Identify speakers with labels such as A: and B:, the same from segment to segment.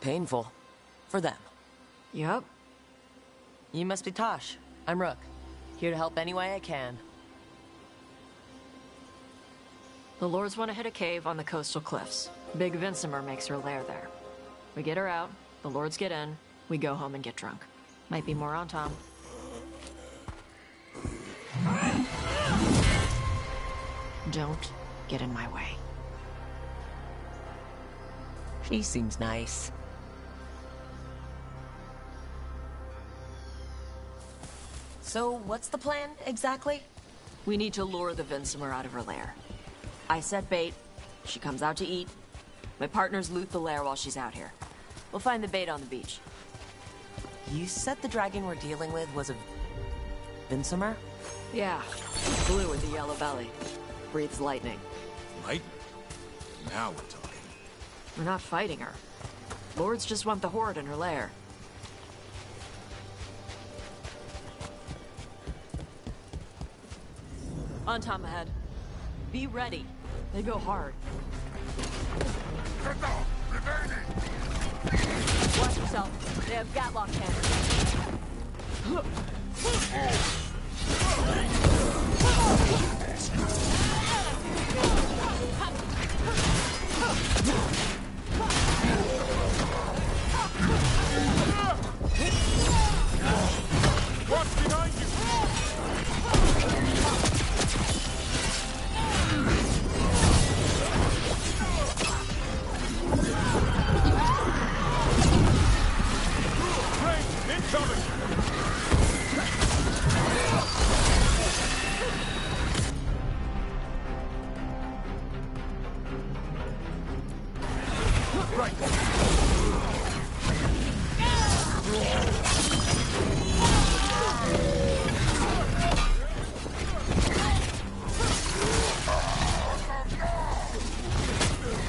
A: Painful. For them.
B: Yup.
A: You must be Tosh. I'm Rook. Here to help any way I can.
B: The Lords want to hit a cave on the coastal cliffs. Big Vincimer makes her lair there. We get her out, the Lords get in, we go home and get drunk. Might be more on Tom. Don't get in my way.
A: She seems nice. So, what's the plan, exactly?
B: We need to lure the Vincimer out of her lair. I set bait, she comes out to eat. My partners loot the lair while she's out here. We'll find the bait on the beach.
A: You said the dragon we're dealing with was a... Vincimer?
B: Yeah, blue with a yellow belly. Breathes lightning.
C: Lightning? Now we're talking.
B: We're not fighting her. Lords just want the Horde in her lair. On Tom ahead. Be ready. They go hard. Watch yourself. They have Gatlock
C: What's behind you?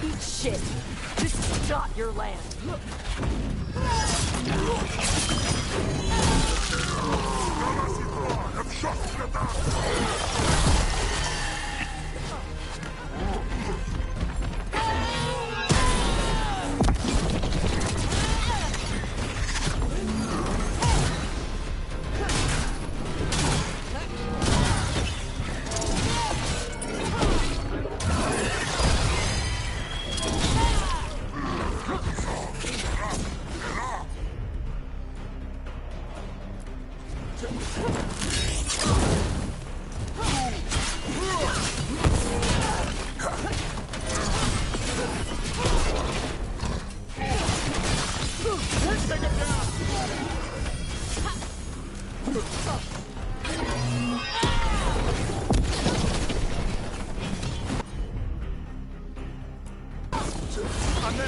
B: Eat shit. This is not your land.
C: I'm there.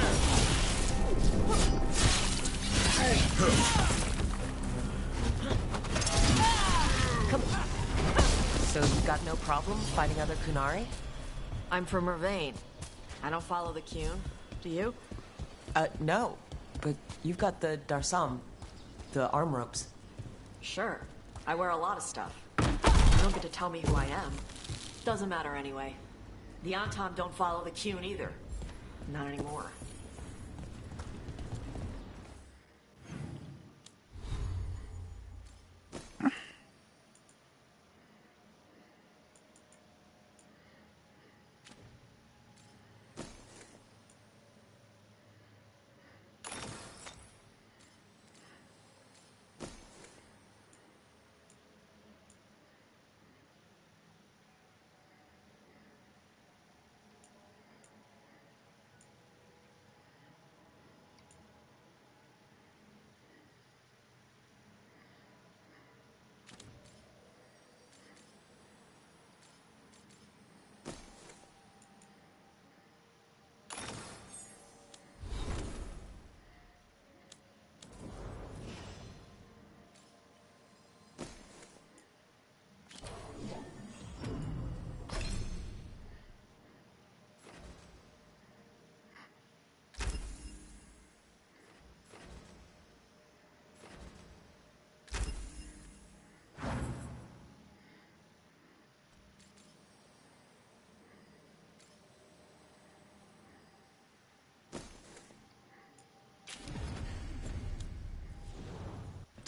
A: Come on. So you've got no problem fighting other Qunari?
B: I'm from Mervain. I don't follow the Qun. Do you?
A: No. But you've got the Darsam, the arm ropes.
B: Sure. I wear a lot of stuff. You don't get to tell me who I am. Doesn't matter anyway. The Antom don't follow the Qun either. Not anymore.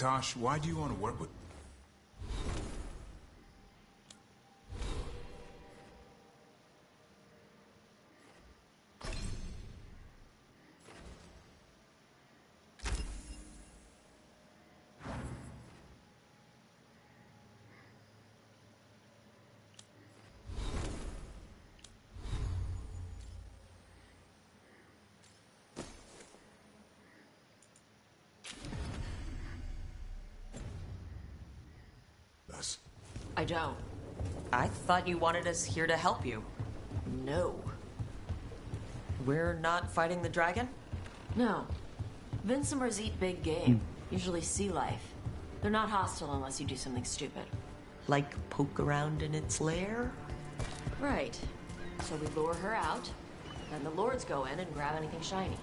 C: Tosh, why do you want to work with... us?
B: I don't.
A: I thought you wanted us here to help you.
B: No.
A: We're not fighting the dragon?
B: No. Vincimers eat big game, usually sea life. They're not hostile unless you do something stupid.
A: Like poke around in its lair?
B: Right. So we lure her out, then the lords go in and grab anything shiny.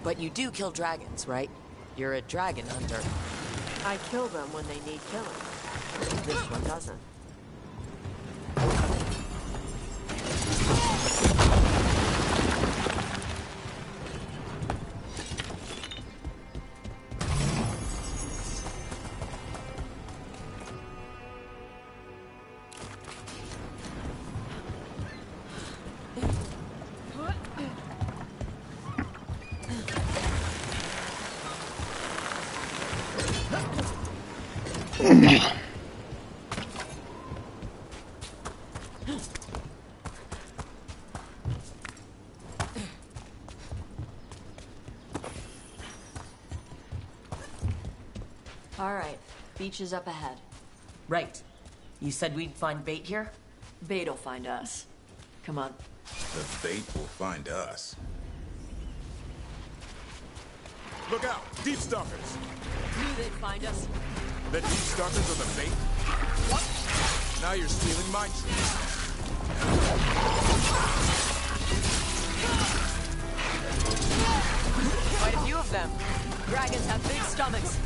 A: But you do kill dragons, right? You're a dragon hunter.
B: I kill them when they need killing. This one doesn't. All right, beach is up ahead.
A: Right. You said we'd find bait here?
B: Bait'll find us. Come on.
C: The bait will find us. Look out! Deep stalkers!
B: Knew they'd find us.
C: The deep stalkers are the bait? Now you're stealing my trees.
A: Quite a few of them.
B: Dragons have big stomachs.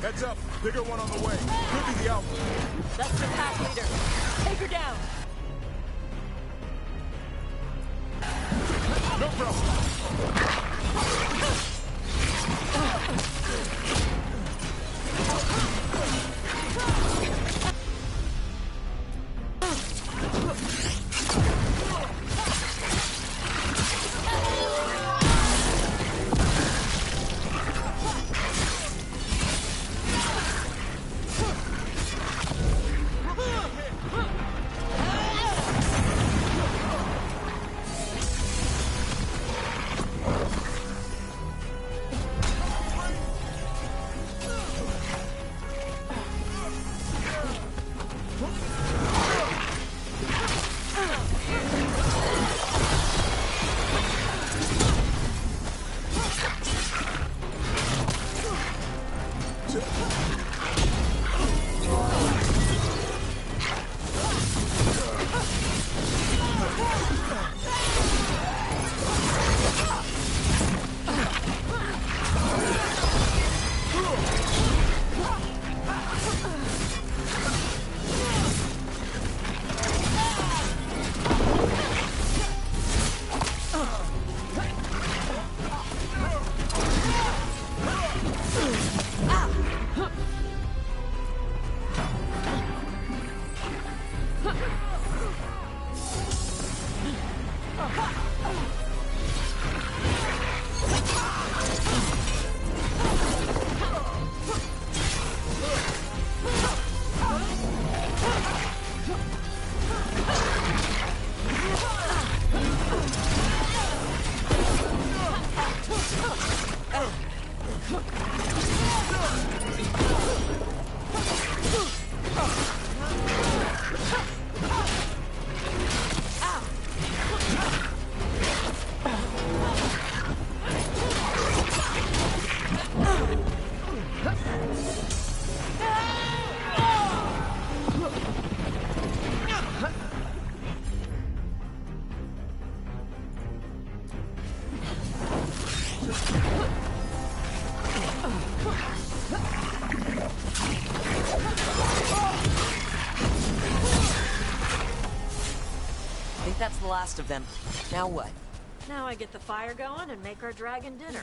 C: Heads up! Bigger one on the way. Could be the alpha.
B: That's the pack leader. Take her down.
C: No problem.
A: think that's the last of them. Now what?
B: Now I get the fire going and make our dragon dinner.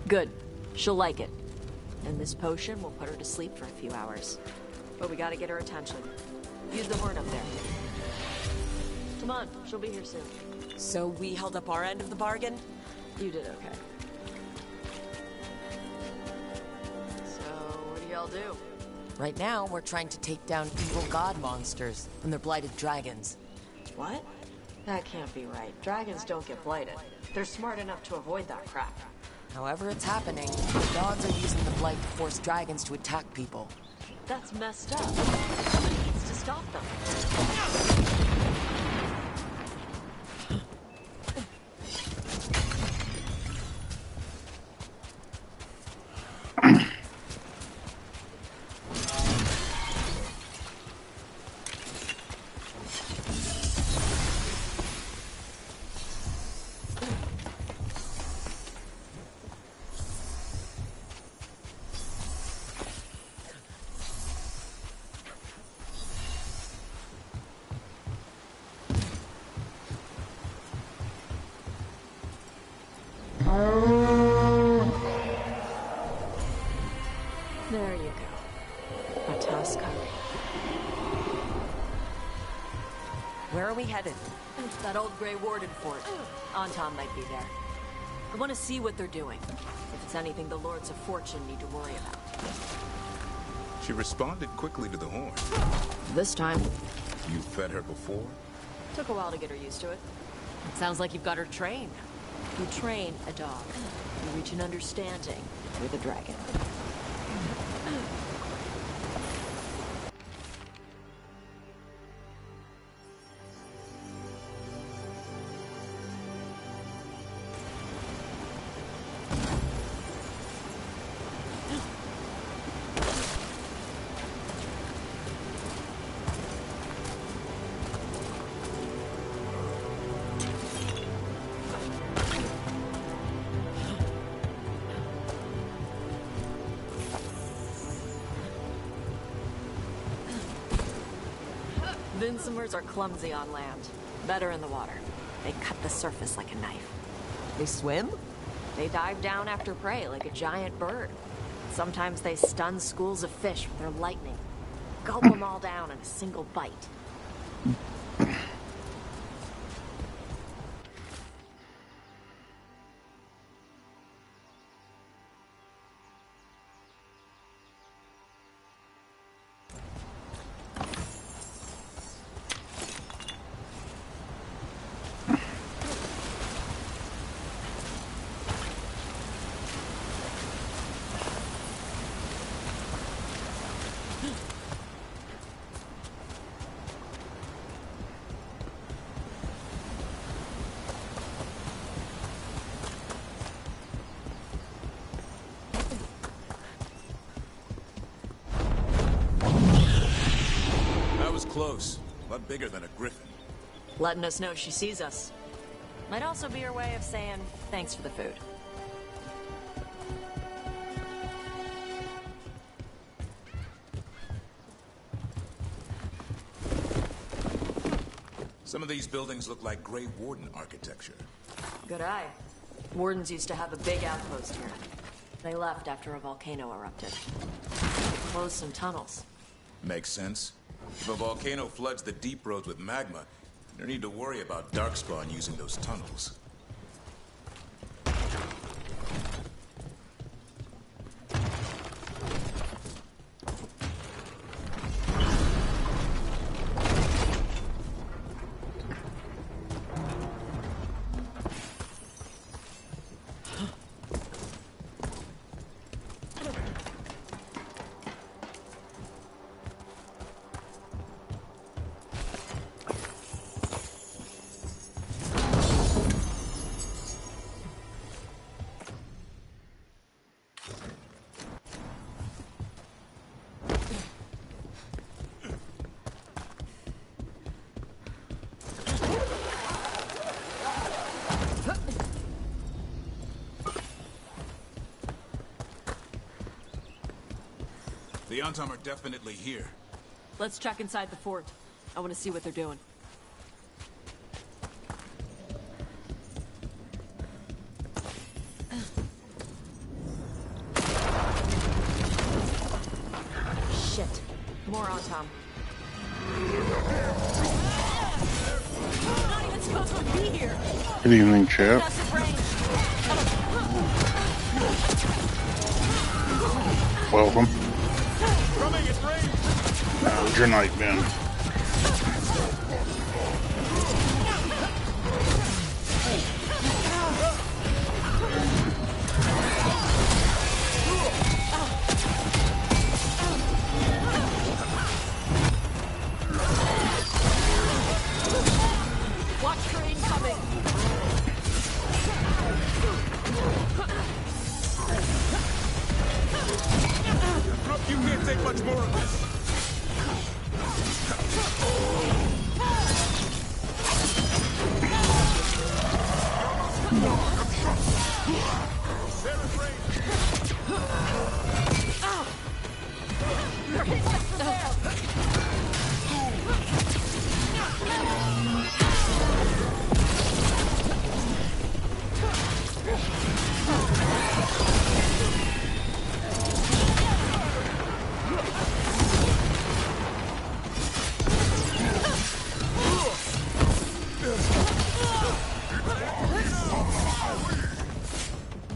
B: Good. She'll like it. And this potion will put her to sleep for a few hours. But we gotta get her attention. Use the horn up there. Come on, she'll be here soon.
A: So we held up our end of the bargain?
B: You did okay. So, what do y'all do?
A: Right now, we're trying to take down evil god monsters and their blighted dragons.
B: What? That can't be right. Dragons don't get blighted. They're smart enough to avoid that crap.
A: However it's happening, the gods are using the blight to force dragons to attack people.
B: That's messed up. Someone needs to stop them. There you go. A tusk curry.
A: Where are we headed?
B: That old Grey Warden fort. Anton might be there. I want to see what they're doing. If it's anything the Lords of Fortune need to worry about.
C: She responded quickly to the horn.
B: This time.
C: You fed her before?
B: Took a while to get her used to it. It sounds like you've got her trained. You train a dog. You reach an understanding with a dragon. Vincimers are clumsy on land. Better in the water. They cut the surface like a knife.
A: They swim?
B: They dive down after prey like a giant bird. Sometimes they stun schools of fish with their lightning. Gulp them all down in a single bite.
C: Close. A lot bigger than a griffin.
B: Letting us know she sees us. Might also be her way of saying thanks for the food.
C: Some of these buildings look like Grey Warden architecture.
B: Good eye. Wardens used to have a big outpost here. They left after a volcano erupted. They closed some tunnels.
C: Makes sense. If a volcano floods the deep roads with magma, you don't need to worry about Darkspawn using those tunnels. The Antom are definitely here.
B: Let's check inside the fort. I want to see what they're doing. Shit. More on Tom. Not even supposed to be here.
D: Good evening, chap. Welcome. How's your night been?
B: Watch for incoming.
C: You can't take much more of this.
B: They're hitting us from there.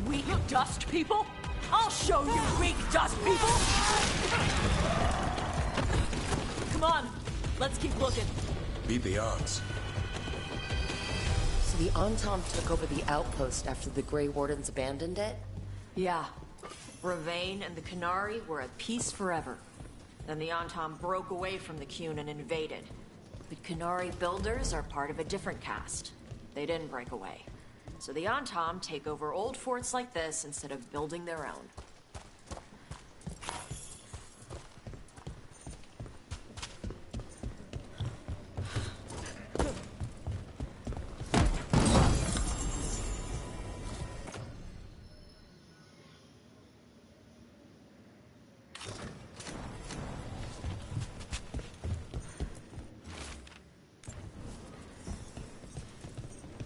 B: Weak dust people? I'll show you weak dust people! Come on, let's keep looking.
C: Beat the odds.
A: So the Antom took over the outpost after the Grey Wardens abandoned it?
B: Yeah. Ravain and the Qunari were at peace forever. Then the Antom broke away from the Qun and invaded. The Qunari builders are part of a different caste. They didn't break away. So the Antom take over old forts like this instead of building their own.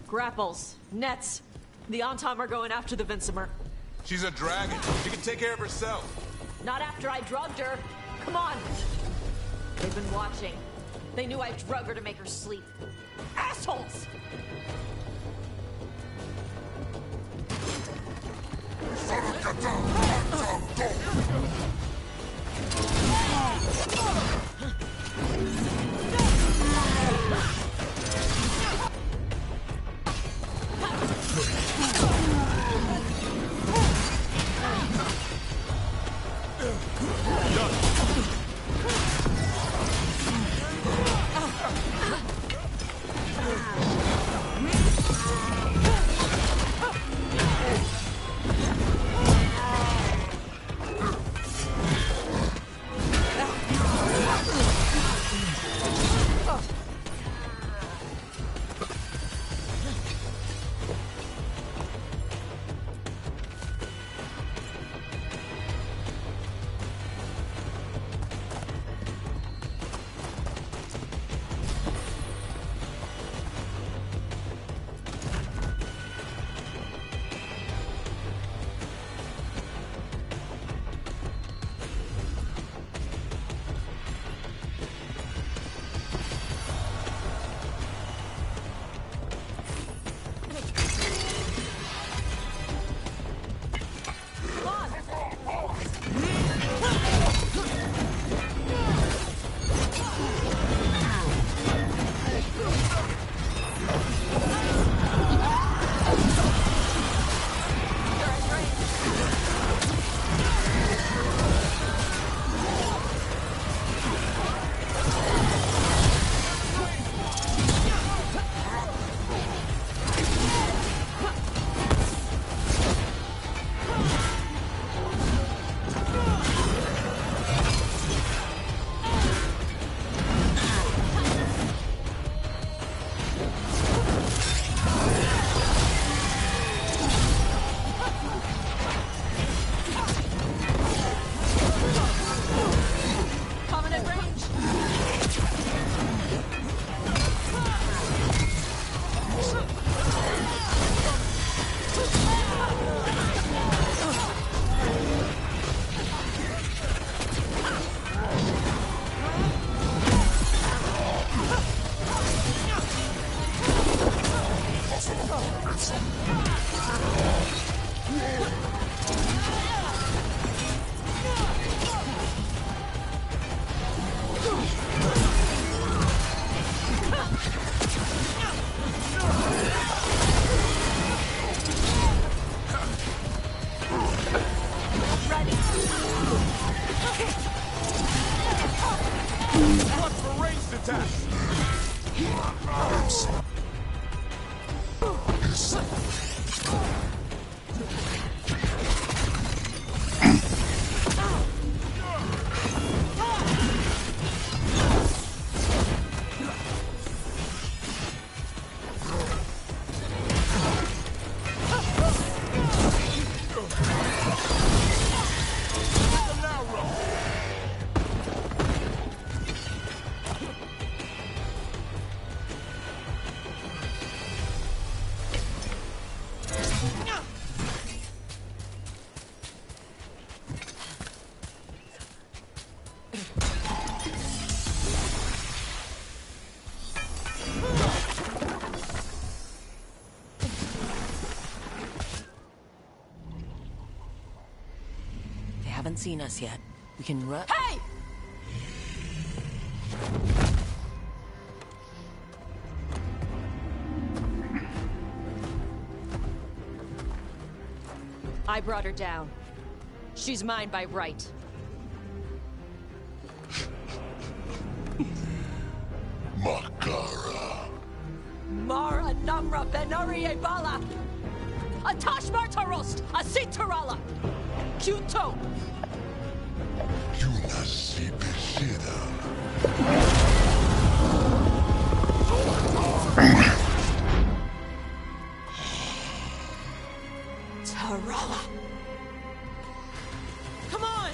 B: Grapples, nets. The Antom are going after the Vincemer.
C: She's a dragon. She can take care of herself.
B: Not after I drugged her. Come on. They've been watching. They knew I drug her to make her sleep. Assholes!
C: Watch for ranged attacks!
A: They haven't seen us yet. We can run.
B: Hey! I brought her down. She's mine by right.
E: Makara.
B: Mara Namra Benari Bala! Atash Martarost! Asitarala! Kyuto!
E: Yunasi Beshida.
B: Tarala! Come on!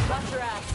B: Watch your ass!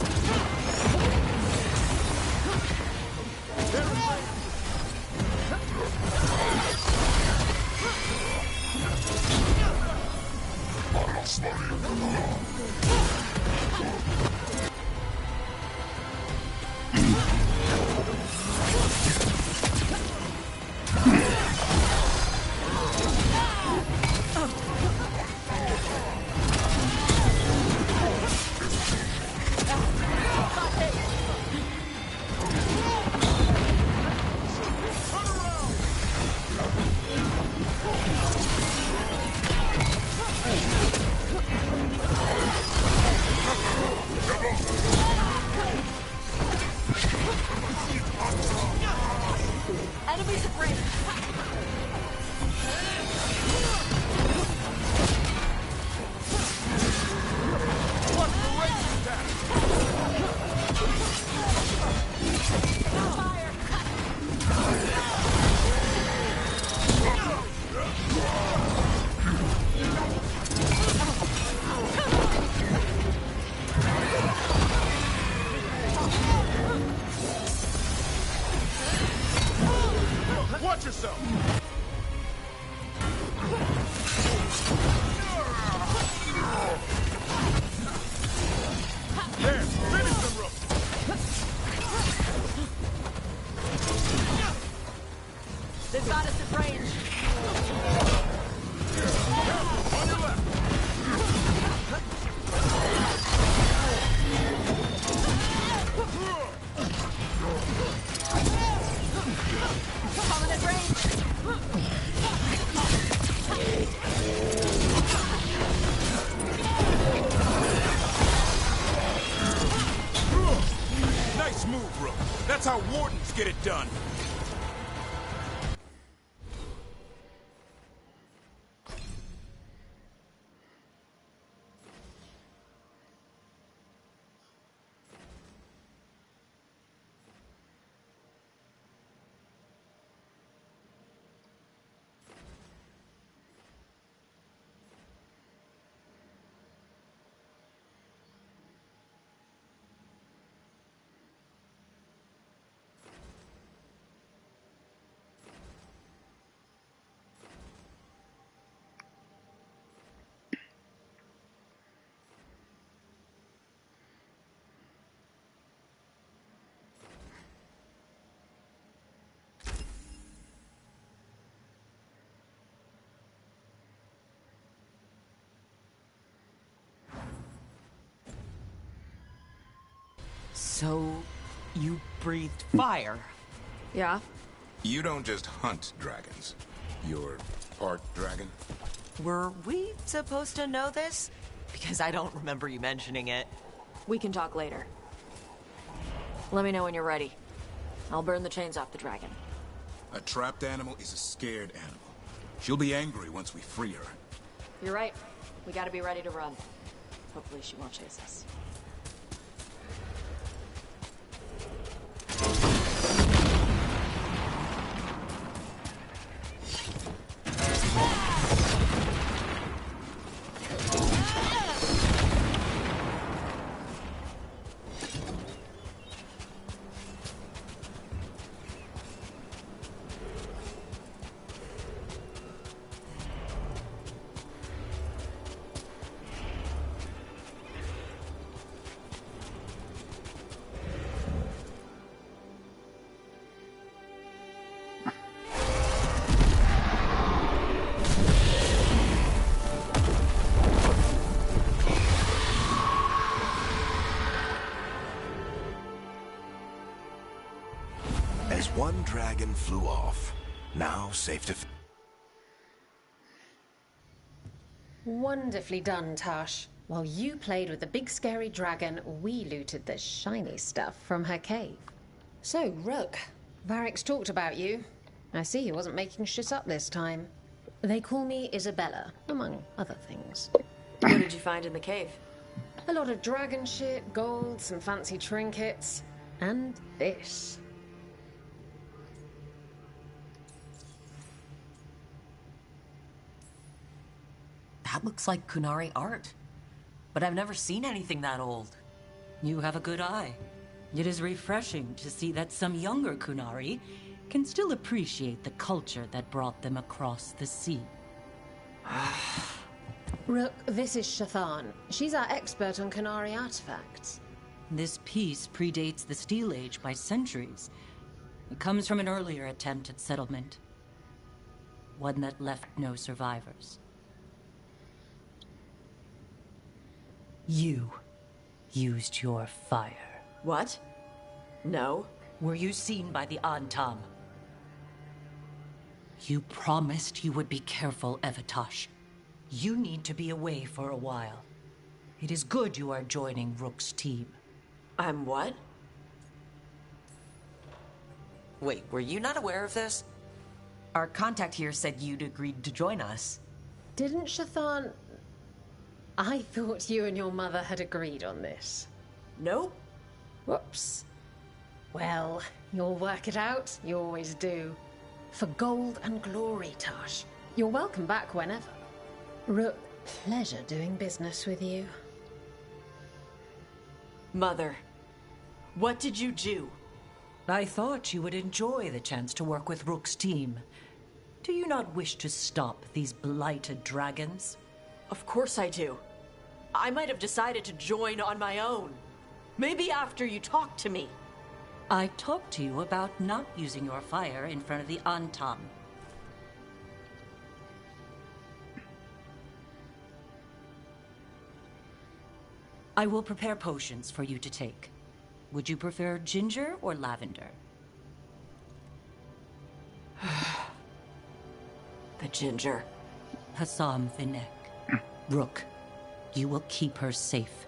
B: Enemies at range!
C: Watch for ranged attacks!
B: Fire!
C: Watch yourself! There, finish them, Rook!
B: They've got us at range!
C: On your left!
B: Coming at range!
C: Nice move, Rook. That's how wardens get it done.
A: So, you breathed fire.
B: Yeah?
C: You don't just hunt dragons. You're part dragon?
A: Were we supposed to know this? Because I don't remember you mentioning it.
B: We can talk later. Let me know when you're ready. I'll burn the chains off the dragon.
C: A trapped animal is a scared animal. She'll be angry once we free her.
B: You're right. We gotta be ready to run. Hopefully she won't chase us.
F: As one dragon flew off, now safe to...
G: Wonderfully done, Tash. While you played with the big scary dragon, we looted the shiny stuff from her cave. So, Rook, Varric's talked about you. I see he wasn't making shit up this time. They call me Isabella, among other things.
B: What did you find in the cave?
G: A lot of dragon shit, gold, some fancy trinkets, and this.
A: That looks like Qunari art. But I've never seen anything that old.
H: You have a good eye. It is refreshing to see that some younger Qunari can still appreciate the culture that brought them across the sea.
G: Rook, this is Shathan. She's our expert on Qunari artifacts.
H: This piece predates the Steel Age by centuries. It comes from an earlier attempt at settlement. One that left no survivors. You used your fire.
B: What? No.
H: Were you seen by the Antam? You promised you would be careful, Evatosh. You need to be away for a while. It is good you are joining Rook's team.
B: I'm what?
A: Wait, were you not aware of this? Our contact here said you'd agreed to join us.
G: Didn't Shathan... I thought you and your mother had agreed on this.
B: Nope.
G: Whoops. Well, you'll work it out. You always do. For gold and glory, Tash. You're welcome back whenever. Rook, pleasure doing business with you.
B: Mother, what did you do?
H: I thought you would enjoy the chance to work with Rook's team. Do you not wish to stop these blighted dragons?
B: Of course I do. I might have decided to join on my own. Maybe after you talked to me.
H: I talked to you about not using your fire in front of the Antam. I will prepare potions for you to take. Would you prefer ginger or lavender?
B: The ginger.
H: Hassam Vinek. Rook, you will keep her safe.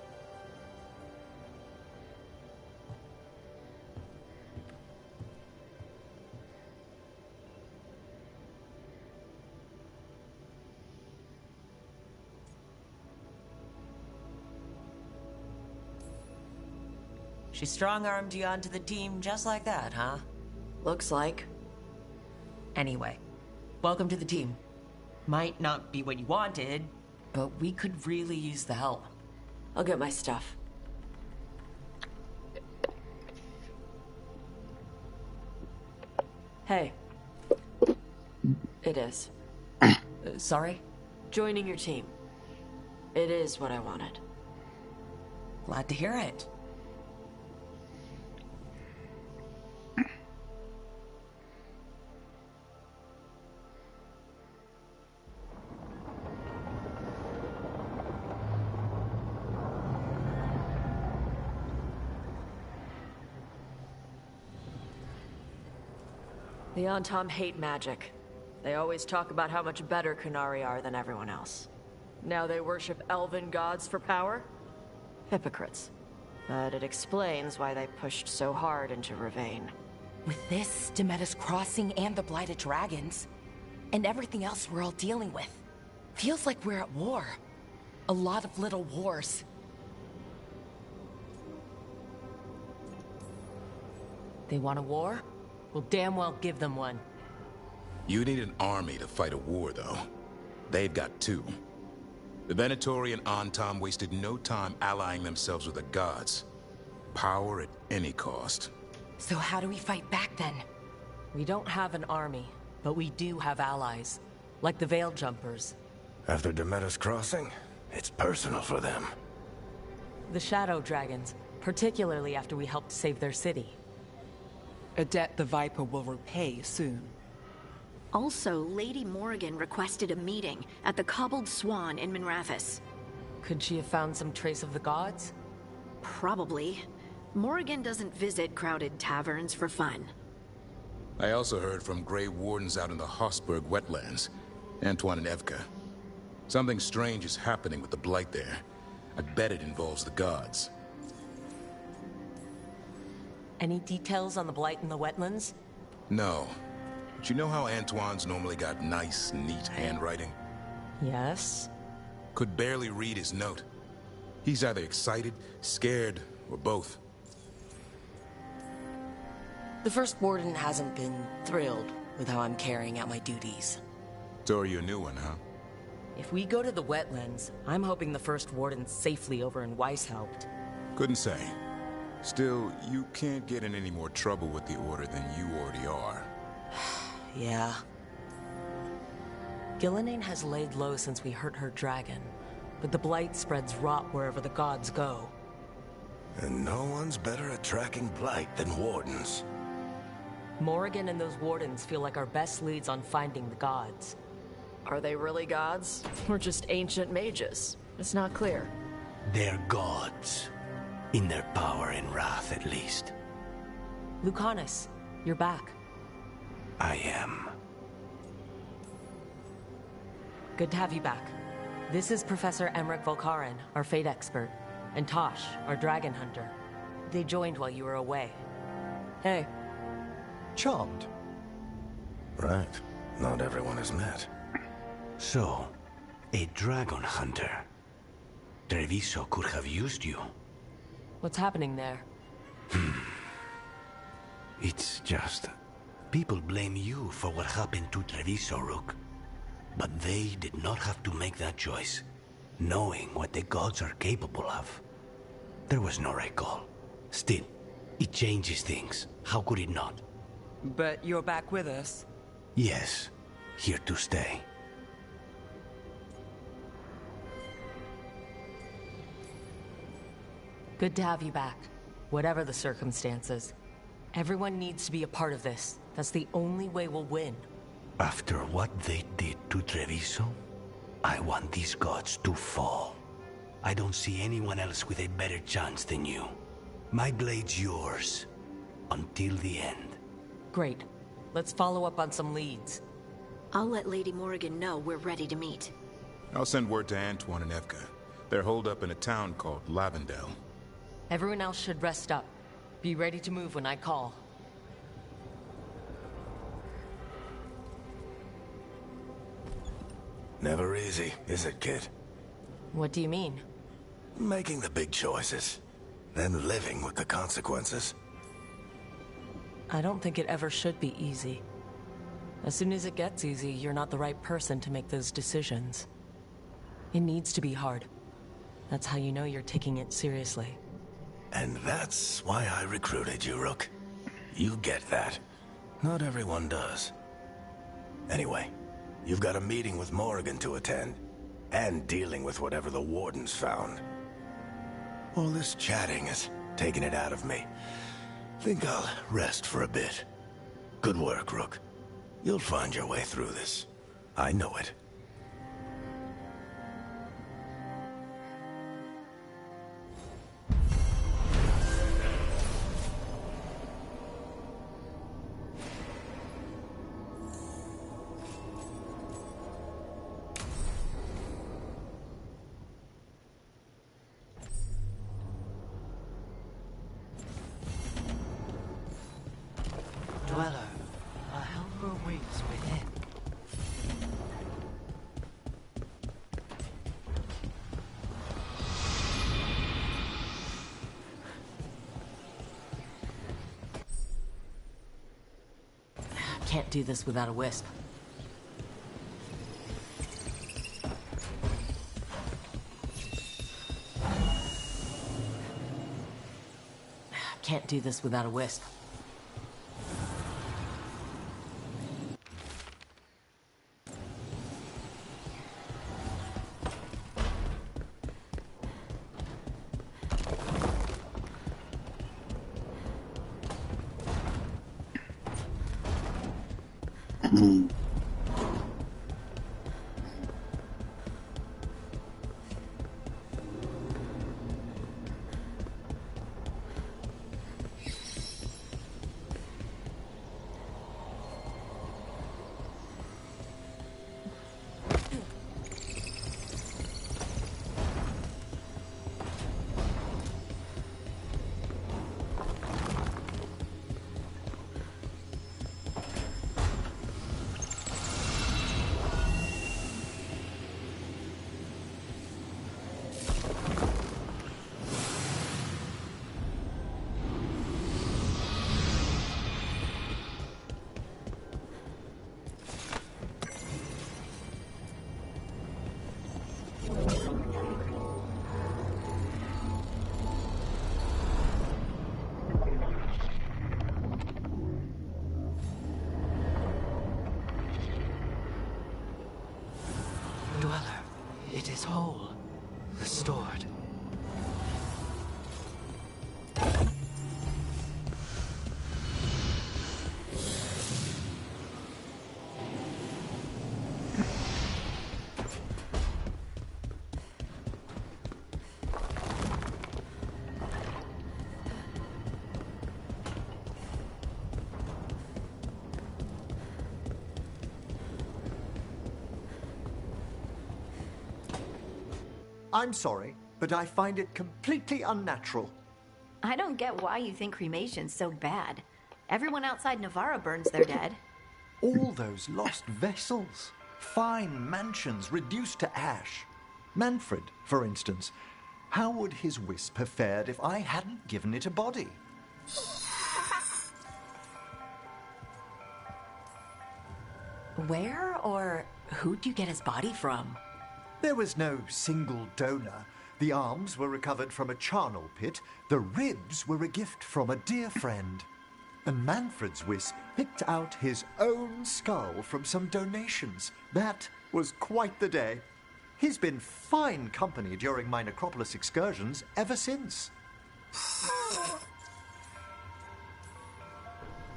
A: She strong-armed you onto the team just like that, huh?
B: Looks like.
A: Anyway, welcome to the team. Might not be what you wanted, but we could really use the help.
B: I'll get my stuff. Hey. It is.
A: Sorry?
B: Joining your team. It is what I wanted.
A: Glad to hear it.
B: The Antom hate magic. They always talk about how much better Qunari are than everyone else. Now they worship elven gods for power? Hypocrites. But it explains why they pushed so hard into Ravane.
A: With this, Demeter's Crossing and the Blighted Dragons, and everything else we're all dealing with, feels like we're at war. A lot of little wars.
B: They want a war? We'll damn well give them one.
C: You need an army to fight a war, though. They've got two. The Venatori and Antom wasted no time allying themselves with the gods. Power at any cost.
A: So how do we fight back then?
B: We don't have an army, but we do have allies. Like the Veil Jumpers.
F: After Demeter's Crossing, it's personal for them.
B: The Shadow Dragons, particularly after we helped save their city.
I: A debt the Viper will repay soon.
J: Also, Lady Morrigan requested a meeting at the Cobbled Swan in Minrathous.
B: Could she have found some trace of the gods?
J: Probably. Morrigan doesn't visit crowded taverns for fun.
C: I also heard from Grey Wardens out in the Hossberg wetlands, Antoine and Evka. Something strange is happening with the Blight there. I bet it involves the gods.
B: Any details on the Blight in the wetlands?
C: No. But you know how Antoine's normally got nice, neat handwriting?
B: Yes.
C: Could barely read his note. He's either excited, scared, or both.
A: The First Warden hasn't been thrilled with how I'm carrying out my duties.
C: So are you a new one, huh?
B: If we go to the wetlands, I'm hoping the First Warden's safely over in Weishaupt.
C: Couldn't say. Still, you can't get in any more trouble with the Order than you already are.
B: Yeah. Gillenane has laid low since we hurt her dragon, but the Blight spreads rot wherever the gods go.
F: And no one's better at tracking Blight than Wardens.
B: Morrigan and those Wardens feel like our best leads on finding the gods. Are they really gods? Or just ancient mages? It's not clear.
F: They're gods. In their power and wrath, at least.
B: Lucanus, you're back.
F: I am.
B: Good to have you back. This is Professor Emmerich Volkaren, our fate expert, and Tosh, our dragon hunter. They joined while you were away. Hey.
F: Charmed. Right. Not everyone has met. So, a dragon hunter. Treviso could have used you.
B: What's happening there?
F: It's just... people blame you for what happened to Treviso, Rook. But they did not have to make that choice, knowing what the gods are capable of. There was no recall. Still, it changes things. How could it not?
I: But you're back with us.
F: Yes, here to stay.
B: Good to have you back, whatever the circumstances. Everyone needs to be a part of this. That's the only way we'll win.
F: After what they did to Treviso, I want these gods to fall. I don't see anyone else with a better chance than you. My blade's yours, until the end.
B: Great. Let's follow up on some leads.
J: I'll let Lady Morrigan know we're ready to meet.
C: I'll send word to Antoine and Evka. They're holed up in a town called Lavendel.
B: Everyone else should rest up. Be ready to move when I call.
F: Never easy, is it, kid?
B: What do you mean?
F: Making the big choices, then living with the consequences.
B: I don't think it ever should be easy. As soon as it gets easy, you're not the right person to make those decisions. It needs to be hard. That's how you know you're taking it seriously.
F: And that's why I recruited you, Rook. You get that. Not everyone does. Anyway, you've got a meeting with Morrigan to attend, and dealing with whatever the Wardens found. All this chatting is taking it out of me. Think I'll rest for a bit. Good work, Rook. You'll find your way through this. I know it.
K: Dweller, a helper waits within.
H: Can't do this without a wisp. Can't do this without a wisp.
K: Dweller, it is whole, restored.
L: I'm sorry, but I find it completely unnatural.
J: I don't get why you think cremation's so bad. Everyone outside Navarra burns their dead.
L: All those lost vessels, fine mansions reduced to ash. Manfred, for instance, how would his wisp have fared if I hadn't given it a body?
B: Where or who'd you get his body from?
L: There was no single donor. The arms were recovered from a charnel pit. The ribs were a gift from a dear friend. And Manfred's wisp picked out his own skull from some donations. That was quite the day. He's been fine company during my necropolis excursions ever since.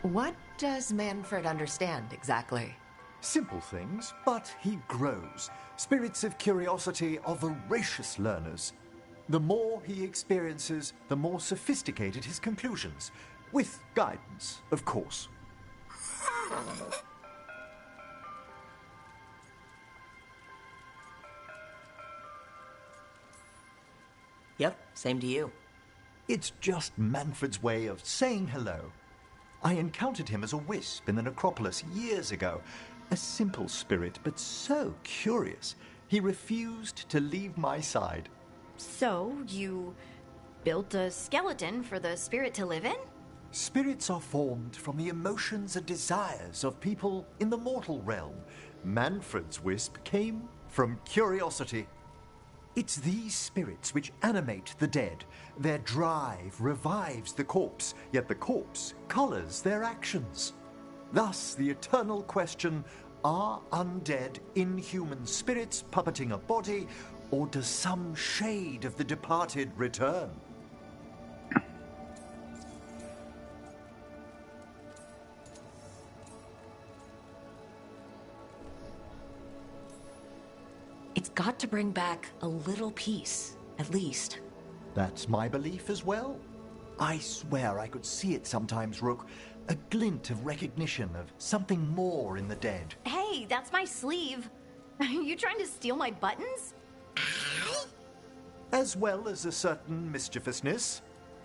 B: What does Manfred understand exactly?
L: Simple things, but he grows. Spirits of curiosity are voracious learners. The more he experiences, the more sophisticated his conclusions. With guidance, of course.
B: Yep, same to you.
L: It's just Manfred's way of saying hello. I encountered him as a wisp in the necropolis years ago. A simple spirit, but so curious. He refused to leave my side.
J: So, you built a skeleton for the spirit to live in?
L: Spirits are formed from the emotions and desires of people in the mortal realm. Manfred's wisp came from curiosity. It's these spirits which animate the dead. Their drive revives the corpse, yet the corpse colors their actions. Thus, the eternal question, are undead, inhuman spirits puppeting a body, or does some shade of the departed return?
B: It's got to bring back a little peace, at least.
L: That's my belief as well. I swear I could see it sometimes, Rook. A glint of recognition of something more in the dead.
J: Hey, that's my sleeve. Are you trying to steal my buttons?
L: As well as a certain mischievousness.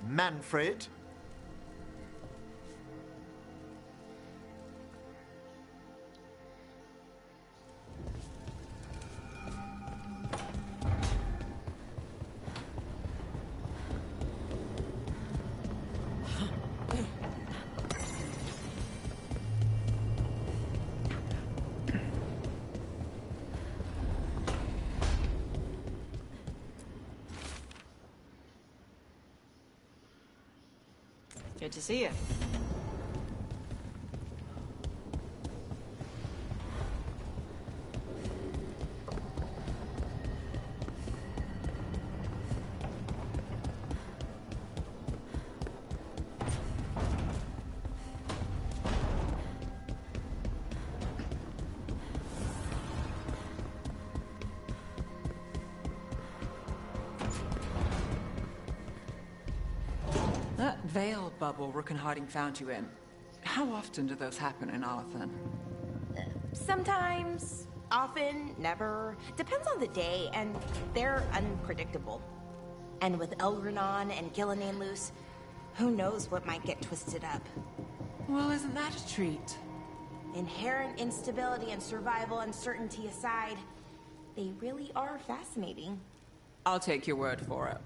L: Manfred.
B: Good to see you.
I: That veil bubble Rook and Harding found you in. How often do those happen in Arthur?
M: Sometimes, often, never. Depends on the day, and they're unpredictable. And with Elrenon and Gillinan loose, who knows what might get twisted up.
I: Well, isn't that a treat?
M: Inherent instability and survival uncertainty aside, they really are fascinating.
I: I'll take your word for it.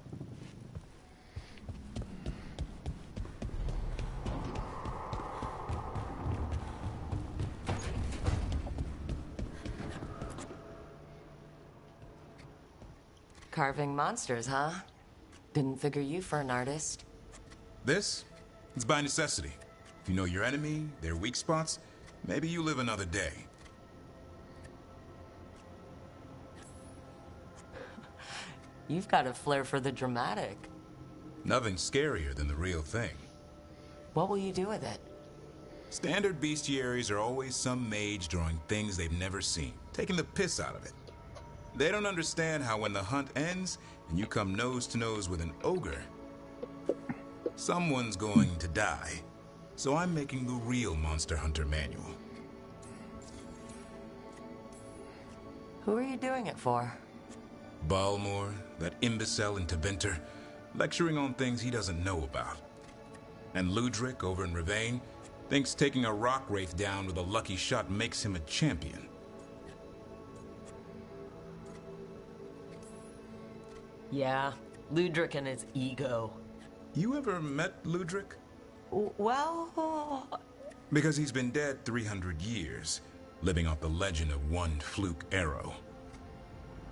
B: Carving monsters, huh? Didn't figure you for an artist.
C: This? It's by necessity. If you know your enemy, their weak spots, maybe you live another day.
B: You've got a flair for the dramatic.
C: Nothing scarier than the real thing.
B: What will you do with it?
C: Standard bestiaries are always some mage drawing things they've never seen, taking the piss out of it. They don't understand how when the hunt ends and you come nose to nose with an ogre, someone's going to die. So I'm making the real Monster Hunter manual.
B: Who are you doing it for?
C: Balmor, that imbecile in Teventer, lecturing on things he doesn't know about. And Ludric over in Ravane thinks taking a rock wraith down with a lucky shot makes him a champion.
B: Yeah, Ludric and his ego.
C: You ever met Ludric?
B: Well...
C: Because he's been dead 300 years, living off the legend of one fluke arrow.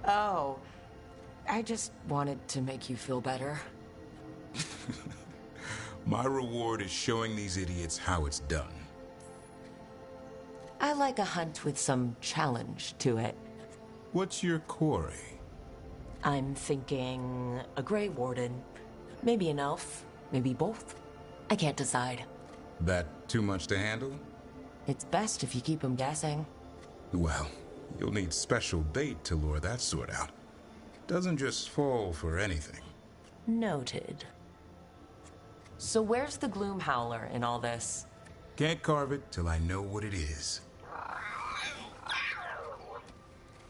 B: Oh, I just wanted to make you feel better.
C: My reward is showing these idiots how it's done.
B: I like a hunt with some challenge to it.
C: What's your quarry?
B: I'm thinking a Grey Warden. Maybe an elf, maybe both. I can't decide.
C: That too much to handle?
B: It's best if you keep them guessing.
C: Well, you'll need special bait to lure that sort out. Doesn't just fall for anything.
B: Noted. So where's the Gloom Howler in all this?
C: Can't carve it till I know what it is.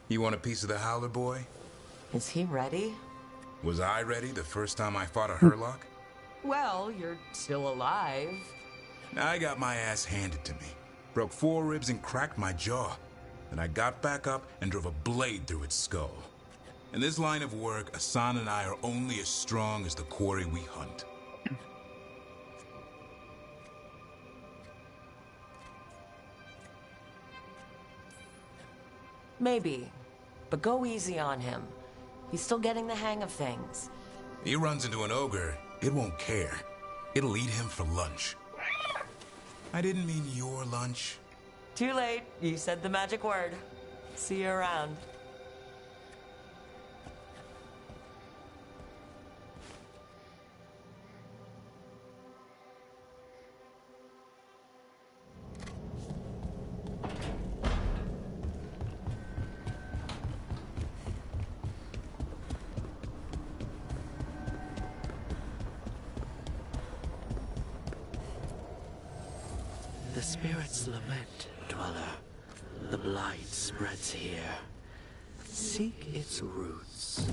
C: You want a piece of the Howler, boy?
B: Is he ready?
C: Was I ready the first time I fought a Hurlock?
B: Well, you're still alive.
C: I got my ass handed to me. Broke 4 ribs and cracked my jaw. Then I got back up and drove a blade through its skull. In this line of work, Asan and I are only as strong as the quarry we hunt.
B: Maybe, but go easy on him. He's still getting the hang of things.
C: He runs into an ogre, it won't care. It'll eat him for lunch. I didn't mean your lunch.
B: Too late. You said the magic word. See you around.
K: The spirits lament, dweller. The blight spreads here. Seek its roots.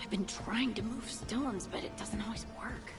J: I've been trying to move stones, but it doesn't always work.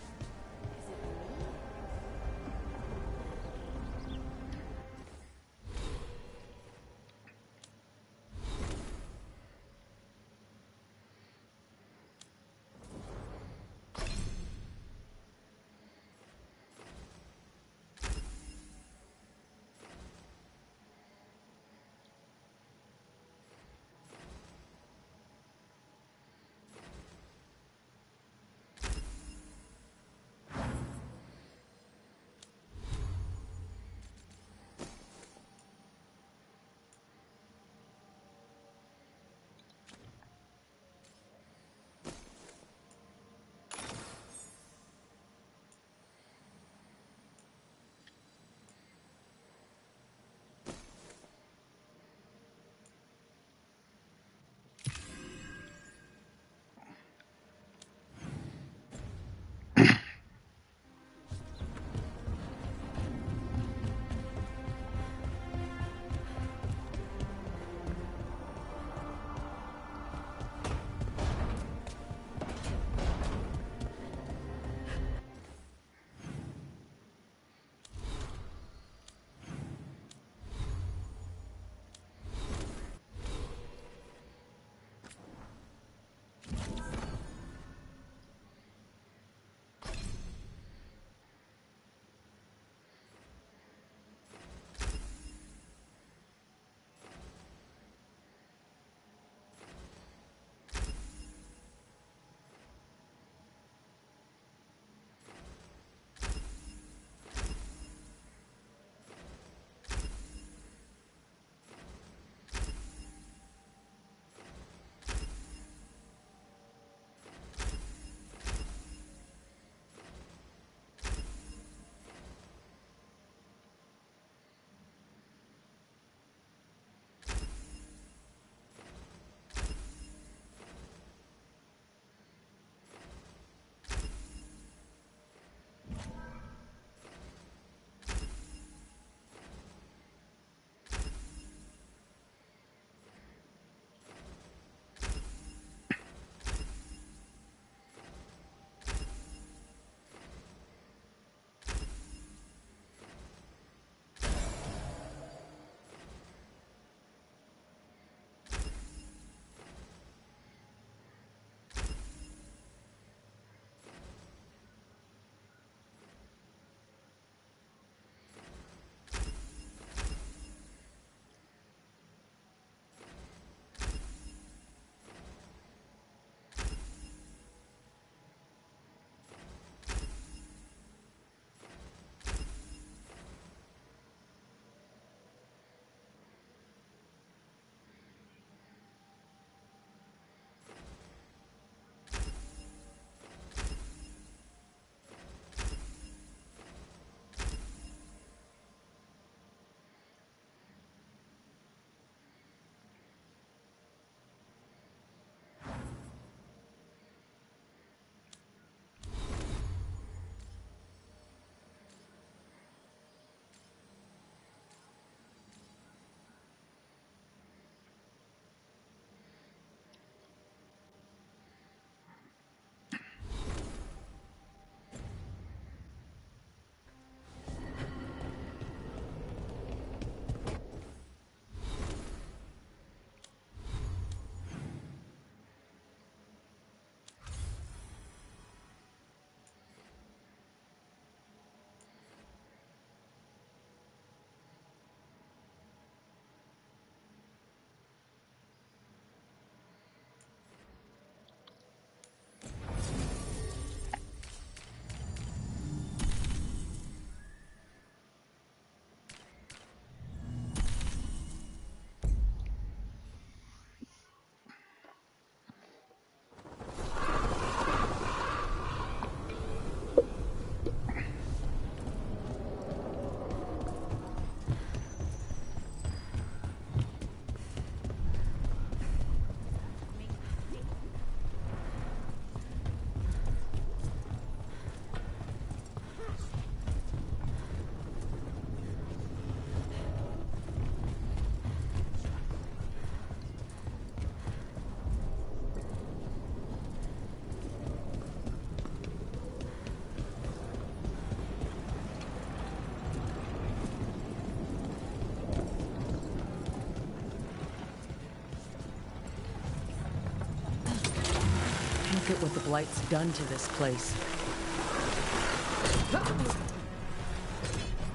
N: Blight's done to this place.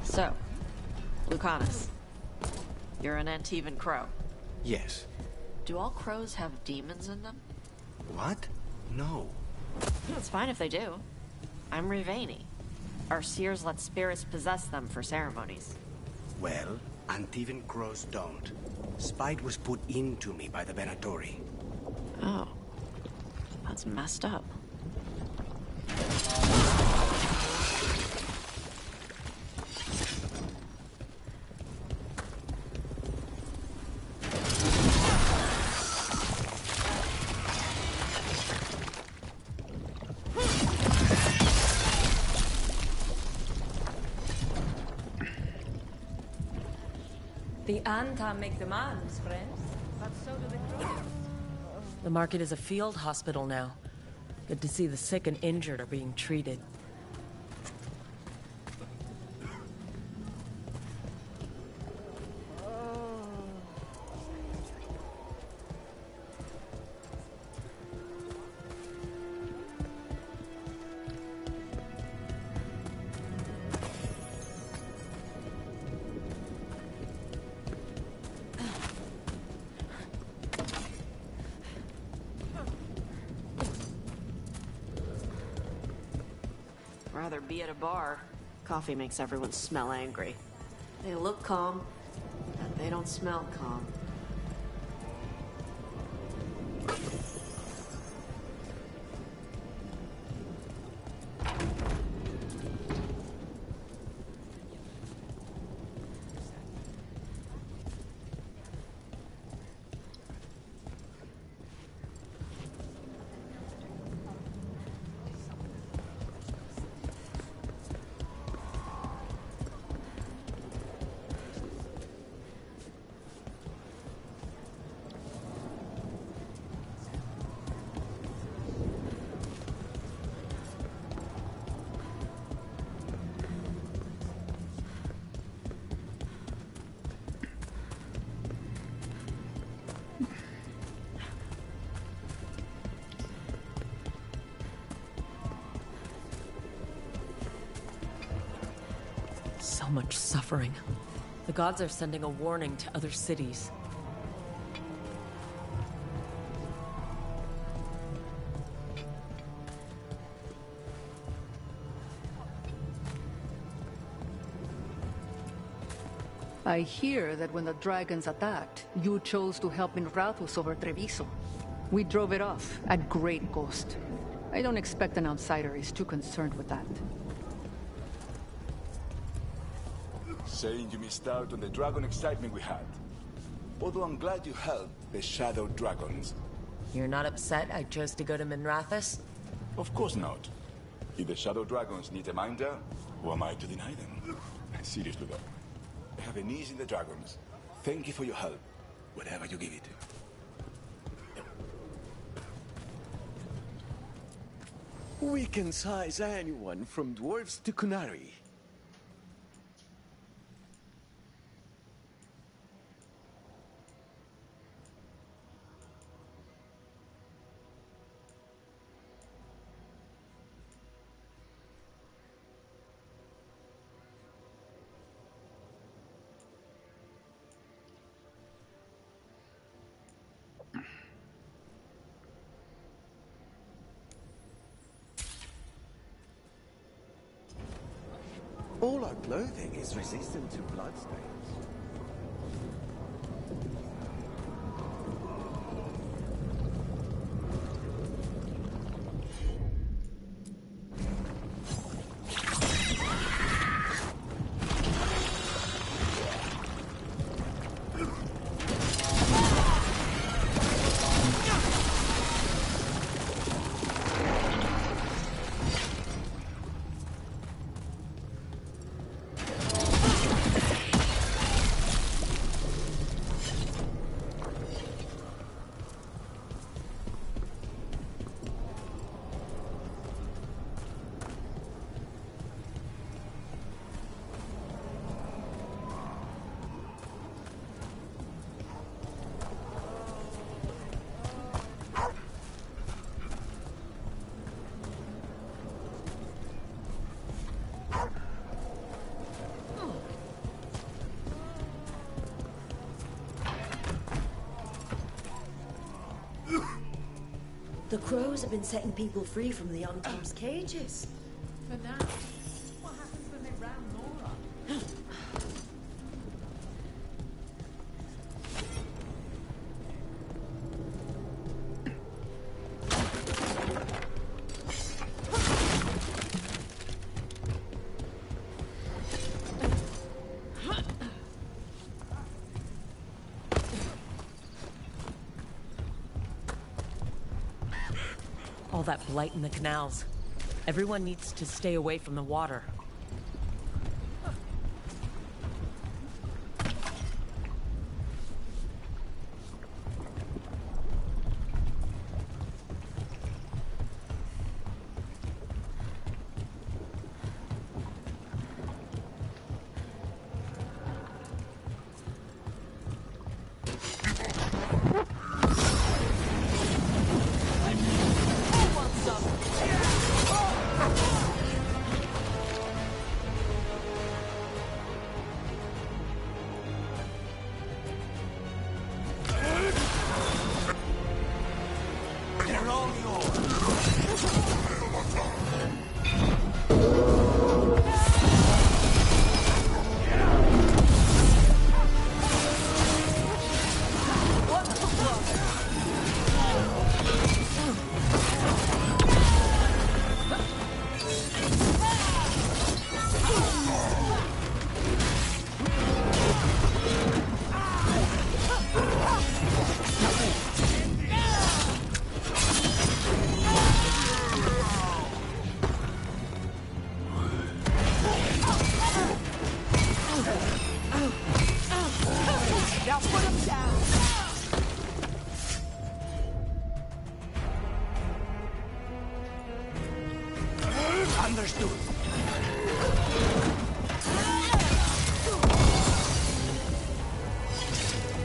B: So, Lucanus, you're an Antivan crow.
K: Yes.
B: Do all crows have demons in them?
K: What? No.
B: It's fine if they do. I'm Rivani. Our seers let spirits possess them for ceremonies.
K: Well, Antivan crows don't. Spite was put into me by the Venatori.
B: Oh. That's messed up.
O: The Anta make demands, friends. But so do the crows.
N: The market is a field hospital now. Good to see the sick and injured are being treated.
B: Rather be at a bar. Coffee makes everyone smell angry. They look calm, and they don't smell calm. So much suffering. The gods are sending a warning to other cities.
I: I hear that when the dragons attacked, you chose to help in Rathus over Treviso. We drove it off, at great cost. I don't expect an outsider is too concerned with that.
P: Saying you missed out on the dragon excitement we had. Although I'm glad you helped the Shadow Dragons.
N: You're not upset I chose to go to Minrathous?
P: Of course not. If the Shadow Dragons need a minder, who am I to deny them? Seriously though. I have a niece in the dragons. Thank you for your help, whatever you give it.
Q: We can size anyone from dwarves to Qunari. All our clothing is resistant to bloodstains.
R: The crows have been setting people free from the Antom's cages.
O: For now. What happens when they round Nora?
N: All that blight in the canals. Everyone needs to stay away from the water.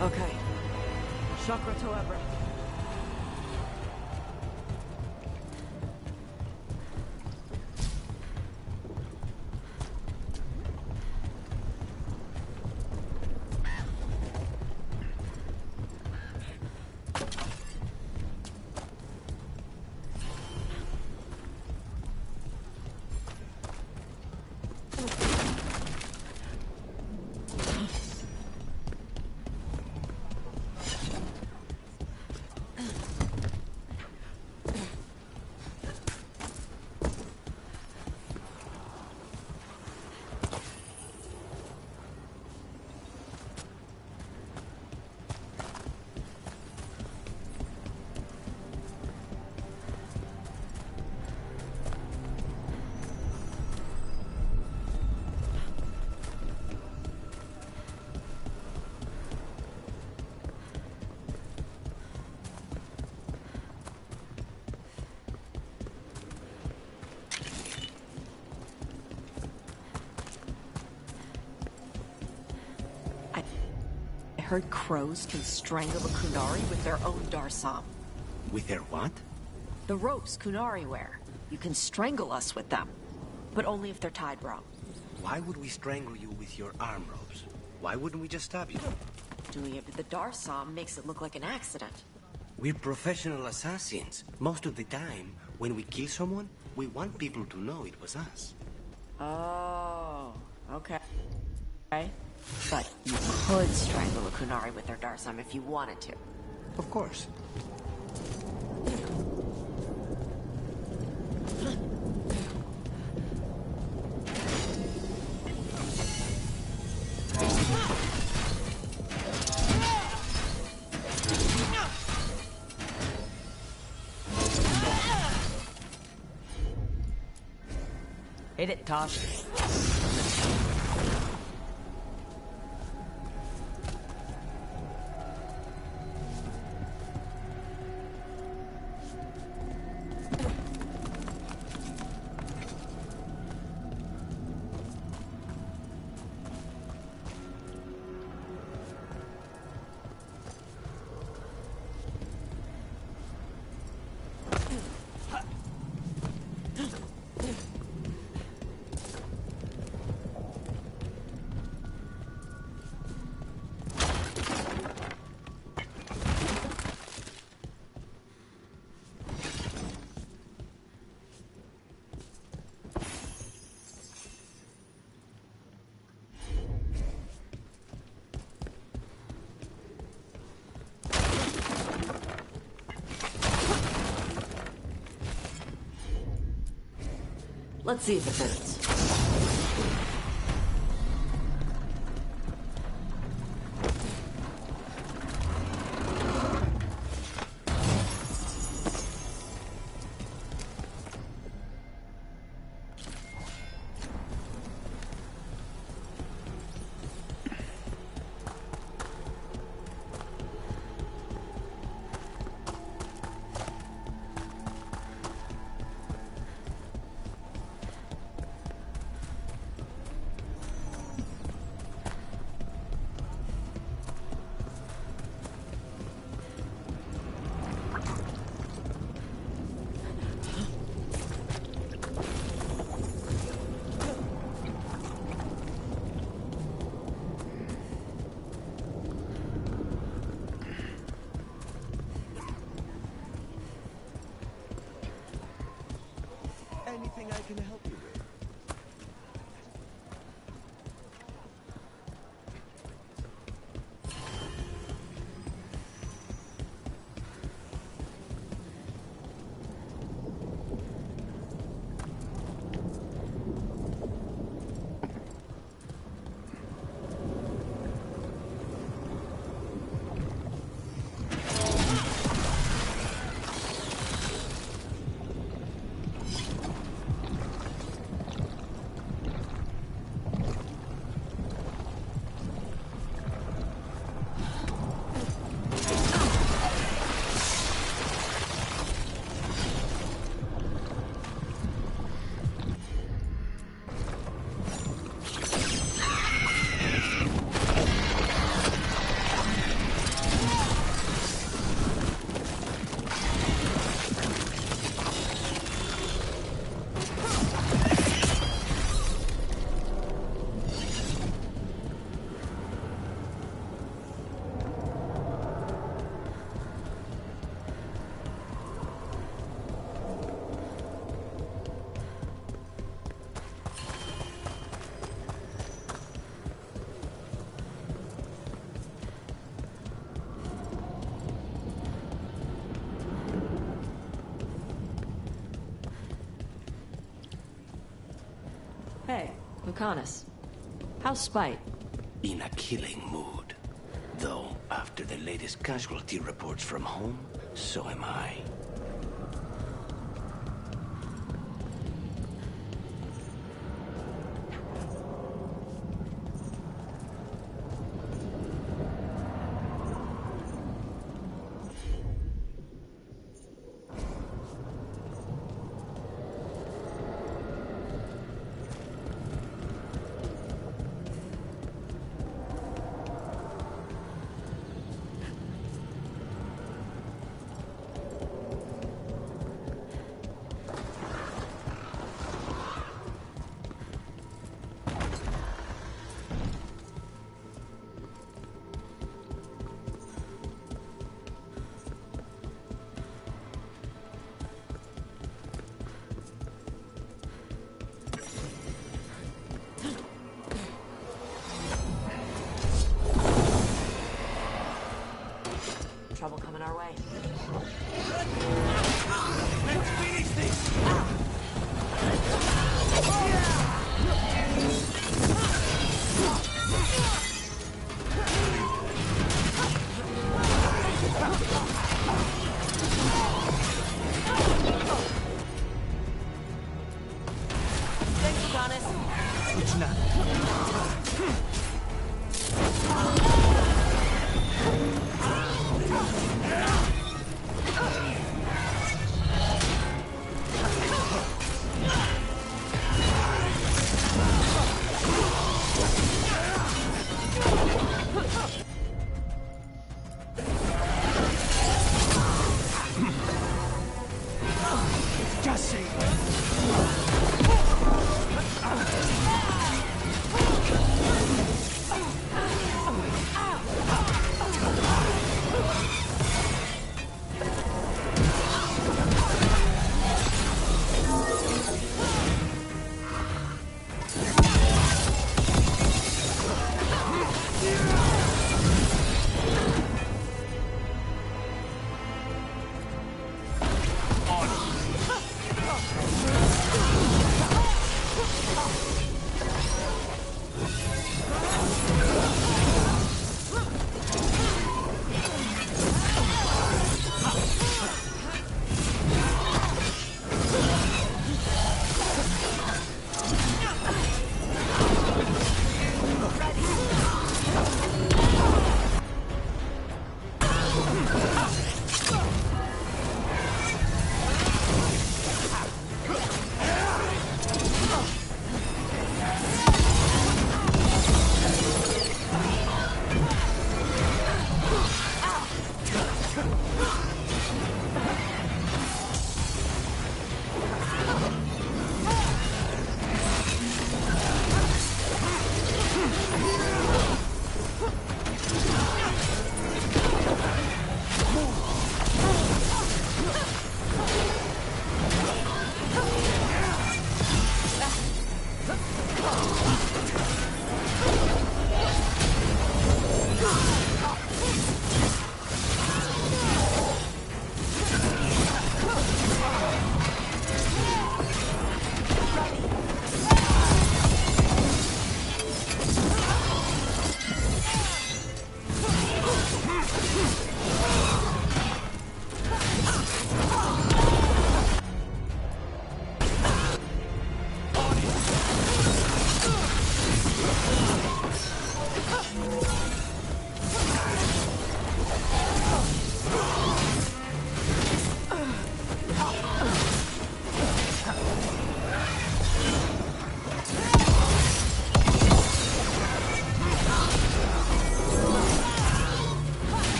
B: Okay. Chakra to Ebra. I heard crows can strangle a Qunari with their own darsam.
K: With their what?
B: The ropes Qunari wear. You can strangle us with them. But only if they're tied wrong.
K: Why would we strangle you with your arm ropes? Why wouldn't we just stab you?
B: Doing it with the darsam makes it look like an accident.
K: We're professional assassins. Most of the time, when we kill someone, we want people to know it was us.
B: Oh, okay. Okay. But you could strangle a Qunari with their darsam if you wanted to.
K: Of course.
N: Hit it, Tosh.
B: Let's see if it fits.
Q: Anything I can help you with?
B: Hey, Lucanus. How's Spite?
K: In a killing mood. Though, after the latest casualty reports from home, so am I.
B: Trouble coming our way.
Q: Let's finish this!
N: Thanks, Lucanus.
Q: It's not.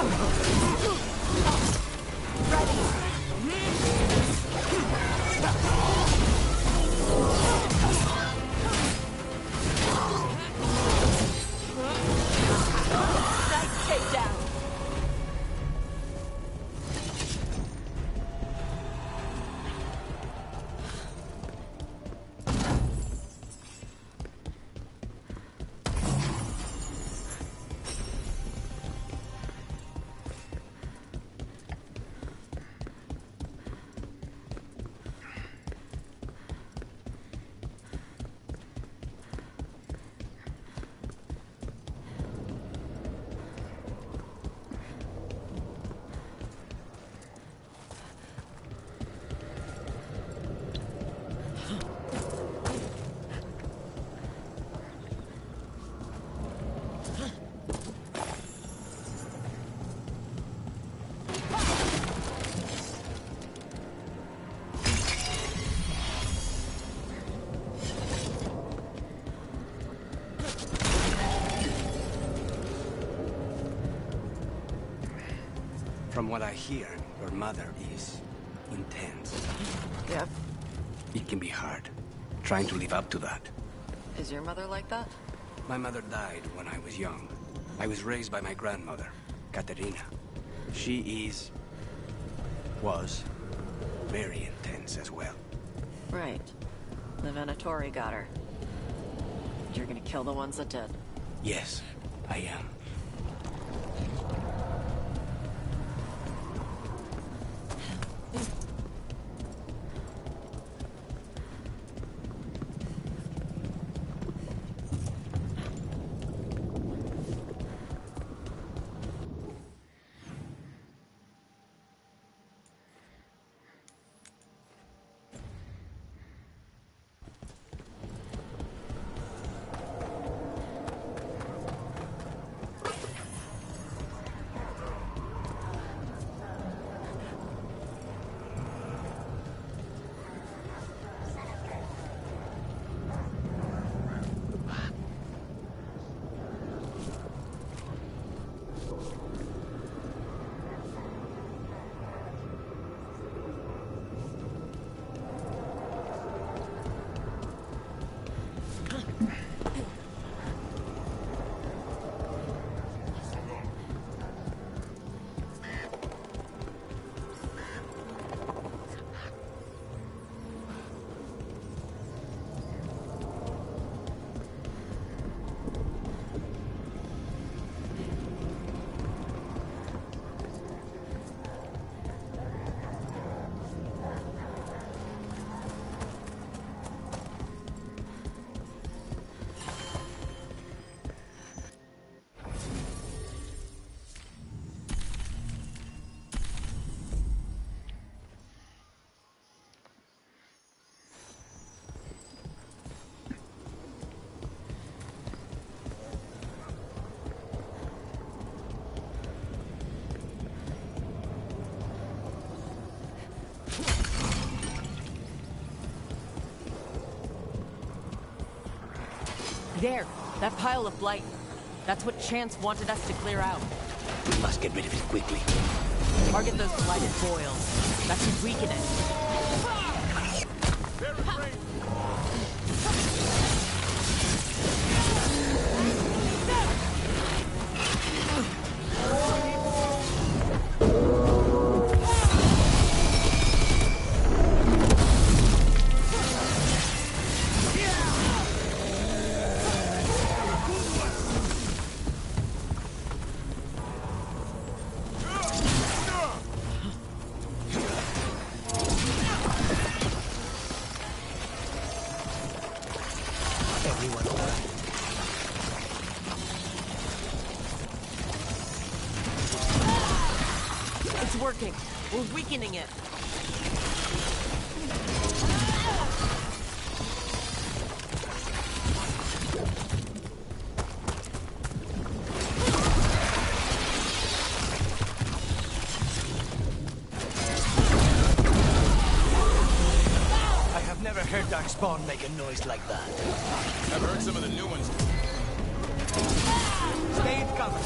O: Nice takedown.
K: From what I hear, your mother is intense.
S: Yep.
K: It can be hard, trying to live up to that.
S: Is your mother like that?
K: My mother died when I was young. I was raised by my grandmother, Katerina. She was very intense as well.
S: Right. The Venatori got her. You're gonna kill the ones that did.
K: Yes, I am.
N: There! That pile of blight. That's what Chance wanted us to clear out.
K: We must get rid of it quickly.
N: Target those blighted boils. That should weaken it. It's working. We're weakening it.
F: I have never heard Darkspawn make a noise like that.
C: I've heard some of the new ones.
F: Stay in cover.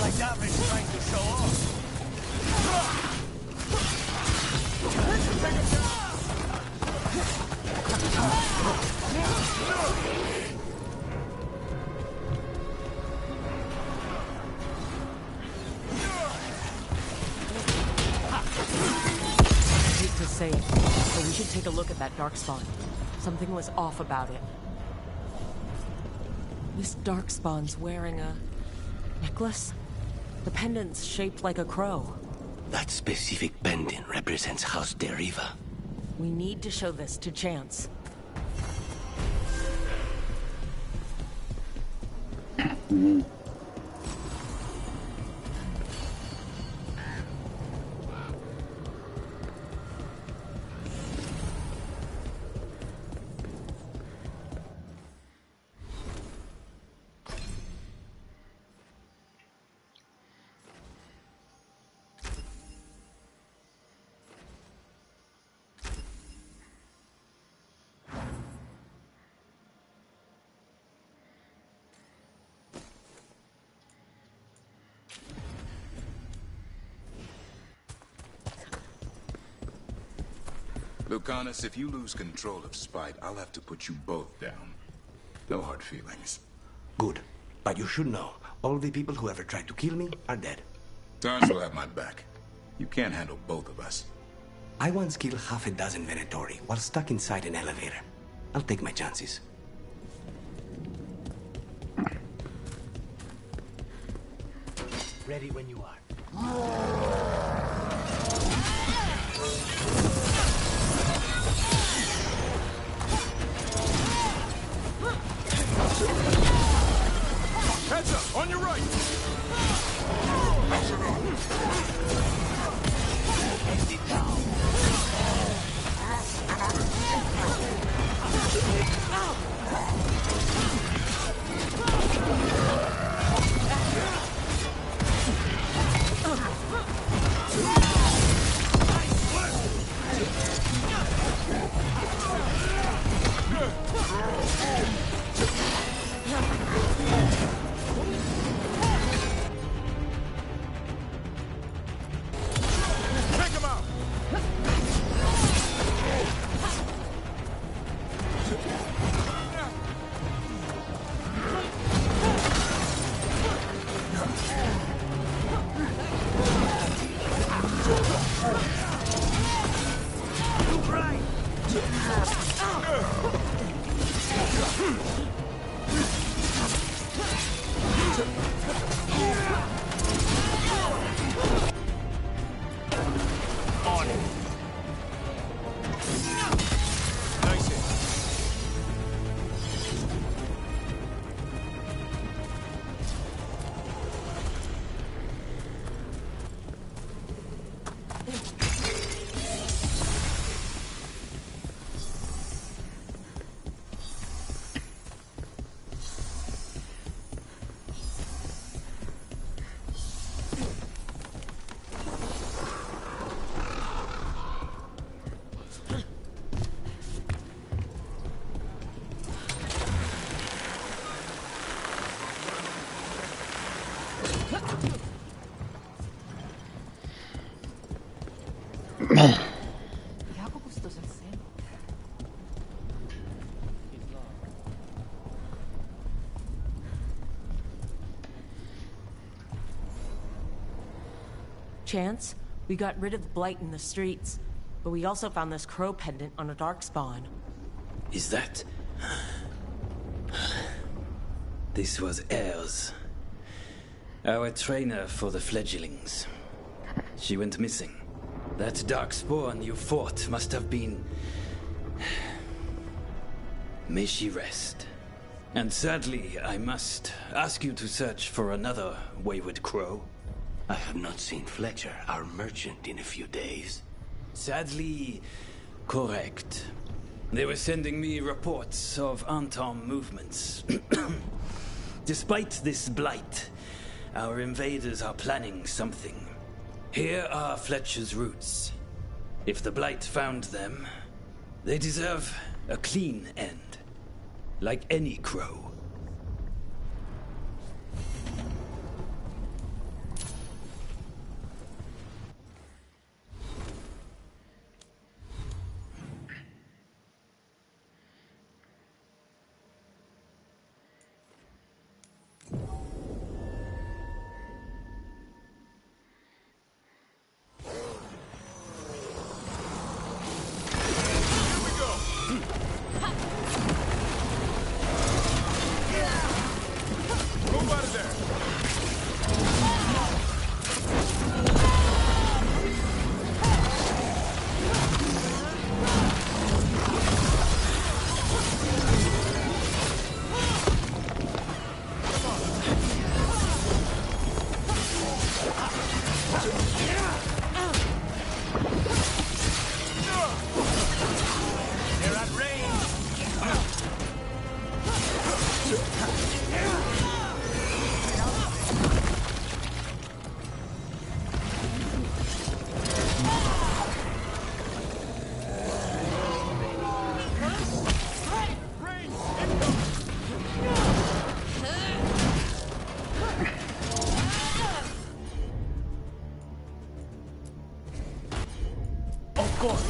F: I doubt he's trying to show off.
N: I hate to say it, but we should take a look at that darkspawn. Something was off about it. This darkspawn's wearing a necklace? The pendant's shaped like a crow.
K: That specific pendant represents House Deriva.
N: We need to show this to Chance.
C: Lucanus, if you lose control of Spite, I'll have to put you both down. No hard feelings.
K: Good. But you should know, all the people who ever tried to kill me are dead.
C: Tarns will have my back. You can't handle both of us.
K: I once killed half a dozen Venatori while stuck inside an elevator. I'll take my chances. Ready when you are.
C: Heads up, on your right!
N: Chance, we got rid of the blight in the streets, but we also found this crow pendant on a darkspawn.
T: Is that... This was Ayres, our trainer for the fledglings. She went missing. That darkspawn you fought must have been... May she rest. And sadly, I must ask you to search for another wayward crow.
K: I have not seen Fletcher, our merchant, in a few days.
T: Sadly, correct. They were sending me reports of Antom movements. Despite this blight, our invaders are planning something. Here are Fletcher's roots. If the blight found them, they deserve a clean end. Like any crow.
C: course.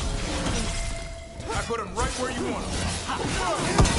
C: I put him right where you want him.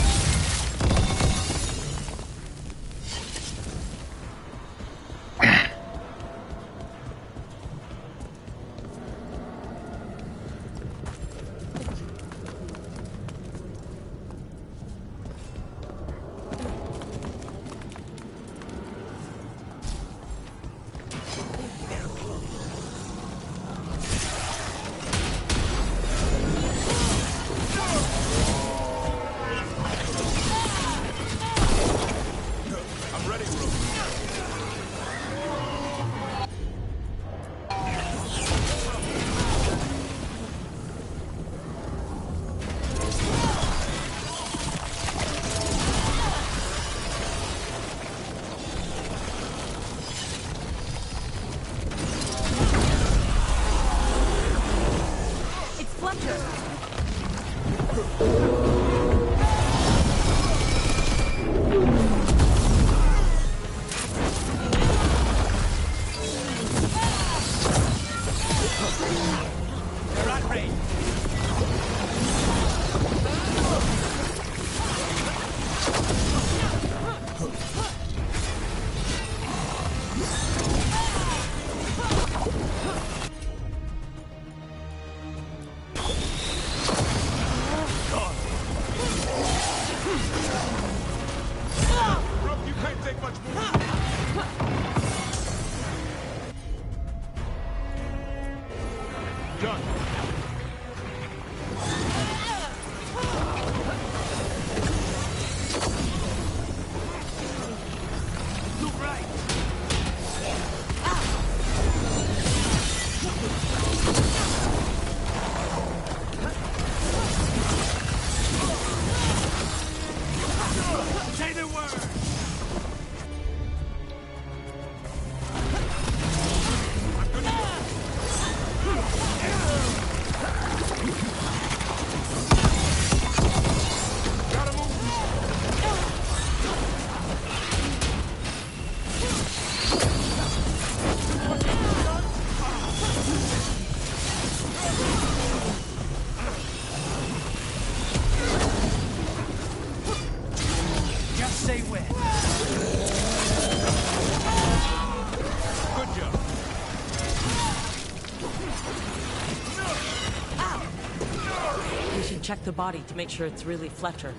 N: Check the body to make sure it's really Fletcher.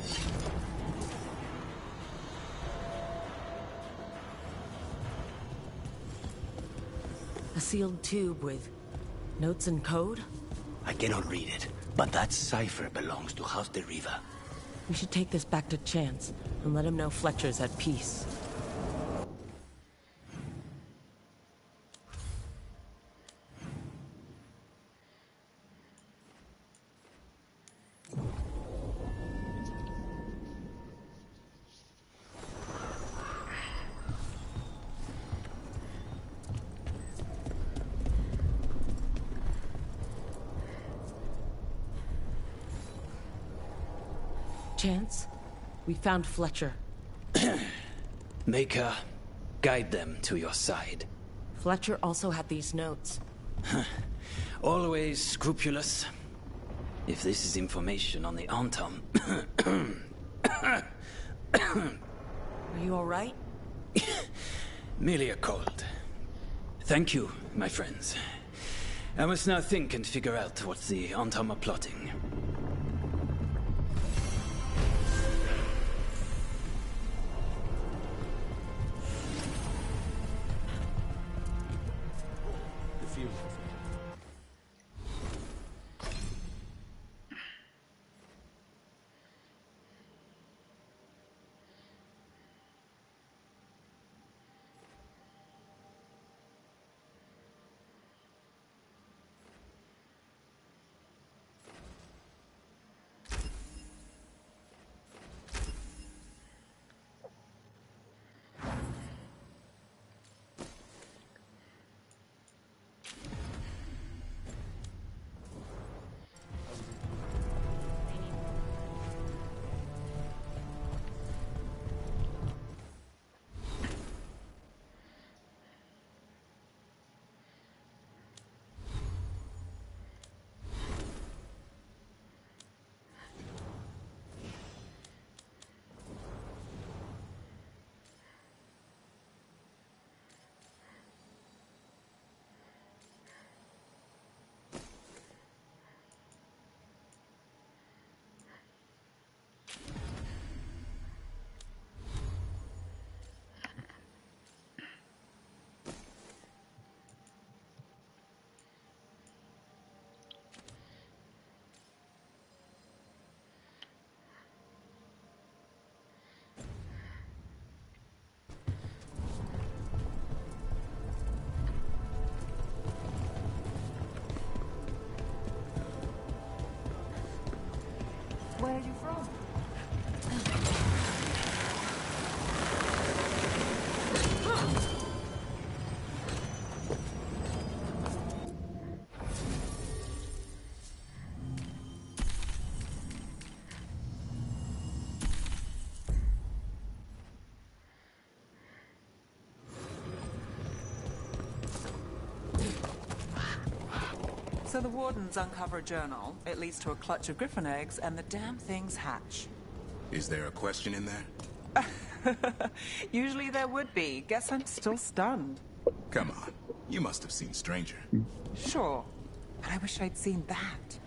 N: A sealed tube with notes and code?
K: I cannot read it, but that cipher belongs to House de Riva.
N: We should take this back to Chance and let him know Fletcher's at peace. Chance, we found Fletcher.
T: Maker, guide them to your side.
N: Fletcher also had these notes.
T: Always scrupulous. If this is information on the Antom...
N: Are you all right?
T: Merely a cold. Thank you, my friends. I must now think and figure out what the Antom are plotting.
U: So the wardens uncover a journal. It leads to a clutch of griffin eggs, and the damn things hatch.
C: Is there a question in there?
U: Usually there would be. Guess I'm still stunned.
C: Come on. You must have seen Stranger.
U: Sure. But I wish I'd seen that.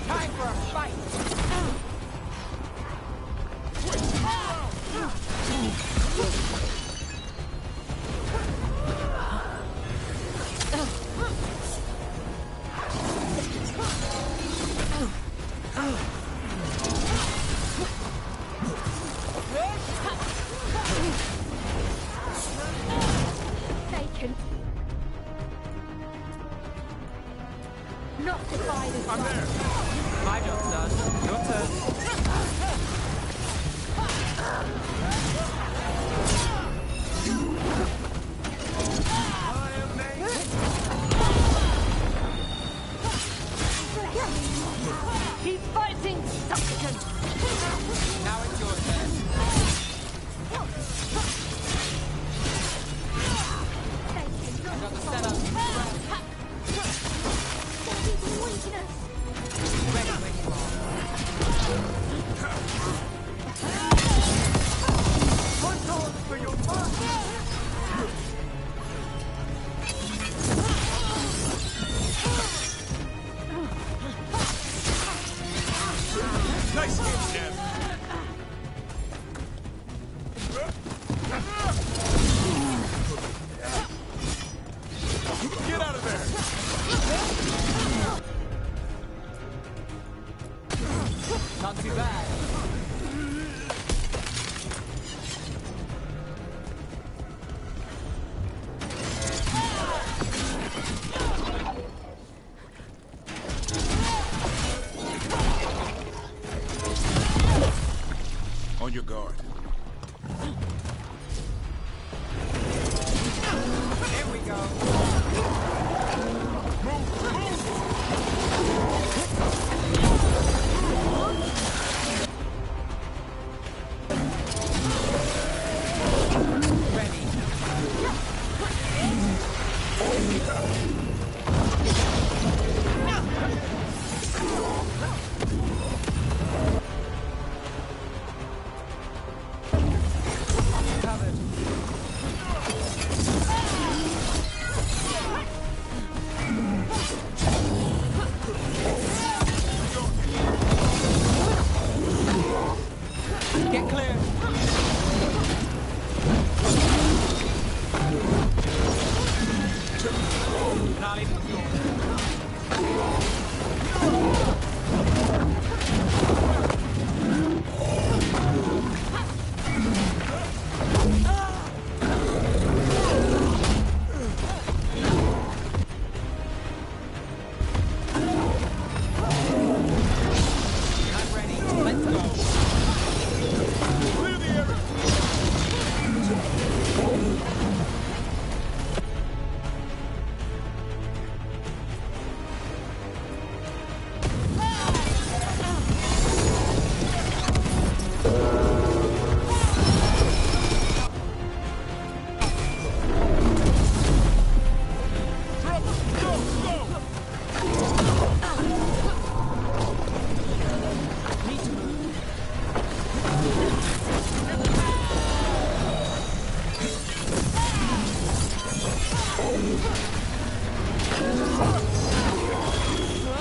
V: Time for a fight!
W: They can not divide us.
U: I'm there. My job's done. Your turn.
W: Keep fighting, Suction!
U: Now it's your turn. I got the setup. Ready when you
V: One call for your
C: Nice hit, Jeff. Get out of there!
U: Not too bad.
C: On your guard.
U: Here we go. Get clear. And I'll leave the floor. I'm ready. Let's go.
C: Clear the area!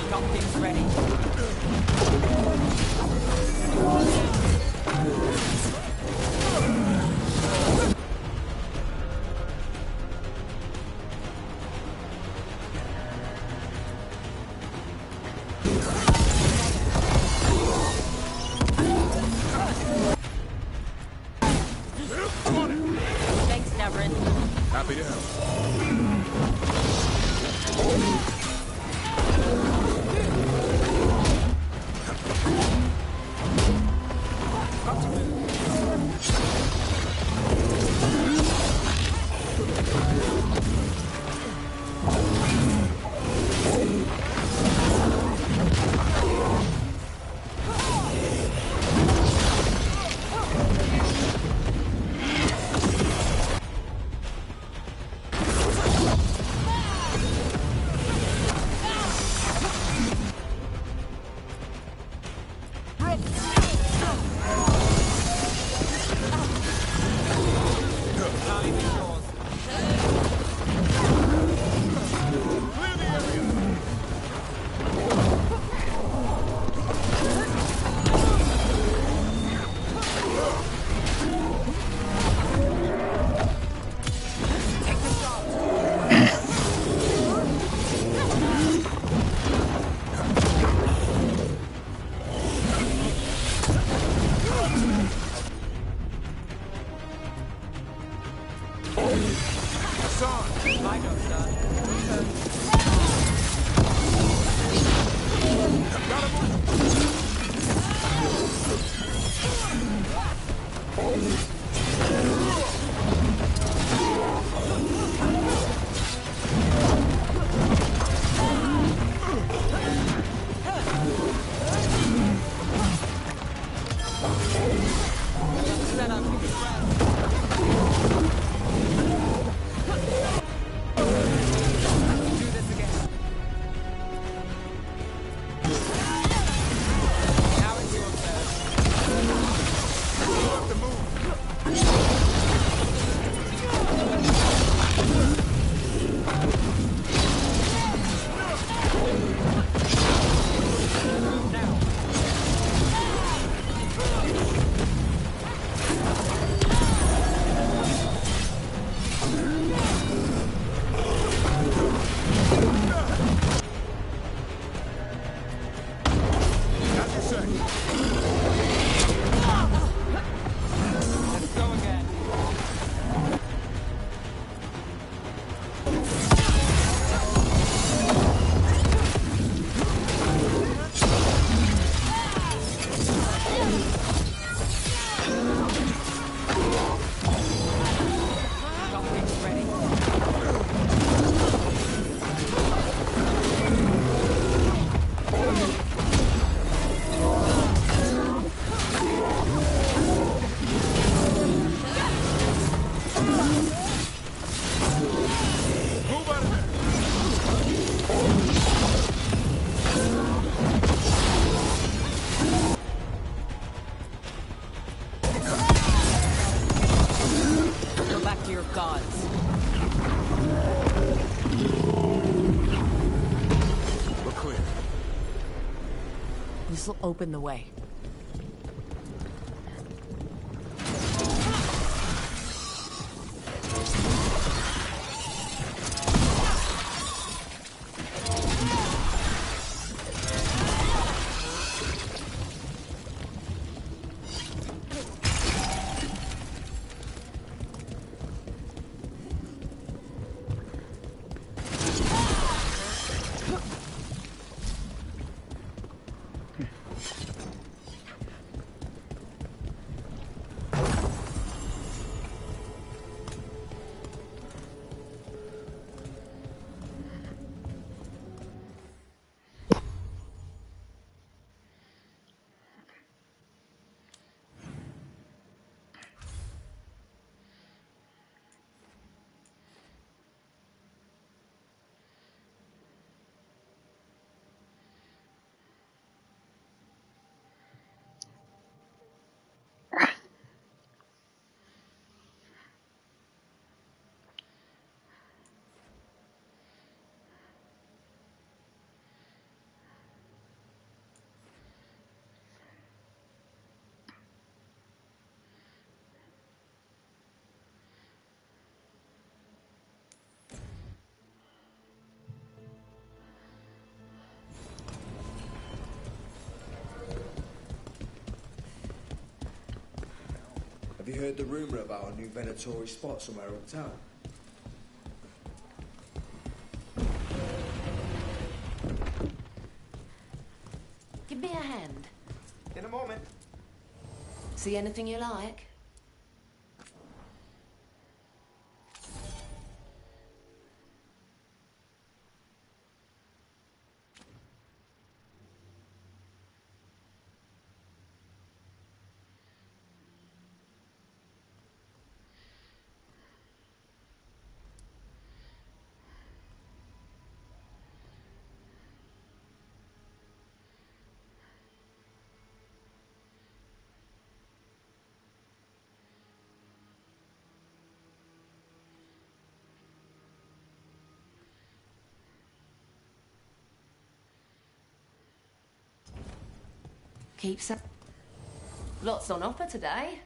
U: Got things ready. Thanks, Nevrin.
C: Happy to help.
U: Got to move. Let's go again. Something's ready. Go back to your gods.
C: We're clear.
N: This'll open the way.
D: Have you heard the rumour about a new Venatori spot somewhere uptown?
E: Give me a hand.
D: In a moment.
E: See anything you like? Keep some. Lots on offer today.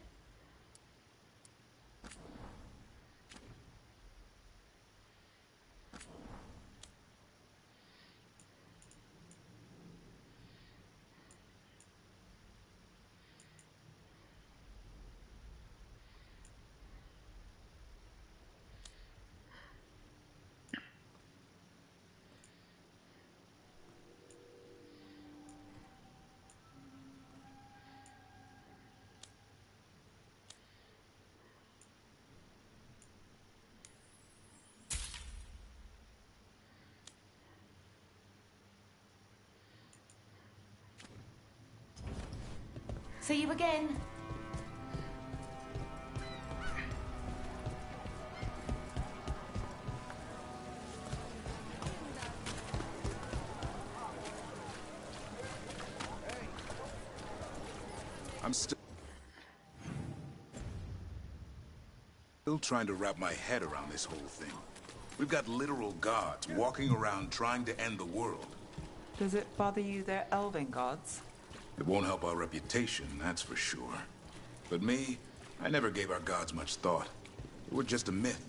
E: See you again.
C: I'm still trying to wrap my head around this whole thing. We've got literal gods walking around trying to end the world.
U: Does it bother you they're elven gods?
C: It won't help our reputation, that's for sure. But me, I never gave our gods much thought. They were just a myth.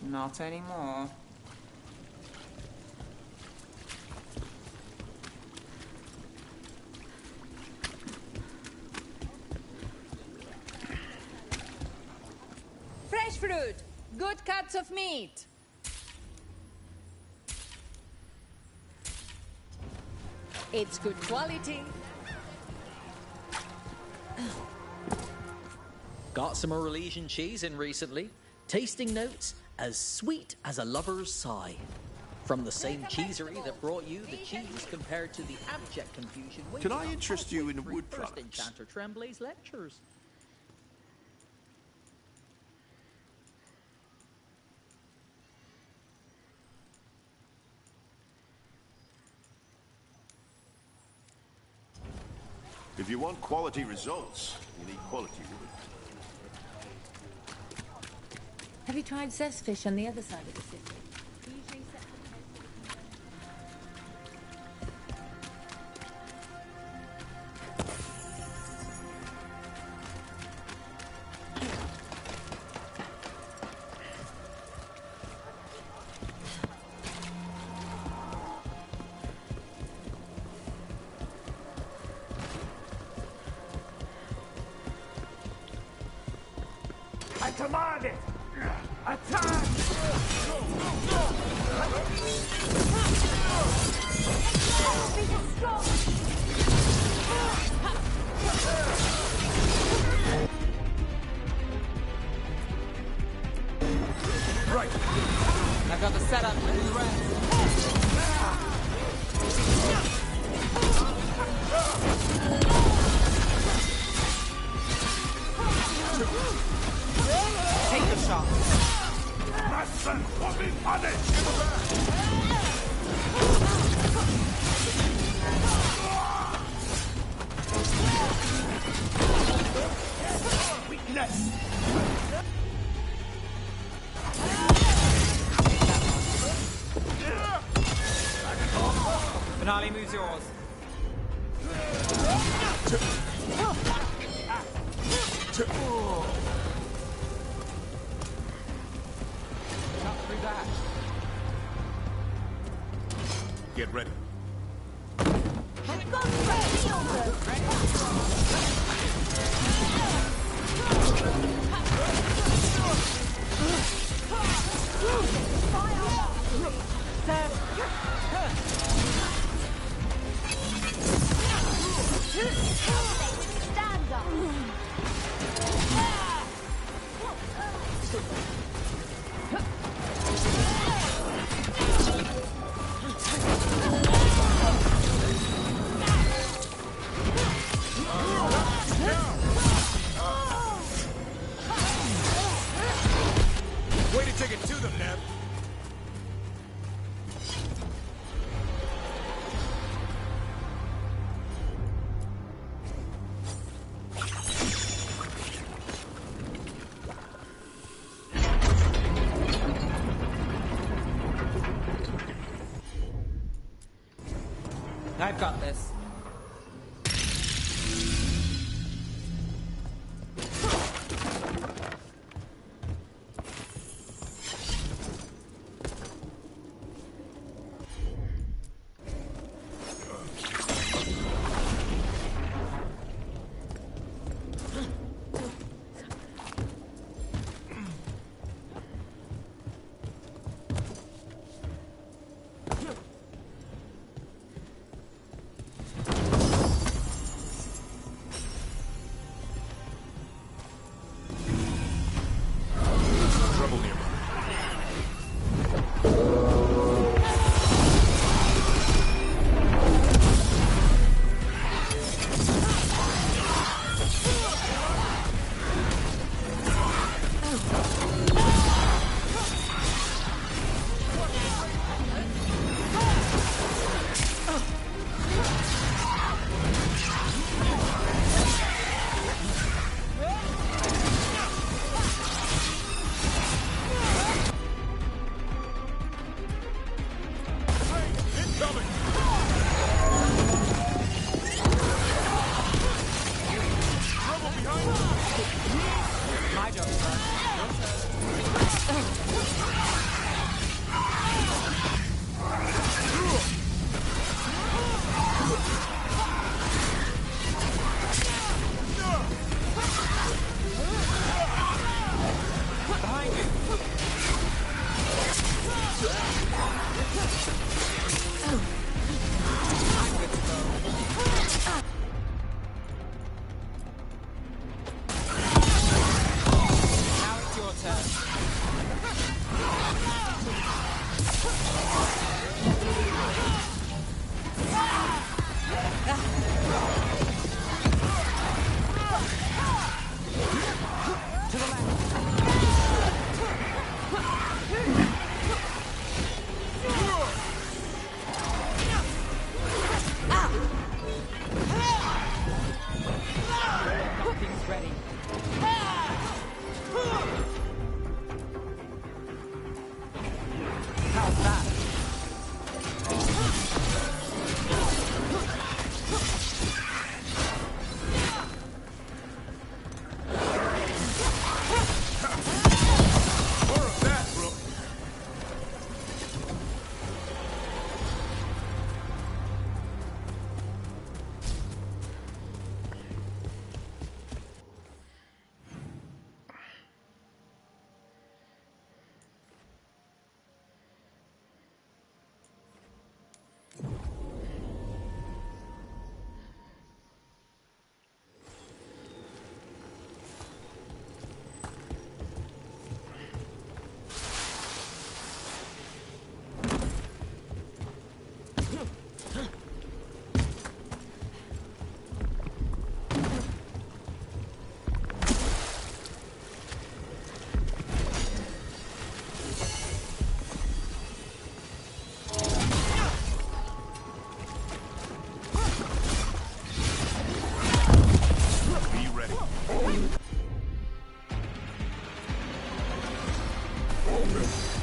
U: Not anymore.
W: Good cuts of meat. It's good quality.
A: Got some Orleans cheese in recently. Tasting notes as sweet as a lover's sigh. From the same cheesery that brought you the cheese compared to the abject confusion.
Q: Can I interest you in wood products?
A: Enchanter Tremblay's lectures.
Q: If you want quality results, you need quality wood.
O: Have you tried zestfish on the other side of the city?
V: I command it! Attack! Right. I've got the setup and rest. Take the shot.
Q: Master, what is punished? Weakness.
V: Finale moves yours. Cut through that.
C: Get ready.
W: Stand up.
C: Way to take it to them, Neb.
V: I've got this.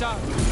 V: Go!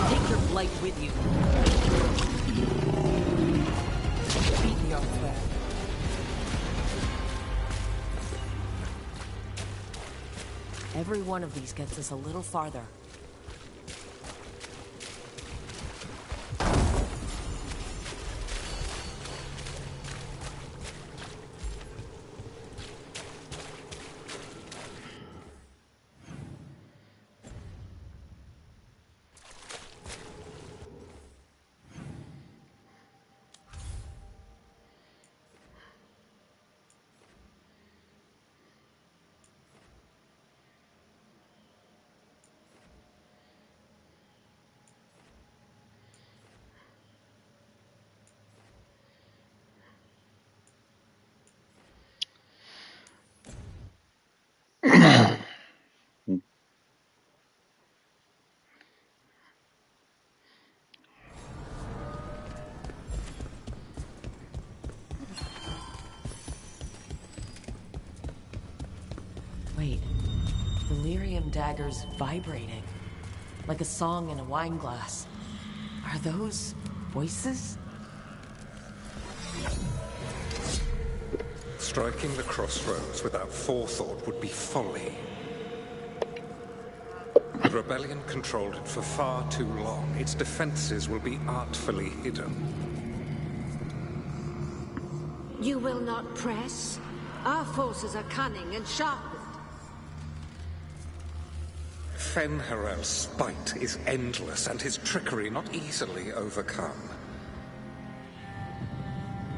N: Take your blight with you. Beat me off there. Every one of these gets us a little farther. Wait, the lyrium dagger's vibrating, like a song in a wine glass. Are those voices?
G: Striking the crossroads without forethought would be folly. The rebellion controlled it for far too long. Its defenses will be artfully hidden.
H: You will not press? Our forces are cunning and sharpened.
G: Fen'Harel's spite is endless, and his trickery not easily overcome.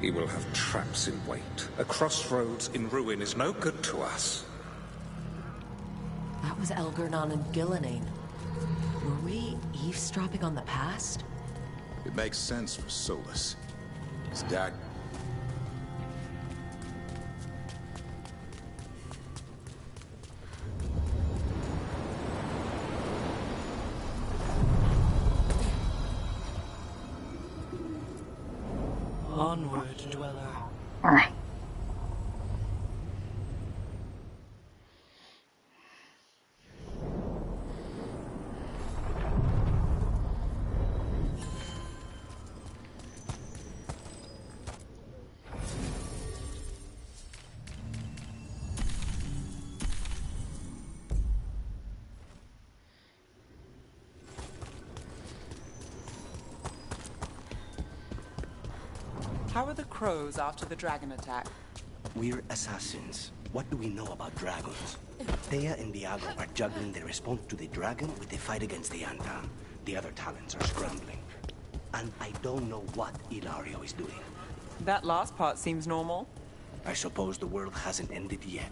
G: He will have traps in wait. A crossroads in ruin is no good to us.
N: That was Elgernon and Gillenane. Were we eavesdropping on the past?
C: It makes sense for Solus. His dad.
N: Onward, dweller.
U: How are the crows after the dragon attack?
K: We're assassins. What do we know about dragons? Thea and Diago are juggling their response to the dragon with the fight against the Antam. The other talents are scrambling. And I don't know what Ilario is doing.
U: That last part seems normal.
K: I suppose the world hasn't ended yet.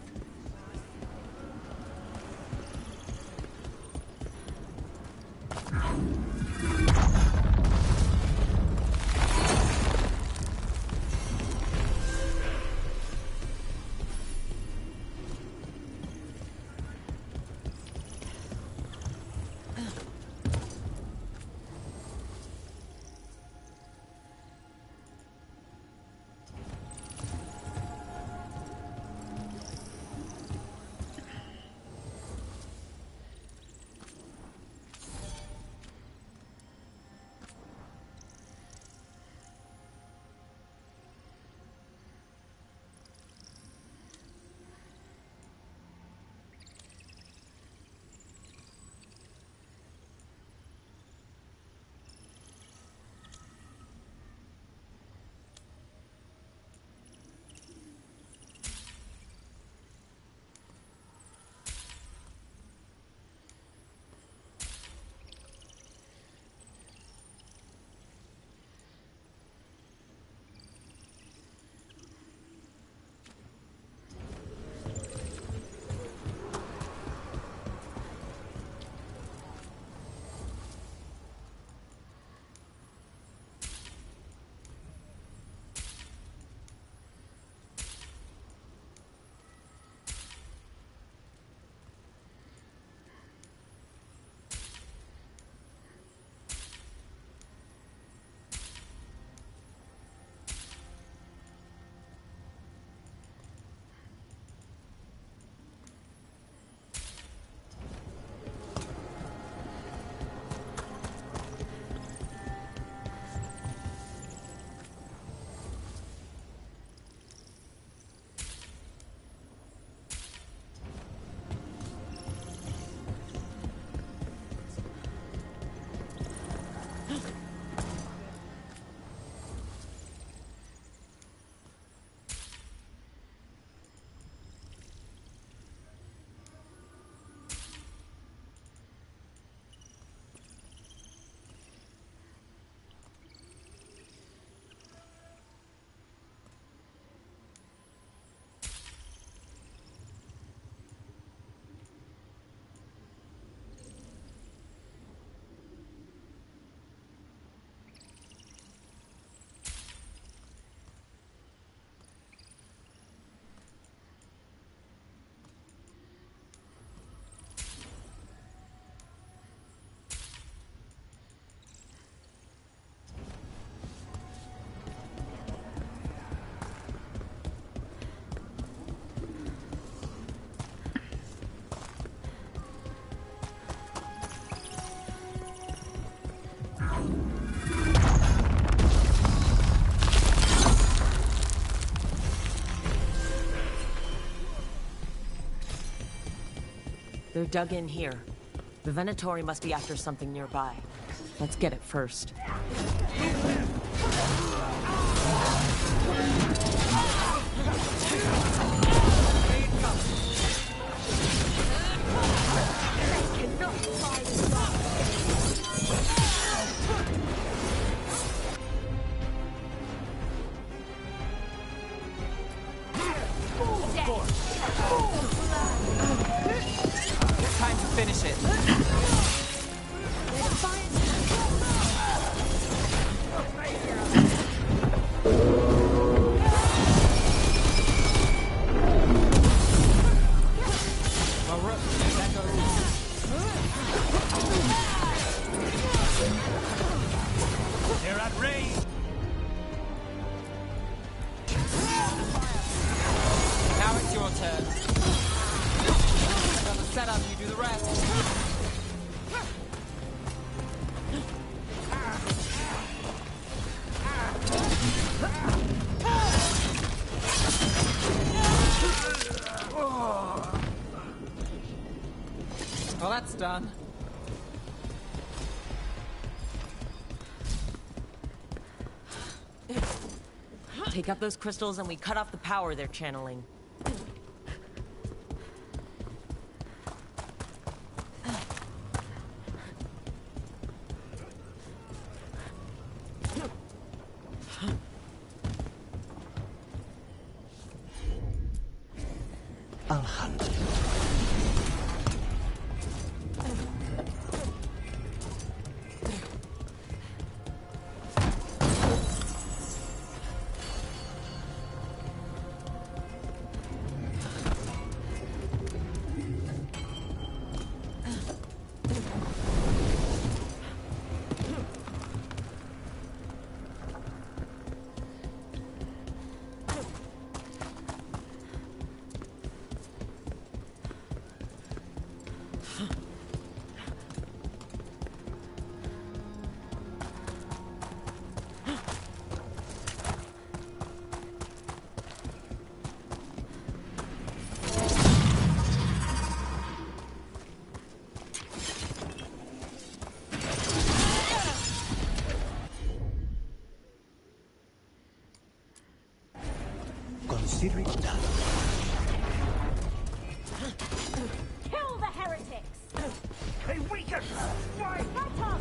N: They're dug in here. The Venatori must be after something nearby. Let's get it first.
U: Time to finish it.
F: They're at range.
V: done.
N: Take out those crystals and we cut off the power they're channeling.
K: Consider it done.
W: Kill the heretics!
K: Hey, weaken! Why?
W: Right on!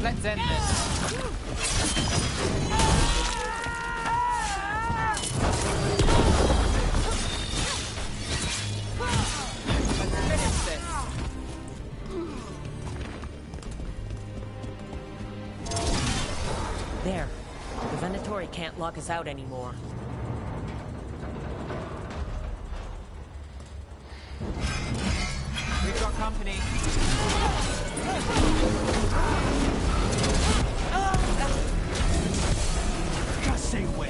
V: Let's end this. Let's finish this.
N: There. The Venatori can't lock us out anymore.
V: We've got company.
K: Just say when.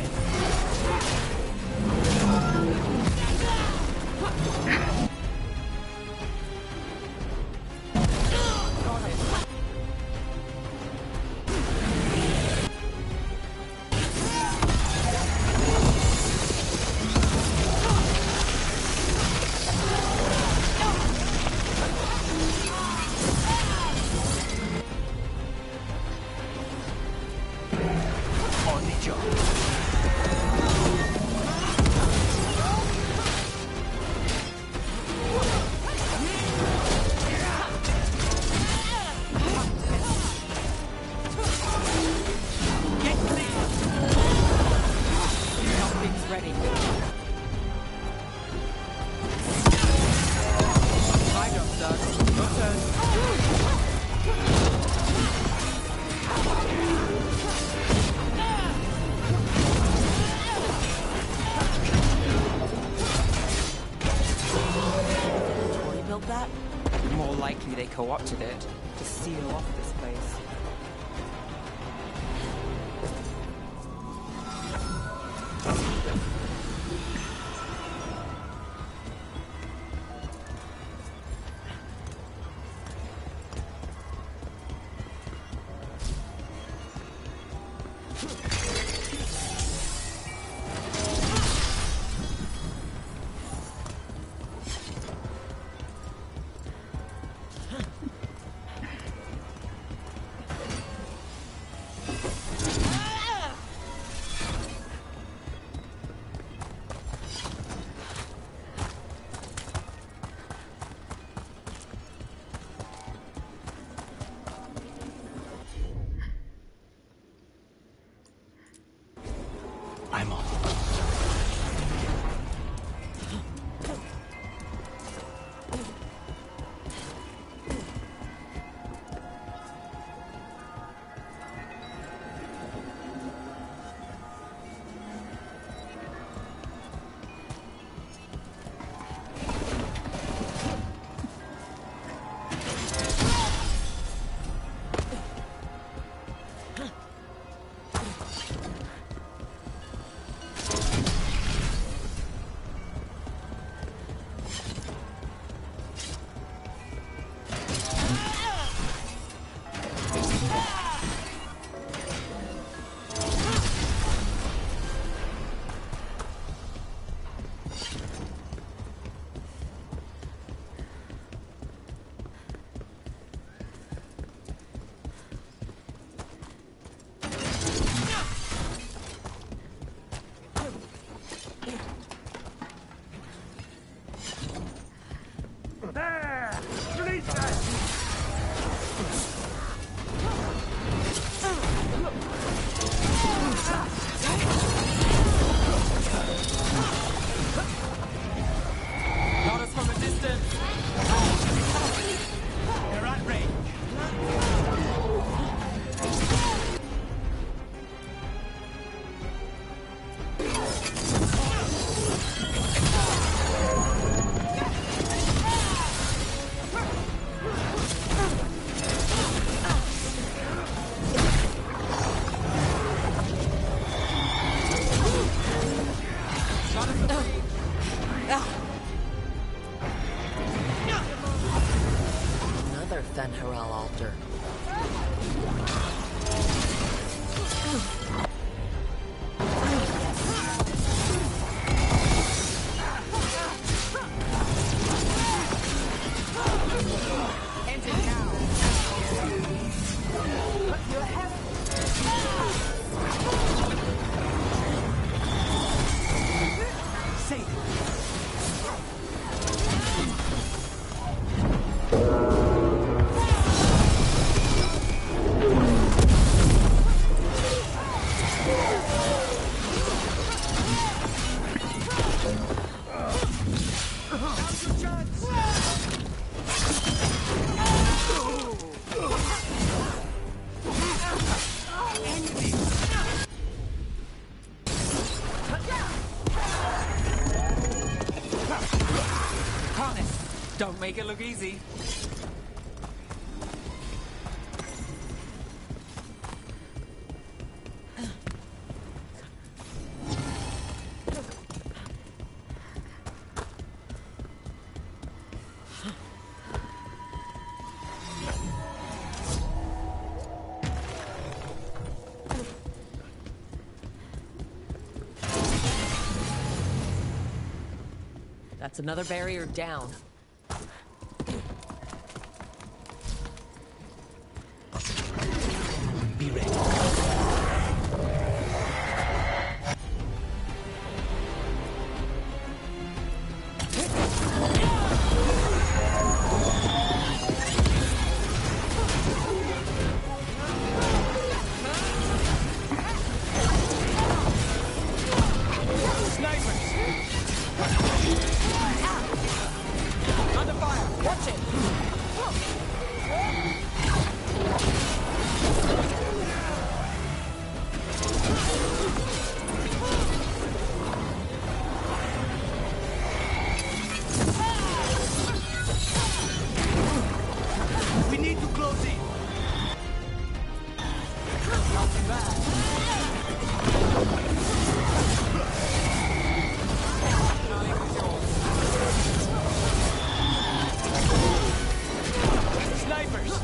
V: ready. My job's done. Your turn.
N: Tori built that?
V: More likely they co-opted it to seal off this place.
K: I'm on.
V: Got us from a distance. They're at range.
N: Another Fen'Harel altar.
V: Don't make it look easy.
N: That's another barrier down.
K: Be ready.
V: Sniper!
U: Under fire! Watch it!
F: We need to close in.
U: Not too bad.
F: Snipers!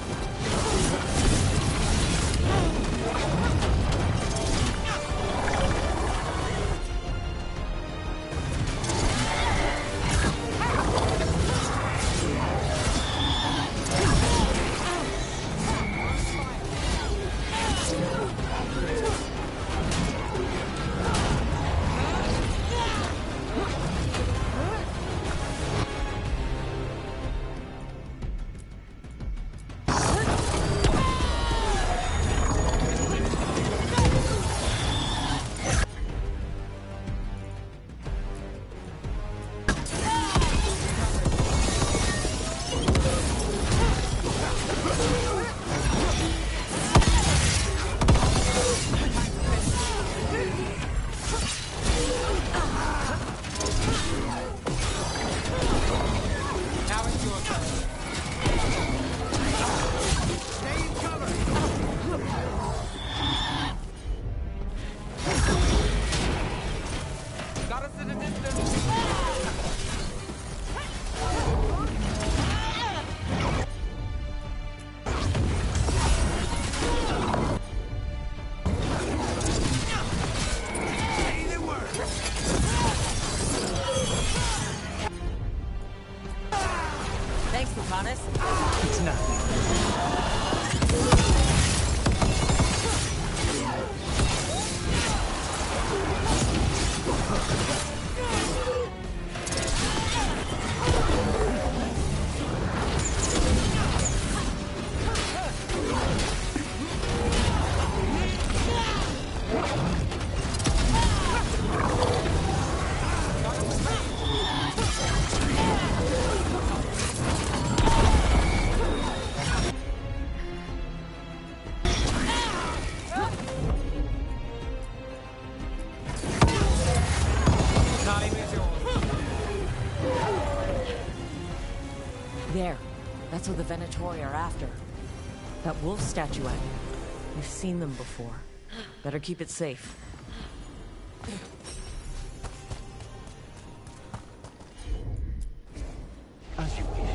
U: Thanks, Lucanus.
F: It's nothing.
N: There. That's what the Venatori are after. That wolf statuette. We've seen them before. Better keep it safe.
F: As you wish.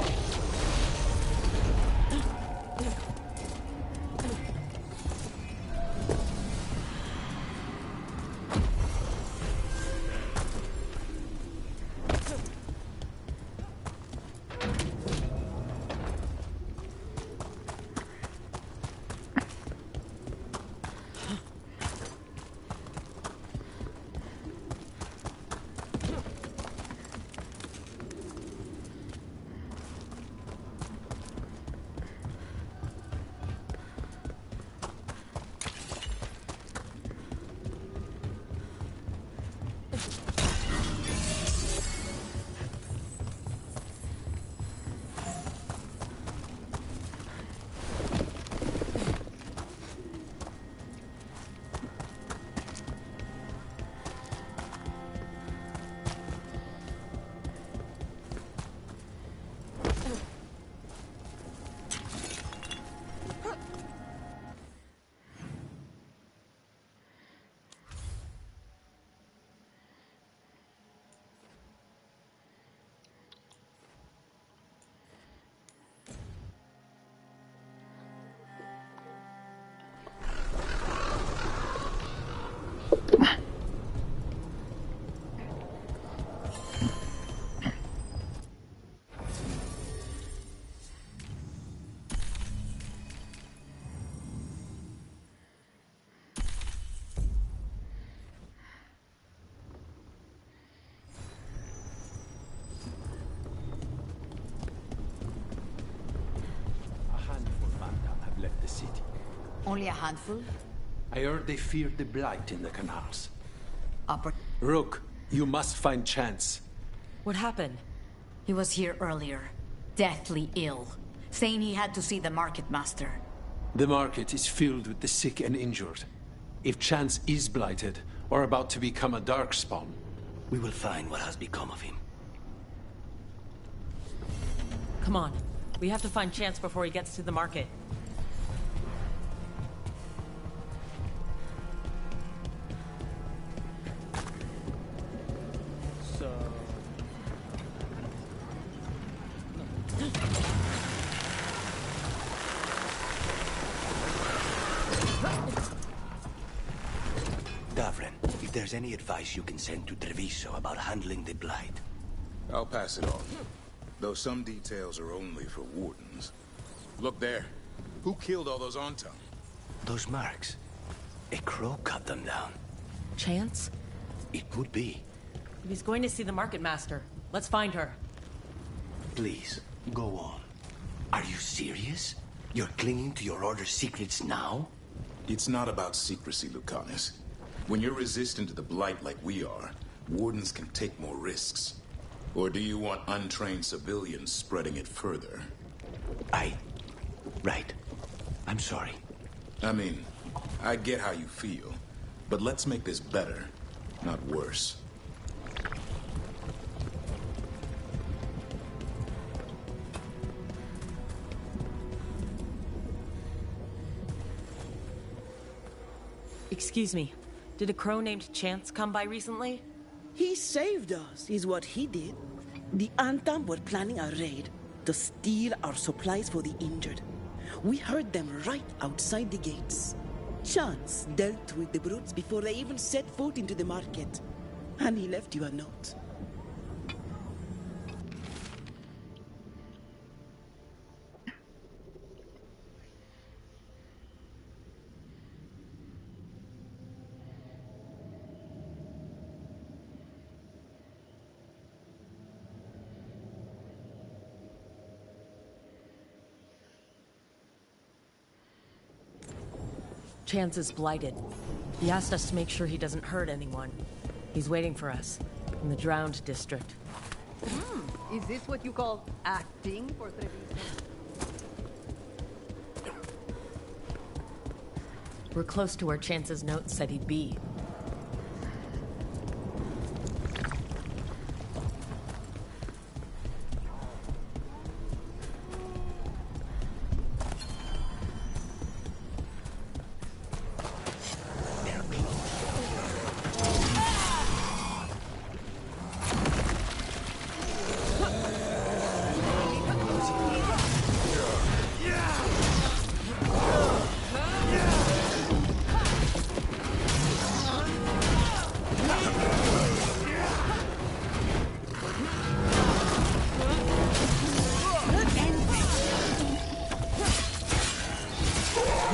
J: Only a handful?
Q: I heard they feared the blight in the canals. Rook, you must find Chance.
N: What happened?
J: He was here earlier, deathly ill, saying he had to see the market master.
I: The market is filled with the sick and injured. If Chance is blighted, or about to become a darkspawn,
K: we will find what has become of him.
N: Come on. We have to find Chance before he gets to the market.
K: Davren, if there's any advice you can send to Treviso about handling the Blight.
C: I'll pass it on. Though some details are only for wardens. Look there. Who killed all those Antam?
K: Those marks. A crow cut them down.
N: Chance?
K: It could be.
N: He's going to see the market master. Let's find her.
K: Please, go on. Are you serious? You're clinging to your order's secrets now?
C: It's not about secrecy, Lucanus. When you're resistant to the Blight like we are, wardens can take more risks. Or do you want untrained civilians spreading it further?
K: Right. I'm sorry.
C: I mean, I get how you feel, but let's make this better, not worse.
N: Excuse me. Did a crow named Chance come by recently?
L: He saved us, is what he did. The Antam were planning a raid to steal our supplies for the injured. We heard them right outside the gates. Chance dealt with the brutes before they even set foot into the market. And he left you a note.
N: Chance is blighted. He asked us to make sure he doesn't hurt anyone. He's waiting for us in the Drowned District.
M: Is this what you call acting for Treviso?
N: We're close to where Chance's note said he'd be.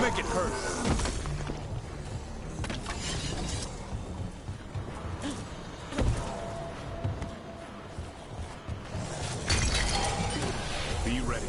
C: Make it hurt. Be ready.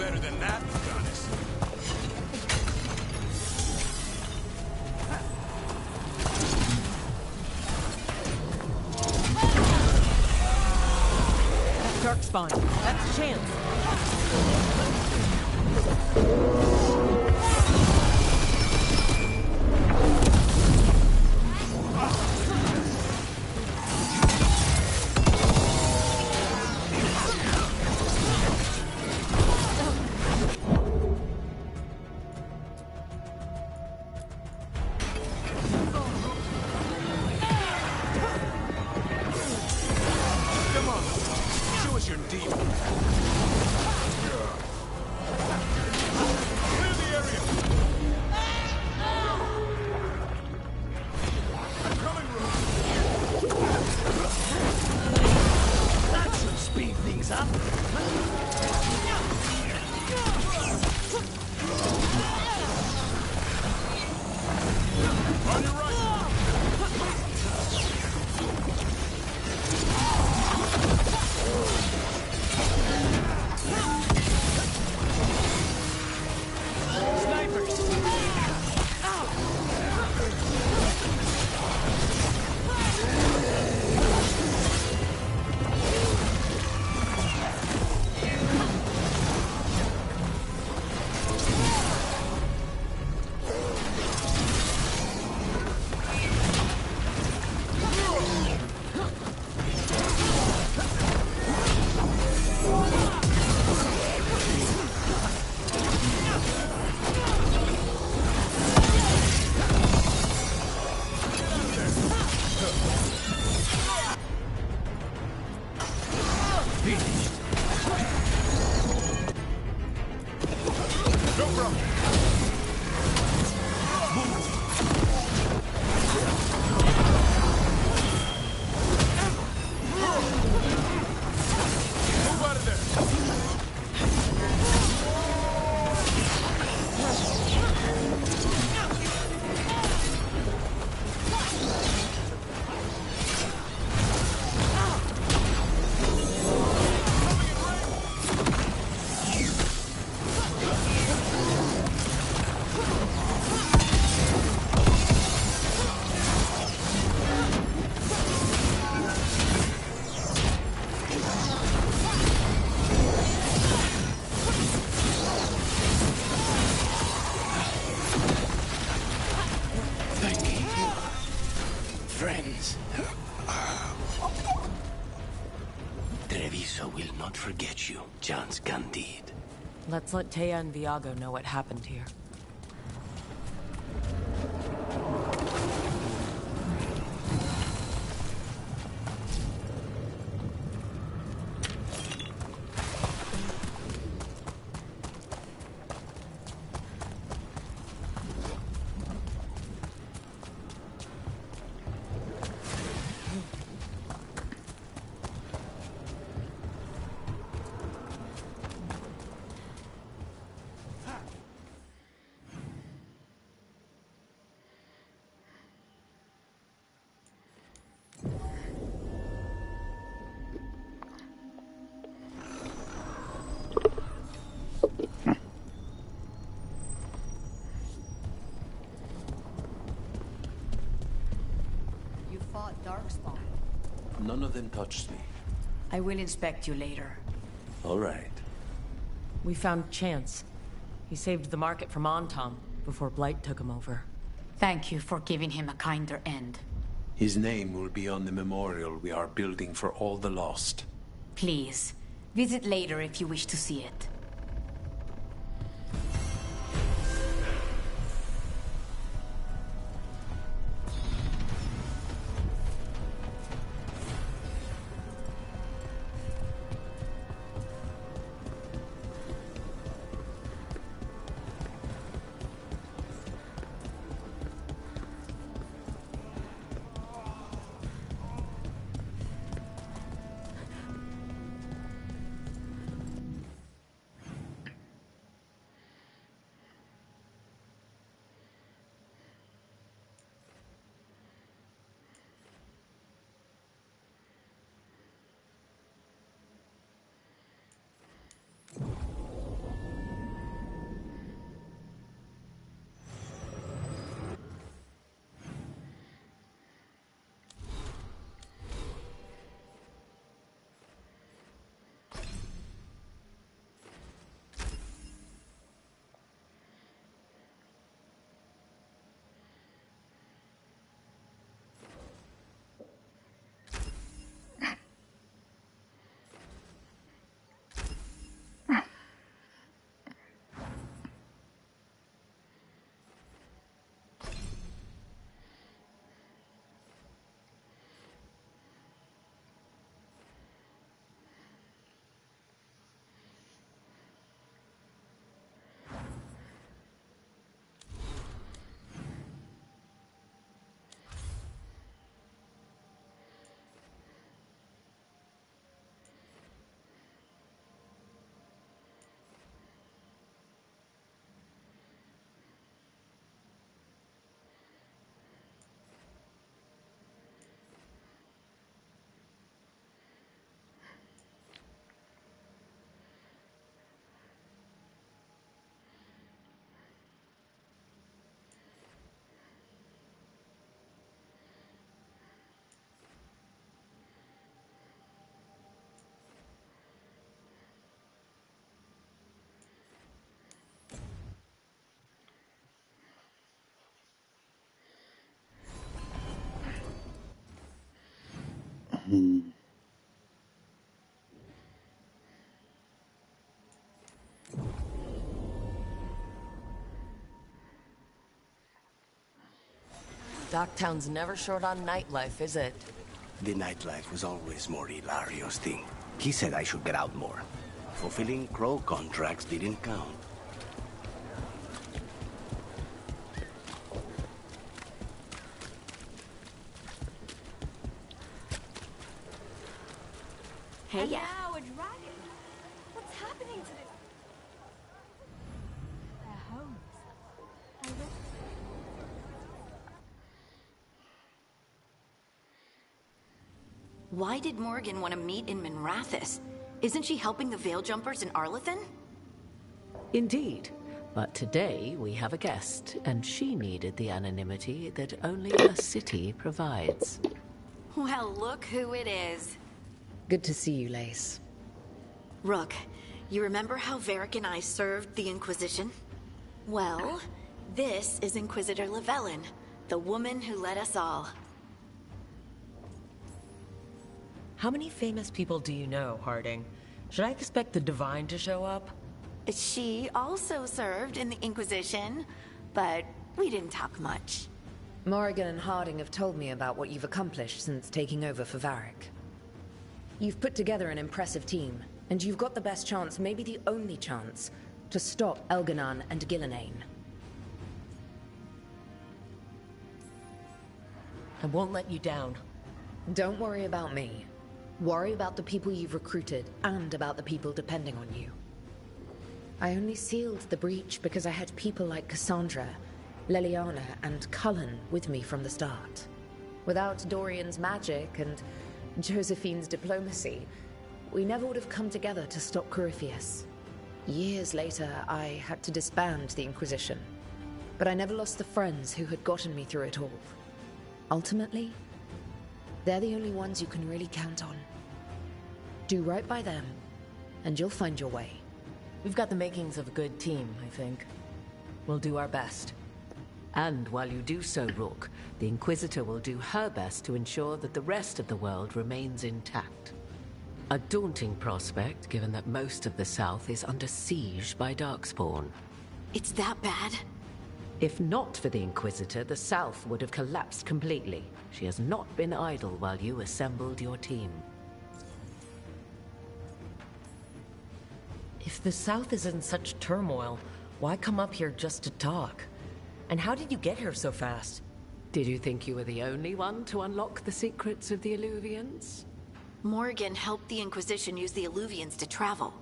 C: better than that, Goddess.
N: Darkspawn. That's a chance.
C: Come on, show us your demon. Clear the area.
F: That should speed things up.
C: On your right. No problem. Move out of there.
F: Thank you, friends. Treviso will not forget you, John's Candide.
N: Let's let Taya and Viago know what happened here.
W: You fought Darkspawn.
I: None of them touched me.
J: I will inspect you later.
I: All right.
N: We found Chance. He saved the market from Antom before Blight took him over.
J: Thank you for giving him a kinder end.
I: His name will be on the memorial we are building for all the lost.
J: Please, visit later if you wish to see it.
N: Docktown's never short on nightlife, is it?
K: The nightlife was always more Hilario's thing. He said I should get out more. Fulfilling crow contracts didn't count.
W: Hey, now a dragon. What's happening to this? Their homes.
J: Why did Morgan want to meet in Minrathous? Isn't she helping the Veil Jumpers in Arlathan?
B: Indeed. But today we have a guest, and she needed the anonymity that only a city provides.
J: Well, look who it is.
P: Good to see you, Lace.
J: Rook, you remember how Varric and I served the Inquisition? Well, this is Inquisitor Llewellyn, the woman who led us all.
N: How many famous people do you know, Harding? Should I expect the Divine to show up?
J: She also served in the Inquisition, but we didn't talk much.
P: Morrigan and Harding have told me about what you've accomplished since taking over for Varric. You've put together an impressive team, and you've got the best chance, maybe the only chance, to stop Elganon and Gillenane.
N: I won't let you down.
P: Don't worry about me. Worry about the people you've recruited, and about the people depending on you. I only sealed the breach because I had people like Cassandra, Leliana, and Cullen with me from the start. Without Dorian's magic and Josephine's diplomacy, we never would have come together to stop Corypheus. Years later, I had to disband the Inquisition, but I never lost the friends who had gotten me through it all. Ultimately, they're the only ones you can really count on. Do right by them, and you'll find your way.
N: We've got the makings of a good team, I think. We'll do our best.
B: And while you do so, Rook, the Inquisitor will do her best to ensure that the rest of the world remains intact. A daunting prospect, given that most of the South is under siege by Darkspawn.
J: It's that bad?
B: If not for the Inquisitor, the South would have collapsed completely. She has not been idle while you assembled your team.
N: If the South is in such turmoil, why come up here just to talk? And how did you get here so fast?
B: Did you think you were the only one to unlock the secrets of the Illuvians?
J: Morgan helped the Inquisition use the Illuvians to travel.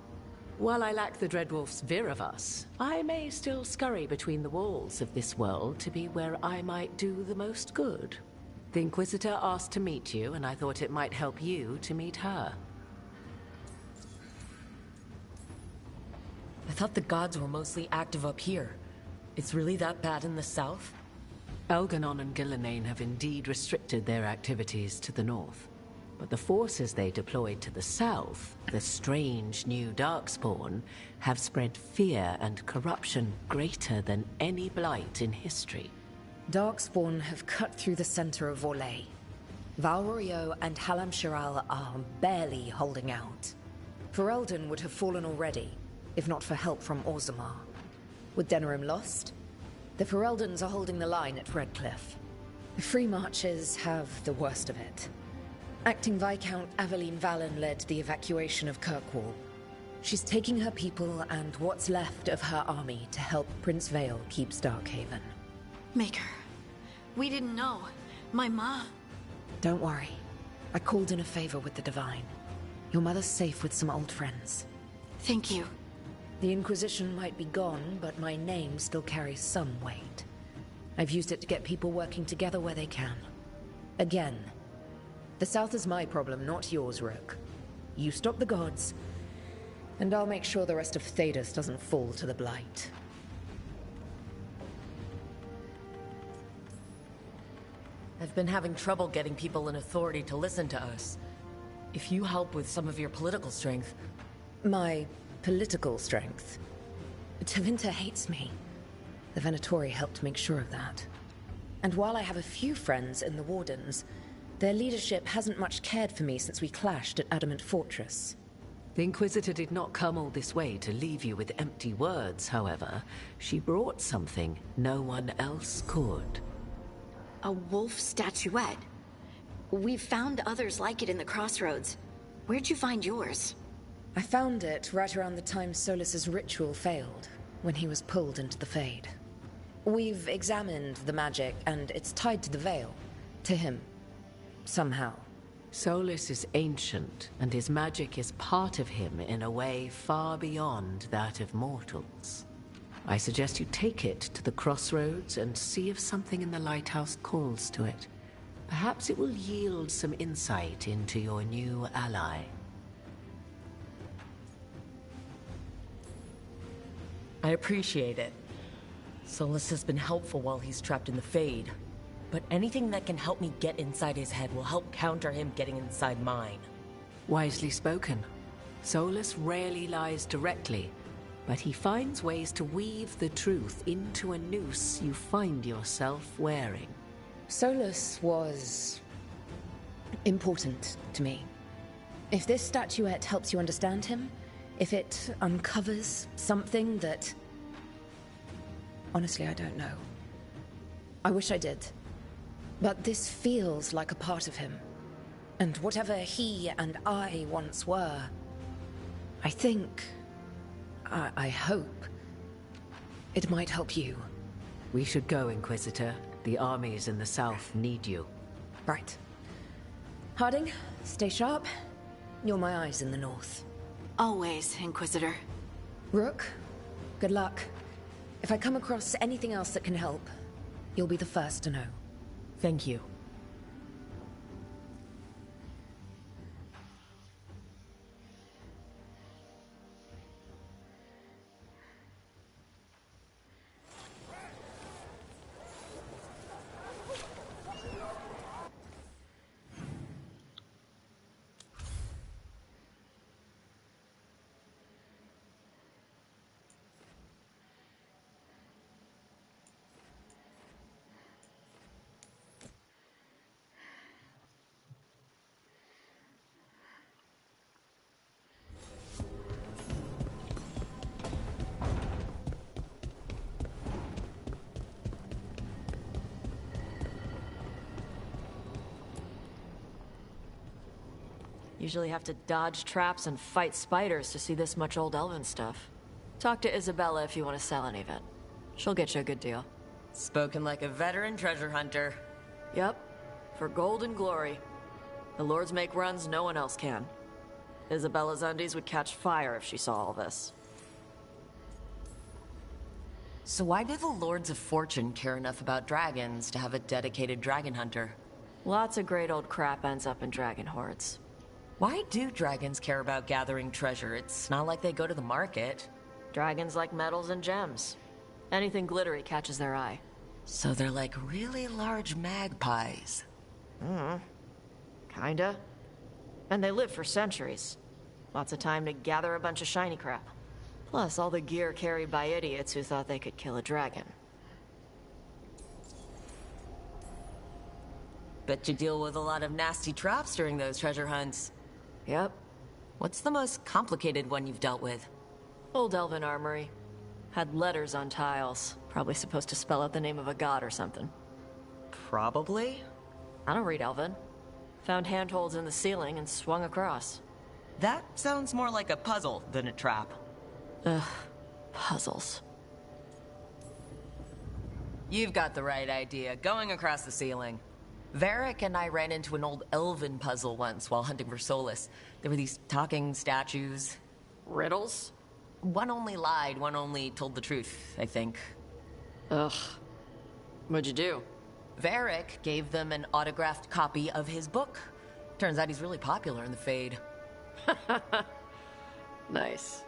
B: While I lack the Dreadwolf's Viravus, I may still scurry between the walls of this world to be where I might do the most good. The Inquisitor asked to meet you, and I thought it might help you to meet her.
N: I thought the gods were mostly active up here. It's really that bad in the south?
B: Elganon and Gillenane have indeed restricted their activities to the north. But the forces they deployed to the south, the strange new Darkspawn, have spread fear and corruption greater than any blight in history.
P: Darkspawn have cut through the center of Vorlay. Valrorio and Halam Shiral are barely holding out. Ferelden would have fallen already, if not for help from Orzammar. With Denerim lost, the Fereldans are holding the line at Redcliffe. The Free Marches have the worst of it. Acting Viscount Aveline Valen led the evacuation of Kirkwall. She's taking her people and what's left of her army to help Prince Vale keep Starkhaven.
J: Maker, we didn't know. My ma...
P: Don't worry. I called in a favor with the Divine. Your mother's safe with some old friends.
J: Thank you.
P: The Inquisition might be gone, but my name still carries some weight. I've used it to get people working together where they can. Again, the South is my problem, not yours, Rook. You stop the gods, and I'll make sure the rest of Thedas doesn't fall to the Blight.
N: I've been having trouble getting people in authority to listen to us. If you help with some of your political strength...
P: My political strength? Tevinter hates me. The Venatori helped make sure of that. And while I have a few friends in the Wardens, Their leadership hasn't much cared for me since we clashed at Adamant Fortress.
B: The Inquisitor did not come all this way to leave you with empty words, however. She brought something no one else could.
J: A wolf statuette? We've found others like it in the crossroads. Where'd you find yours?
P: I found it right around the time Solus's ritual failed, when he was pulled into the Fade. We've examined the magic, and it's tied to the veil. To him. Somehow.
B: Solus is ancient, and his magic is part of him in a way far beyond that of mortals. I suggest you take it to the crossroads and see if something in the lighthouse calls to it. Perhaps it will yield some insight into your new ally.
N: I appreciate it. Solus has been helpful while he's trapped in the Fade. But anything that can help me get inside his head will help counter him getting inside mine.
B: Wisely spoken. Solus rarely lies directly, but he finds ways to weave the truth into a noose you find yourself wearing.
P: Solus was important to me. If this statuette helps you understand him, if it uncovers something that... Honestly, I don't know. I wish I did. But this feels like a part of him. And whatever he and I once were, I think... I hope... it might help you.
B: We should go, Inquisitor. The armies in the south need you.
P: Right. Harding, stay sharp. You're my eyes in the north.
J: Always, Inquisitor.
P: Rook, good luck. If I come across anything else that can help, you'll be the first to know.
N: Thank you. Usually have to dodge traps and fight spiders to see this much old elven stuff. Talk to Isabella if you want to sell any of it. She'll get you a good deal. Spoken like a veteran treasure hunter. Yep, for gold and glory. The lords make runs no one else can. Isabella's undies would catch fire if she saw all this. So why do the Lords of Fortune care enough about dragons to have a dedicated dragon hunter? Lots of great old crap ends up in dragon hordes. Why do dragons care about gathering treasure? It's not like they go to the market. Dragons like metals and gems. Anything glittery catches their eye. So they're like really large magpies. Kinda. And they live for centuries. Lots of time to gather a bunch of shiny crap. Plus all the gear carried by idiots who thought they could kill a dragon. Bet you deal with a lot of nasty traps during those treasure hunts. Yep. What's the most complicated one you've dealt with? Old elven armory. Had letters on tiles. Probably supposed to spell out the name of a god or something. Probably? I don't read elven. Found handholds in the ceiling and swung across. That sounds more like a puzzle than a trap. Ugh, puzzles. You've got the right idea. Going across the ceiling. Varric and I ran into an old elven puzzle once while hunting for Solus. There were these talking statues. Riddles? One only lied, one only told the truth, I think. Ugh. What'd you do? Varric gave them an autographed copy of his book. Turns out he's really popular in the Fade. Nice.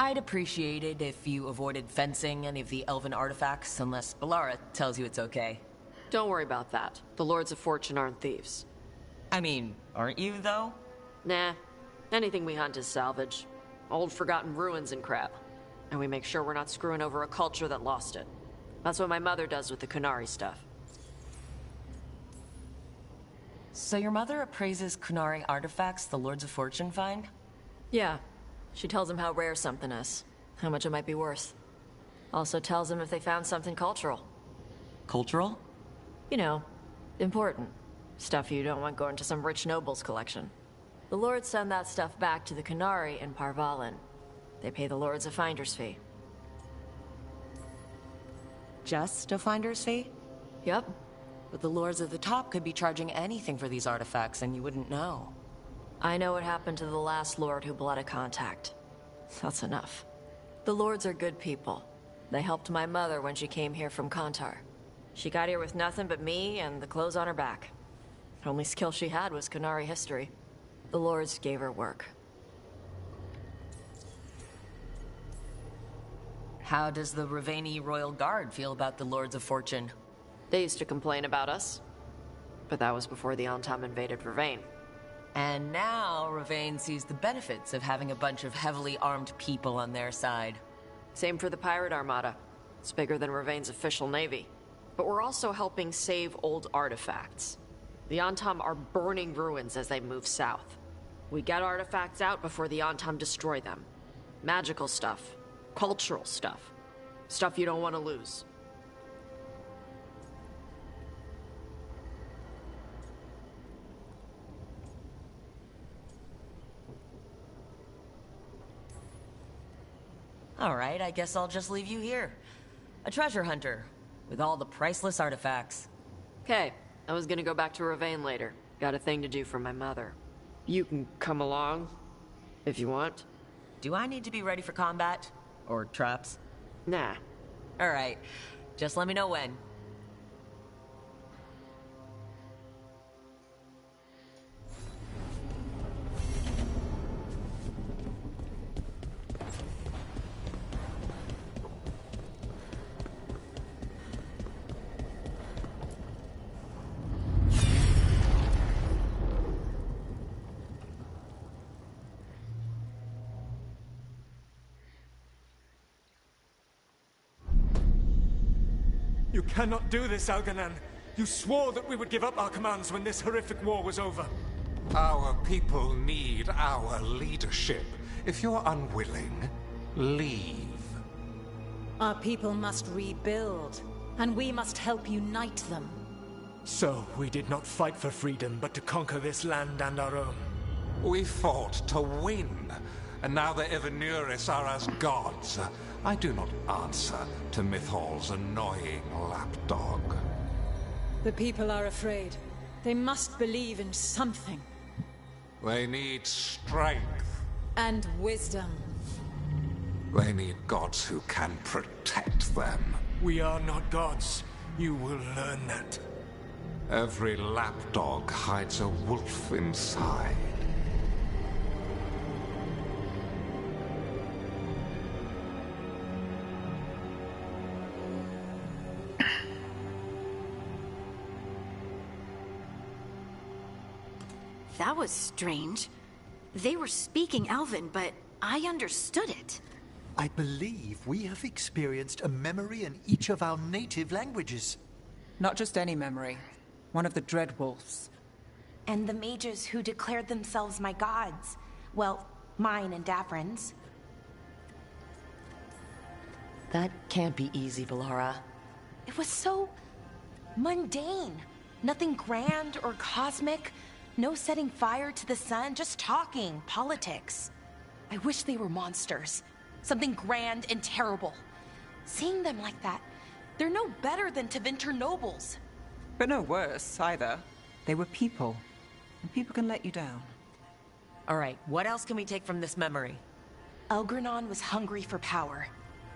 N: I'd appreciate it if you avoided fencing any of the elven artifacts, unless Ballara tells you it's okay. Don't worry about that. The Lords of Fortune aren't thieves. I mean, aren't you, though? Nah. Anything we hunt is salvage. Old forgotten ruins and crap. And we make sure we're not screwing over a culture that lost it. That's what my mother does with the Qunari stuff.
V: So your mother appraises Qunari artifacts the Lords of Fortune find?
N: Yeah. She tells them how rare something is, how much it might be worth. Also tells them if they found something cultural.
V: Cultural?
N: You know, important. Stuff you don't want going to some rich noble's collection. The lords send that stuff back to the Qunari in Parvalin. They pay the lords a finder's fee.
V: Just a finder's fee?
N: Yep.
V: But the lords at the top could be charging anything for these artifacts and you wouldn't know.
N: I know what happened to the last lord who blotted contact. That's enough. The lords are good people. They helped my mother when she came here from Kantar. She got here with nothing but me and the clothes on her back. The only skill she had was Qunari history. The lords gave her work.
V: How does the Raveni Royal Guard feel about the Lords of Fortune?
N: They used to complain about us. But that was before the Antam invaded Ravane.
V: And now Ravane sees the benefits of having a bunch of heavily armed people on their side.
N: Same for the pirate armada. It's bigger than Ravane's official navy. But we're also helping save old artifacts. The Antam are burning ruins as they move south. We get artifacts out before the Antam destroy them. Magical stuff. Cultural stuff. Stuff you don't want to lose.
V: All right, I guess I'll just leave you here. A treasure hunter, with all the priceless artifacts.
N: Okay, I was gonna go back to Ravane later. Got a thing to do for my mother. You can come along, if you want.
V: Do I need to be ready for combat? Or traps?
N: Nah.
V: All right, just let me know when.
R: You cannot do this, Algernon. You swore that we would give up our commands when this horrific war was over.
G: Our people need our leadership. If you're unwilling, leave.
S: Our people must rebuild, and we must help unite them.
R: So, we did not fight for freedom, but to conquer this land and our own.
G: We fought to win, and now the Evanuris are as gods. I do not answer to Mythal's annoying lapdog.
S: The people are afraid. They must believe in something.
G: They need strength.
S: And wisdom.
G: They need gods who can protect them.
R: We are not gods. You will learn that.
G: Every lapdog hides a wolf inside.
J: That was strange. They were speaking Elven, but I understood it.
T: I believe we have experienced a memory in each of our native languages.
U: Not just any memory. One of the Dread Wolves.
X: And the mages who declared themselves my gods. Well, mine and Davrin's.
V: That can't be easy, Valara.
X: It was so mundane. Nothing grand or cosmic. No setting fire to the sun, just talking, politics. I wish they were monsters. Something grand and terrible. Seeing them like that, they're no better than Tevinter nobles.
U: But no worse, either. They were people. And people can let you down.
V: All right, what else can we take from this memory?
X: Elgranon was hungry for power.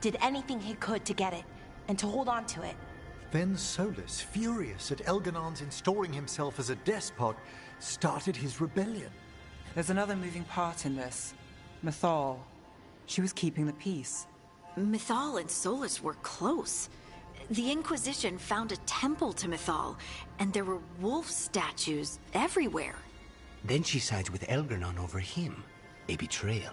X: Did anything he could to get it, and to hold on to it.
T: Then Solus, furious at Elganon's installing himself as a despot, started his rebellion.
U: There's another moving part in this. Mythal. She was keeping the peace.
J: Mythal and Solus were close. The Inquisition found a temple to Mythal, and there were wolf statues everywhere.
K: Then she sides with Elgernon over him. A betrayal.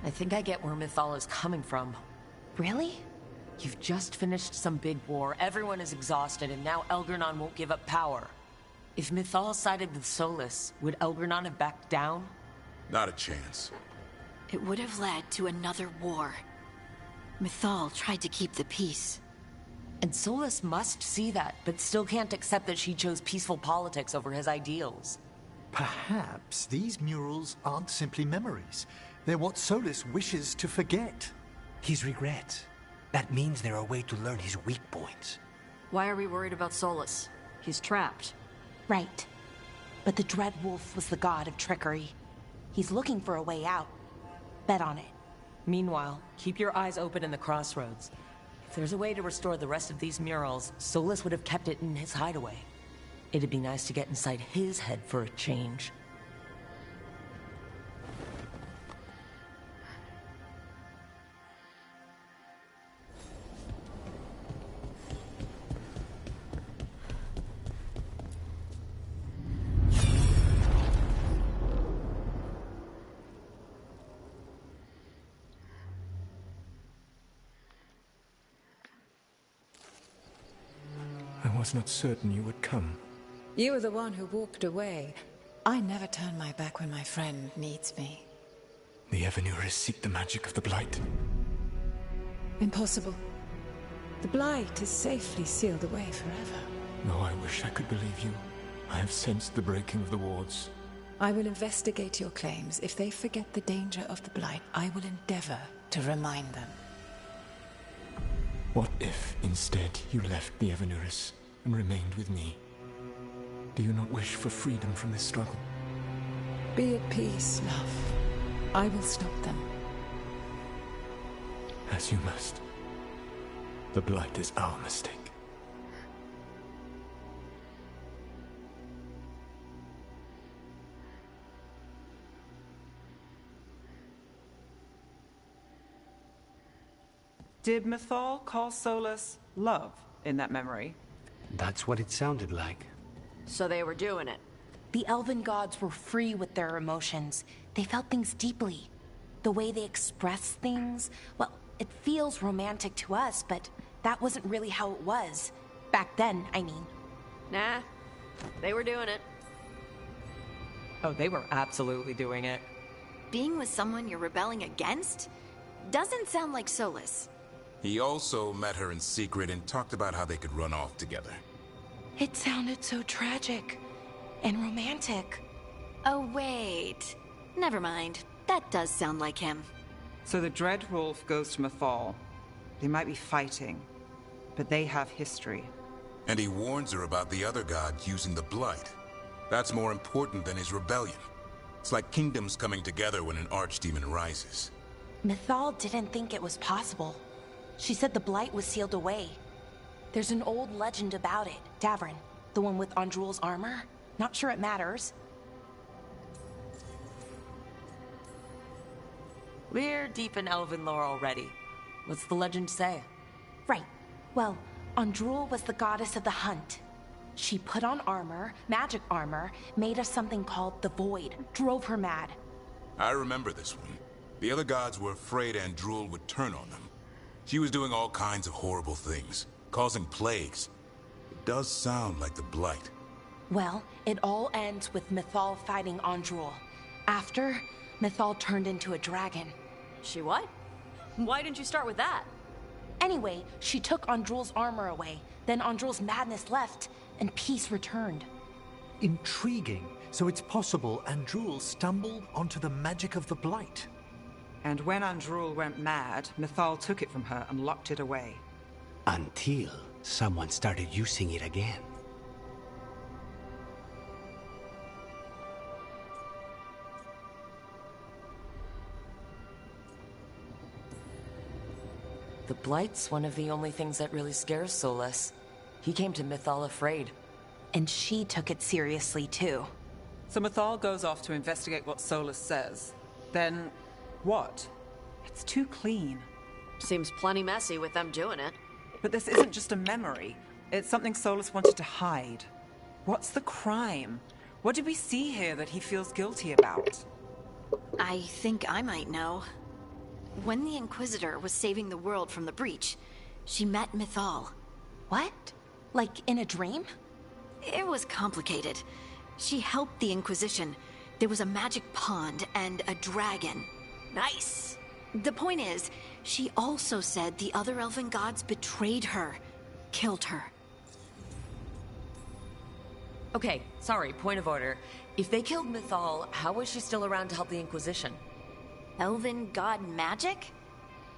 V: I think I get where Mythal is coming from.
X: Really?
V: You've just finished some big war, everyone is exhausted, and now Elgernon won't give up power. If Mythal sided with Solus, would Elgernon have backed down?
C: Not a chance.
J: It would have led to another war. Mythal tried to keep the peace.
V: And Solus must see that, but still can't accept that she chose peaceful politics over his ideals.
T: Perhaps these murals aren't simply memories. They're what Solus wishes to forget.
K: His regrets. That means they're a way to learn his weak points.
A: Why are we worried about Solus? He's trapped.
X: Right. But the Dread Wolf was the god of trickery. He's looking for a way out. Bet on it.
V: Meanwhile, keep your eyes open in the crossroads. If there's a way to restore the rest of these murals, Solus would have kept it in his hideaway. It'd be nice to get inside his head for a change.
D: I was not certain you would come.
S: You were the one who walked away. I never turn my back when my friend needs me.
D: The Evanuris seek the magic of the Blight.
S: Impossible. The Blight is safely sealed away forever.
D: Oh, I wish I could believe you. I have sensed the breaking of the wards.
S: I will investigate your claims. If they forget the danger of the Blight, I will endeavor to remind them.
D: What if, instead, you left the Evanuris and remained with me? Do you not wish for freedom from this struggle?
S: Be at peace, love. I will stop them.
D: As you must. The Blight is our mistake.
U: Did Mythal call Solus love in that memory?
K: That's what it sounded like.
A: So they were doing it.
X: The elven gods were free with their emotions. They felt things deeply. The way they express things, well, it feels romantic to us, but that wasn't really how it was. Back then, I mean.
A: Nah, they were doing it.
V: Oh, they were absolutely doing it.
J: Being with someone you're rebelling against? Doesn't sound like Solus.
C: He also met her in secret and talked about how they could run off together.
X: It sounded so tragic and romantic.
J: Oh, wait. Never mind. That does sound like him.
U: So the Dread Wolf goes to Mythal. They might be fighting, but they have history.
C: And he warns her about the other gods using the Blight. That's more important than his rebellion. It's like kingdoms coming together when an archdemon rises.
X: Mythal didn't think it was possible. She said the Blight was sealed away. There's an old legend about it. Davrin, the one with Andrul's armor. Not sure it matters.
V: We're deep in elven lore already. What's the legend say?
X: Right. Well, Andrul was the goddess of the hunt. She put on armor, magic armor, made us something called the Void, drove her mad.
C: I remember this one. The other gods were afraid Andrul would turn on them. She was doing all kinds of horrible things, causing plagues. It does sound like the Blight.
X: Well, it all ends with Mythal fighting Andrul. After, Mythal turned into a dragon.
A: She what? Why didn't you start with that?
X: Anyway, she took Andrul's armor away. Then Andrul's madness left, and peace returned.
T: Intriguing. So it's possible Andrul stumbled onto the magic of the Blight.
U: And when Andrul went mad, Mythal took it from her and locked it away.
K: Until someone started using it again.
V: The Blight's one of the only things that really scares Solus. He came to Mythal afraid.
X: And she took it seriously, too.
U: So Mythal goes off to investigate what Solus says. Then, what? It's too clean.
A: Seems plenty messy with them doing it.
U: But this isn't just a memory. It's something Solus wanted to hide. What's the crime? What did we see here that he feels guilty about?
J: I think I might know. when the Inquisitor was saving the world from the breach, she met Mythal.
X: What? Like in a dream?
J: It was complicated. She helped the Inquisition. There was a magic pond and a dragon.
A: Nice.
J: The point is, she also said the other elven gods betrayed her, killed her.
N: Okay, sorry, point of order. If they killed Mythal, how was she still around to help the Inquisition?
J: Elven god magic?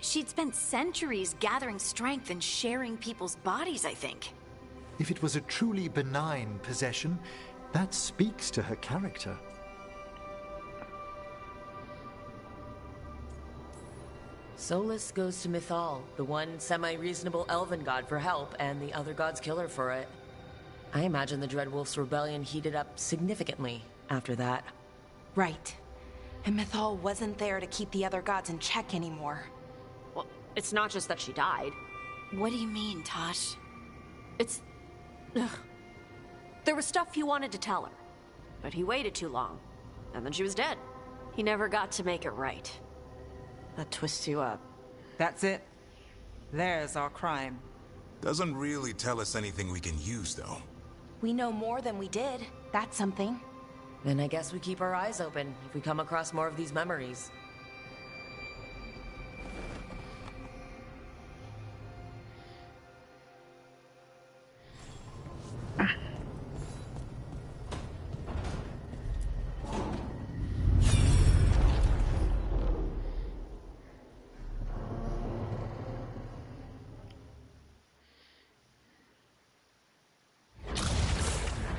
J: She'd spent centuries gathering strength and sharing people's bodies, I think.
T: If it was a truly benign possession, that speaks to her character.
N: Solus goes to Mythal, the one semi-reasonable elven god for help, and the other gods kill her for it. I imagine the Dreadwolf's rebellion heated up significantly after that.
X: Right. And Mythal wasn't there to keep the other gods in check anymore.
A: Well, it's not just that she died.
J: What do you mean, Tosh?
A: It's... Ugh. There was stuff he wanted to tell her, but he waited too long, and then she was dead. He never got to make it right. That twists you up.
U: That's it. There's our crime.
C: Doesn't really tell us anything we can use, though.
X: We know more than we did. That's something.
N: Then I guess we keep our eyes open if we come across more of these memories.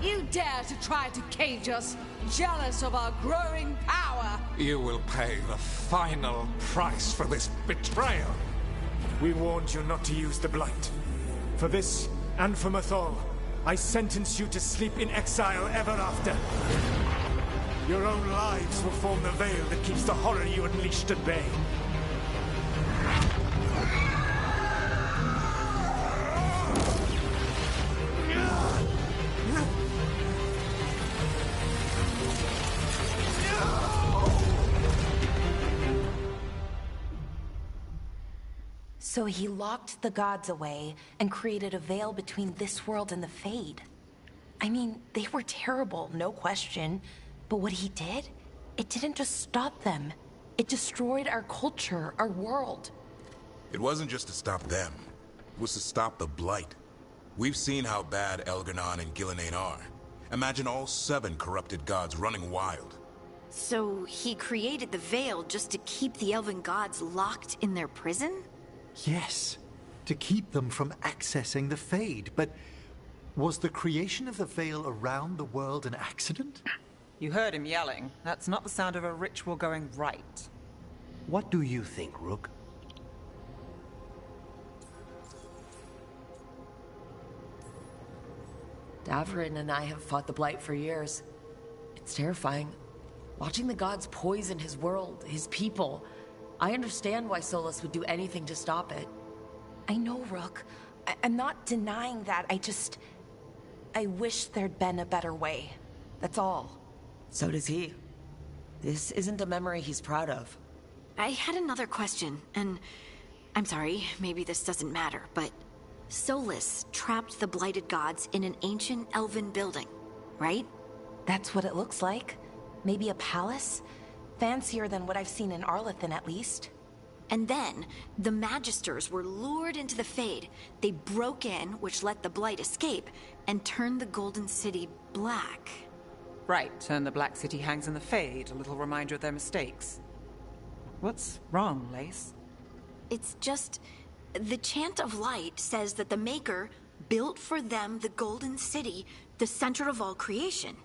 E: You dare to try to cage us, jealous of our growing power!
G: You will pay the final price for this betrayal.
R: We warned you not to use the Blight. For this, and for Mythal, I sentence you to sleep in exile ever after. Your own lives will form the veil that keeps the horror you unleashed at bay.
X: So he locked the gods away and created a veil between this world and the Fade. I mean, they were terrible, no question. But what he did, it didn't just stop them. It destroyed our culture, our world.
C: It wasn't just to stop them. It was to stop the Blight. We've seen how bad Elganon and Gillenane are. Imagine all 7 corrupted gods running wild.
J: So he created the veil just to keep the elven gods locked in their prison?
T: Yes, to keep them from accessing the Fade. But was the creation of the veil around the world an accident?
U: You heard him yelling. That's not the sound of a ritual going right.
K: What do you think, Rook?
N: Davrin and I have fought the Blight for years. It's terrifying. Watching the gods poison his world, his people. I understand why Solus would do anything to stop it.
X: I know, Rook. I'm not denying that. I wish there'd been a better way. That's all.
N: So does he. This isn't a memory he's proud of.
J: I had another question, and I'm sorry, maybe this doesn't matter, but Solus trapped the blighted gods in an ancient elven building, right?
X: That's what it looks like. Maybe a palace? Fancier than what I've seen in Arlethan, at least.
J: And then, the Magisters were lured into the Fade. They broke in, which let the Blight escape, and turned the Golden City black.
U: Right, and the Black City hangs in the Fade, a little reminder of their mistakes. What's wrong, Lace?
J: It's just... the Chant of Light says that the Maker built for them the Golden City, the center of all creation.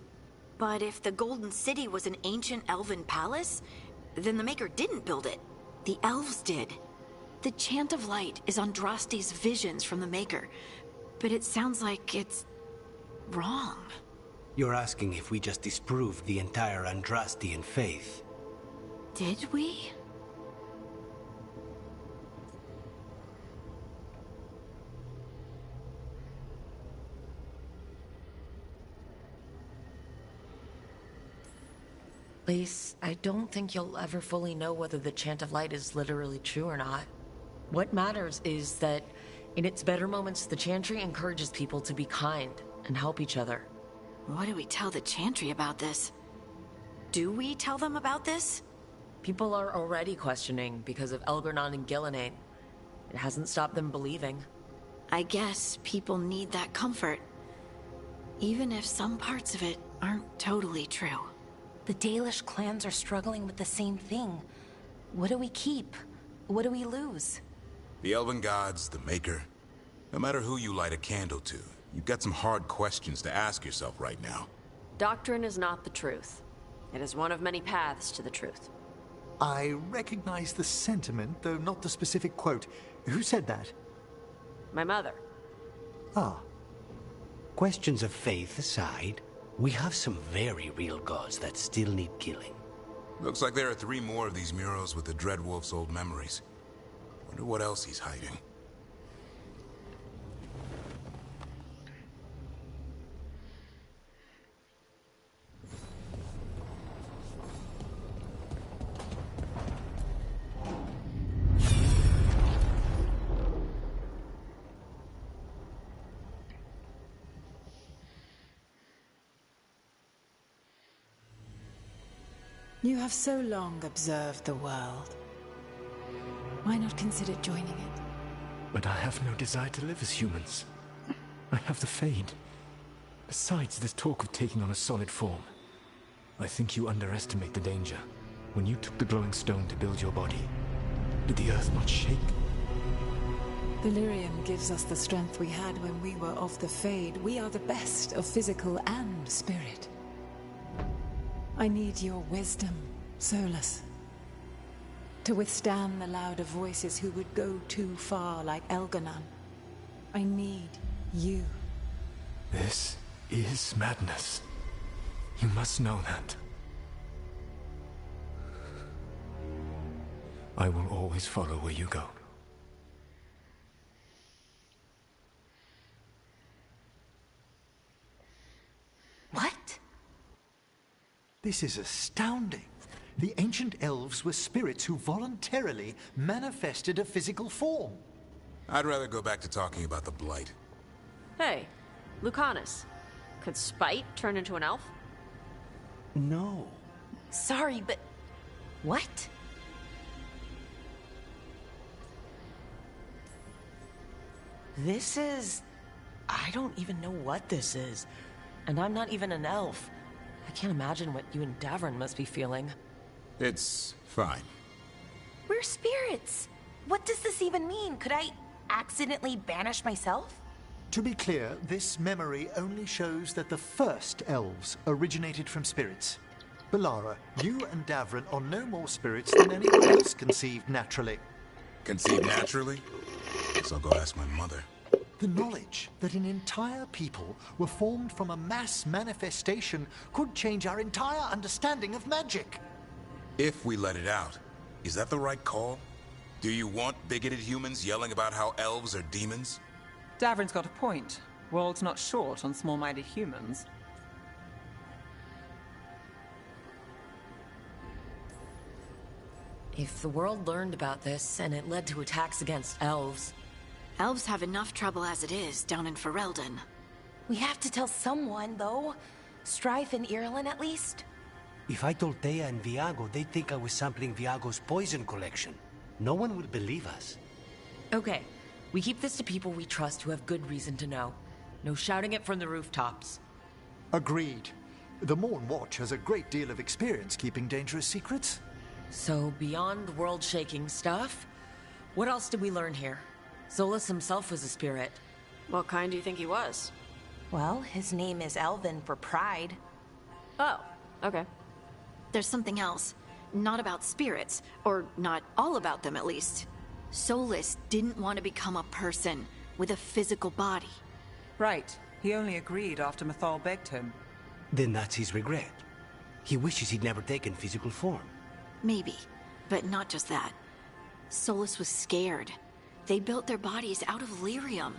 J: But if the Golden City was an ancient elven palace, then the Maker didn't build it. The elves did. The Chant of Light is Andraste's visions from the Maker, but it sounds like it's wrong.
K: You're asking if we just disproved the entire Andrastian faith.
J: Did we?
N: Lise, I don't think you'll ever fully know whether the Chant of Light is literally true or not. What matters is that in its better moments, the Chantry encourages people to be kind and help each other.
J: What do we tell the Chantry about this? Do we tell them about this?
N: People are already questioning because of Elgernon and Gillenane. It hasn't stopped them believing.
J: I guess people need that comfort. Even if some parts of it aren't totally true.
X: The Dalish clans are struggling with the same thing. What do we keep? What do we lose?
C: The Elven Gods, the Maker. No matter who you light a candle to, you've got some hard questions to ask yourself right now.
A: Doctrine is not the truth. It is one of many paths to the truth.
T: I recognize the sentiment, though not the specific quote. Who said that?
A: My mother.
K: Ah. Questions of faith aside, we have some very real gods that still need killing.
C: Looks like there are 3 more of these murals with the Dreadwolf's old memories. Wonder what else he's hiding.
S: You have so long observed the world. Why not consider joining it?
D: But I have no desire to live as humans. I have the Fade. Besides, this talk of taking on a solid form. I think you underestimate the danger. When you took the glowing stone to build your body, did the earth not shake?
S: Delirium gives us the strength we had when we were of the Fade. We are the best of physical and spirit. I need your wisdom, Solus. To withstand the louder voices who would go too far like Elgernon. I need you.
D: This is madness. You must know that. I will always follow where you go.
J: What?
T: This is astounding. The ancient elves were spirits who voluntarily manifested a physical form.
C: I'd rather go back to talking about the Blight.
A: Hey, Lucanus. Could Spite turn into an elf?
K: No.
X: Sorry, but... what?
N: This is... I don't even know what this is. And I'm not even an elf. I can't imagine what you and Davrin must be feeling.
C: It's fine.
X: We're spirits. What does this even mean? Could I accidentally banish myself?
T: To be clear, this memory only shows that the first elves originated from spirits. Balara, you and Davrin are no more spirits than anyone else conceived naturally.
C: Conceived naturally? Guess I'll go ask my mother.
T: The knowledge that an entire people were formed from a mass manifestation could change our entire understanding of magic.
C: If we let it out, is that the right call? Do you want bigoted humans yelling about how elves are demons?
U: Davrin's got a point. World's not short on small-minded humans.
N: If the world learned about this and it led to attacks against elves...
J: Elves have enough trouble as it is down in Ferelden.
X: We have to tell someone, though. Strife and Irulan, at least.
K: If I told Thea and Viago, they'd think I was sampling Viago's poison collection. No one will believe us.
N: Okay, we keep this to people we trust who have good reason to know. No shouting it from the rooftops.
T: Agreed. The Morn Watch has a great deal of experience keeping dangerous secrets.
N: So, beyond world-shaking stuff, what else did we learn here? Solus himself was a spirit.
A: What kind do you think he was?
X: Well, his name is Elven for pride.
A: Oh, okay.
J: There's something else. Not about spirits, or not all about them at least. Solus didn't want to become a person with a physical body.
U: Right. He only agreed after Mythal begged him.
K: Then that's his regret. He wishes he'd never taken physical form.
J: Maybe, but not just that. Solus was scared. They built their bodies out of lyrium,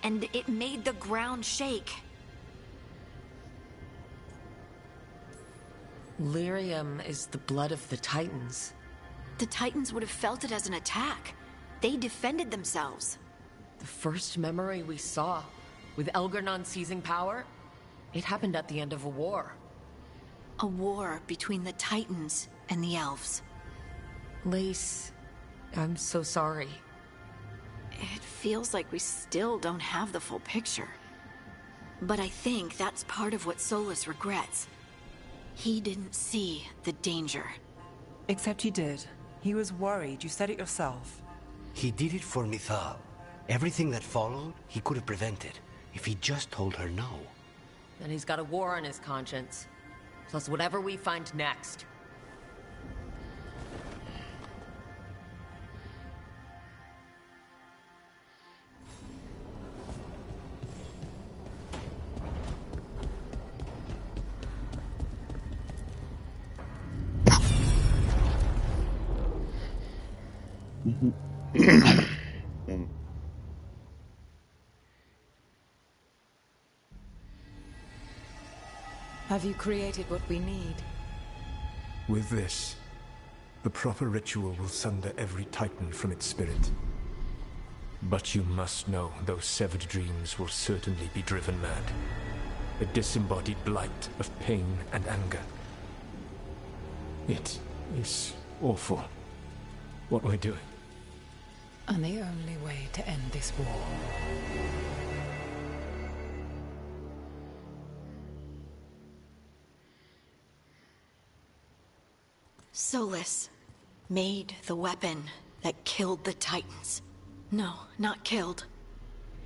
J: and it made the ground shake.
V: Lyrium is the blood of the Titans.
J: The Titans would have felt it as an attack. They defended themselves.
V: The first memory we saw, with Elgar'nan seizing power, it happened at the end of a war.
J: A war between the Titans and the elves.
V: Lace, I'm so sorry.
J: It feels like we still don't have the full picture. But I think that's part of what Solus regrets. He didn't see the danger.
U: Except he did. He was worried. You said it yourself.
K: He did it for Mithal. Everything that followed, he could have prevented, if he just told her no.
N: Then he's got a war on his conscience. Plus whatever we find next.
S: Have you created what we need?
D: With this, the proper ritual will sunder every Titan from its spirit. But you must know those severed dreams will certainly be driven mad. A disembodied blight of pain and anger. It is awful what we're doing.
S: And the only way to end this war.
J: Solus made the weapon that killed the Titans. No, not killed.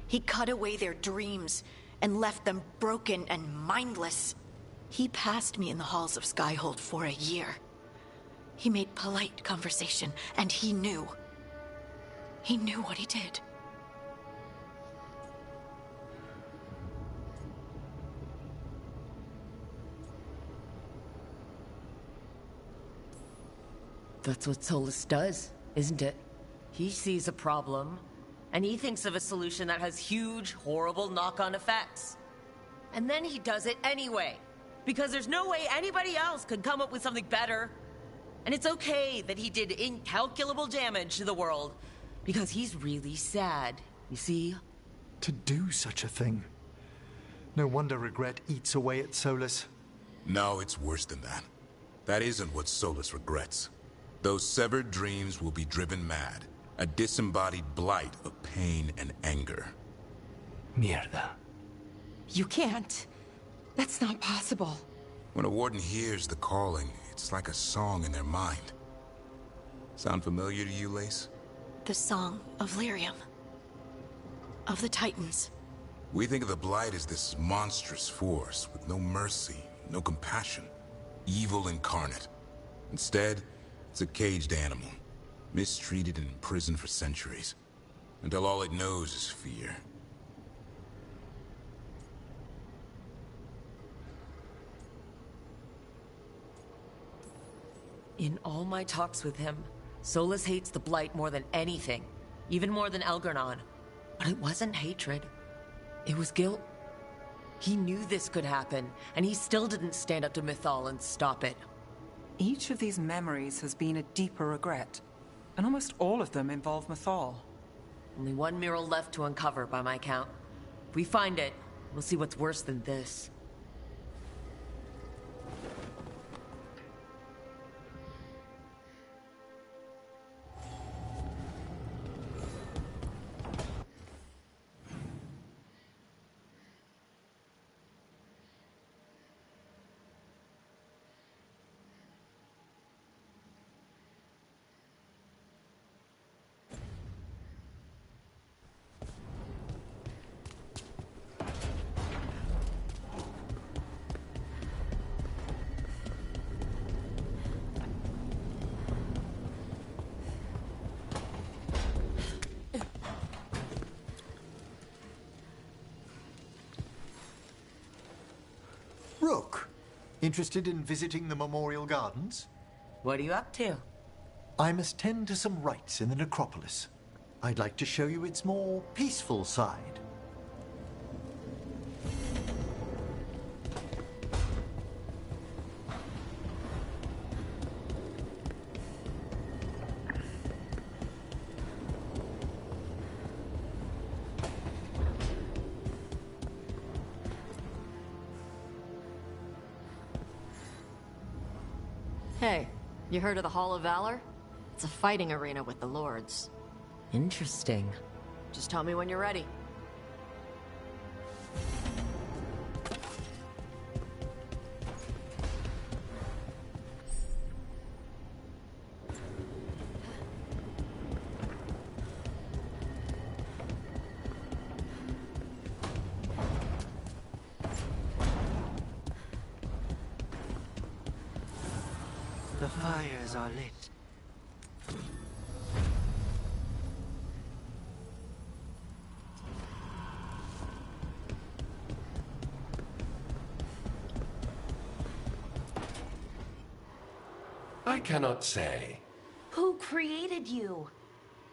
J: He cut away their dreams and left them broken and mindless. He passed me in the halls of Skyhold for a year. He made polite conversation, and he knew. He knew what he did.
N: That's what Solus does, isn't it? He sees a problem, and he thinks of a solution that has huge, horrible knock-on effects. And then he does it anyway, because there's no way anybody else could come up with something better. And it's okay that he did incalculable damage to the world, because he's really sad, you see?
T: To do such a thing. No wonder regret eats away at Solus.
C: No, it's worse than that. That isn't what Solus regrets. Those severed dreams will be driven mad. A disembodied blight of pain and anger.
D: Mierda.
X: You can't. That's not possible.
C: When a warden hears the calling, it's like a song in their mind. Sound familiar to you, Lace?
J: The song of Lyrium. Of the Titans.
C: We think of the Blight as this monstrous force with no mercy, no compassion. Evil incarnate. Instead, it's a caged animal. Mistreated and imprisoned for centuries. Until all it knows is fear.
N: In all my talks with him, Solus hates the Blight more than anything. Even more than Elgar'nan. But it wasn't hatred. It was guilt. He knew this could happen, and he still didn't stand up to Mythal and stop it.
U: Each of these memories has been a deeper regret, and almost all of them involve Mythal.
N: Only one mural left to uncover, by my count. If we find it, we'll see what's worse than this.
T: Rook, interested in visiting the Memorial Gardens?
N: What are you up to?
T: I must tend to some rites in the necropolis. I'd like to show you its more peaceful side.
A: Hey, you heard of the Hall of Valor? It's a fighting arena with the lords.
B: Interesting.
A: Just tell me when you're ready.
K: The fires are lit.
H: I cannot say.
X: Who created you?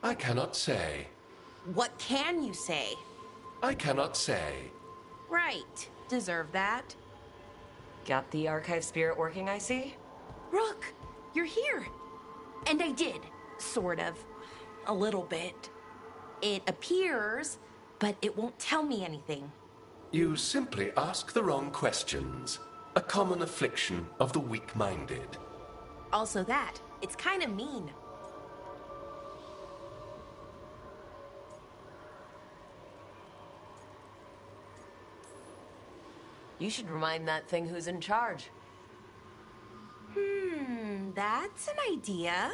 H: I cannot say.
X: What can you say?
H: I cannot say.
X: Right. Deserve that.
N: Got the archive spirit working, I see?
X: Rook, you're here. And I did. Sort of. A little bit. It appears, but it won't tell me anything.
H: You simply ask the wrong questions. A common affliction of the weak-minded.
X: Also that. It's kind of mean.
N: You should remind that thing who's in charge.
X: That's an idea.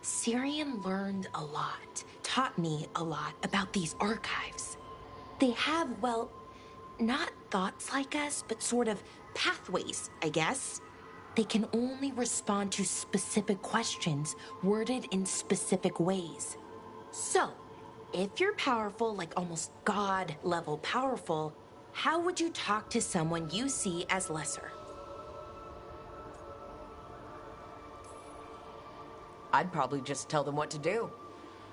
X: Syrian learned a lot, taught me a lot about these archives. They have, well, not thoughts like us, but sort of pathways, I guess. They can only respond to specific questions worded in specific ways. So, if you're powerful, like almost God-level powerful, how would you talk to someone you see as lesser?
N: I'd probably just tell them what to do.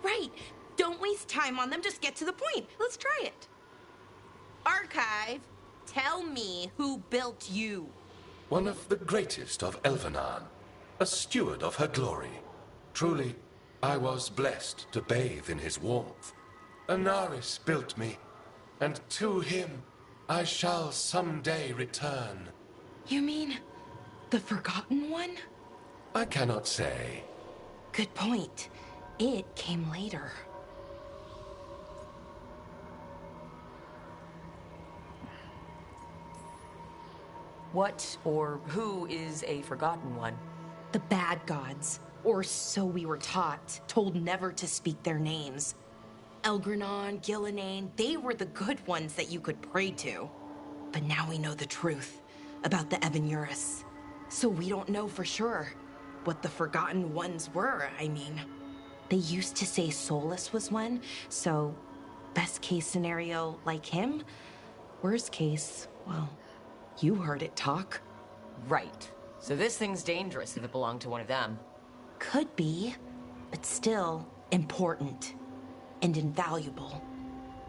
X: Right. Don't waste time on them. Just get to the point. Let's try it. Archive, tell me who built you.
H: One of the greatest of Elvenan. A steward of her glory. Truly, I was blessed to bathe in his warmth. Anaris built me, and to him I shall someday return.
X: You mean the Forgotten One?
H: I cannot say.
X: Good point. It came later.
N: What or who is a Forgotten One?
X: The bad gods, or so we were taught, told never to speak their names. Elgranon, Gillenane, they were the good ones that you could pray to. But now we know the truth about the Evanuris. So we don't know for sure what the Forgotten Ones were, I mean. They used to say Solus was one, so best case scenario, like him. Worst case, well, you heard it talk.
N: Right. So this thing's dangerous if it belonged to one of them.
X: Could be, but still important and invaluable.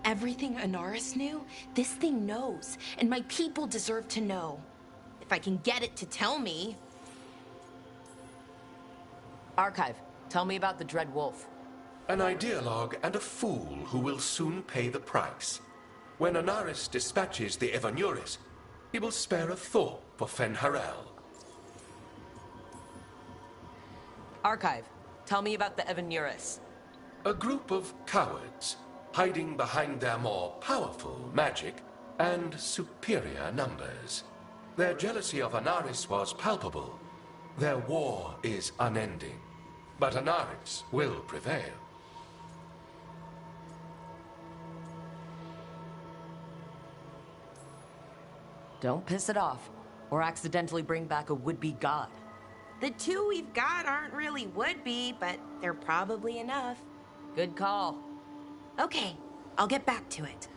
X: Everything Anaris knew, this thing knows, and my people deserve to know. If I can get it to tell me.
N: Archive, tell me about the Dread Wolf.
H: An ideologue and a fool who will soon pay the price. When Anaris dispatches the Evanuris, he will spare a thought for Fen'Harel.
N: Archive, tell me about the Evanuris.
H: A group of cowards, hiding behind their more powerful magic and superior numbers. Their jealousy of Anaris was palpable. Their war is unending, but Anaris will prevail.
N: Don't piss it off, or accidentally bring back a would-be god.
X: The two we've got aren't really would-be, but they're probably enough.
N: Good call.
X: Okay, I'll get back to it.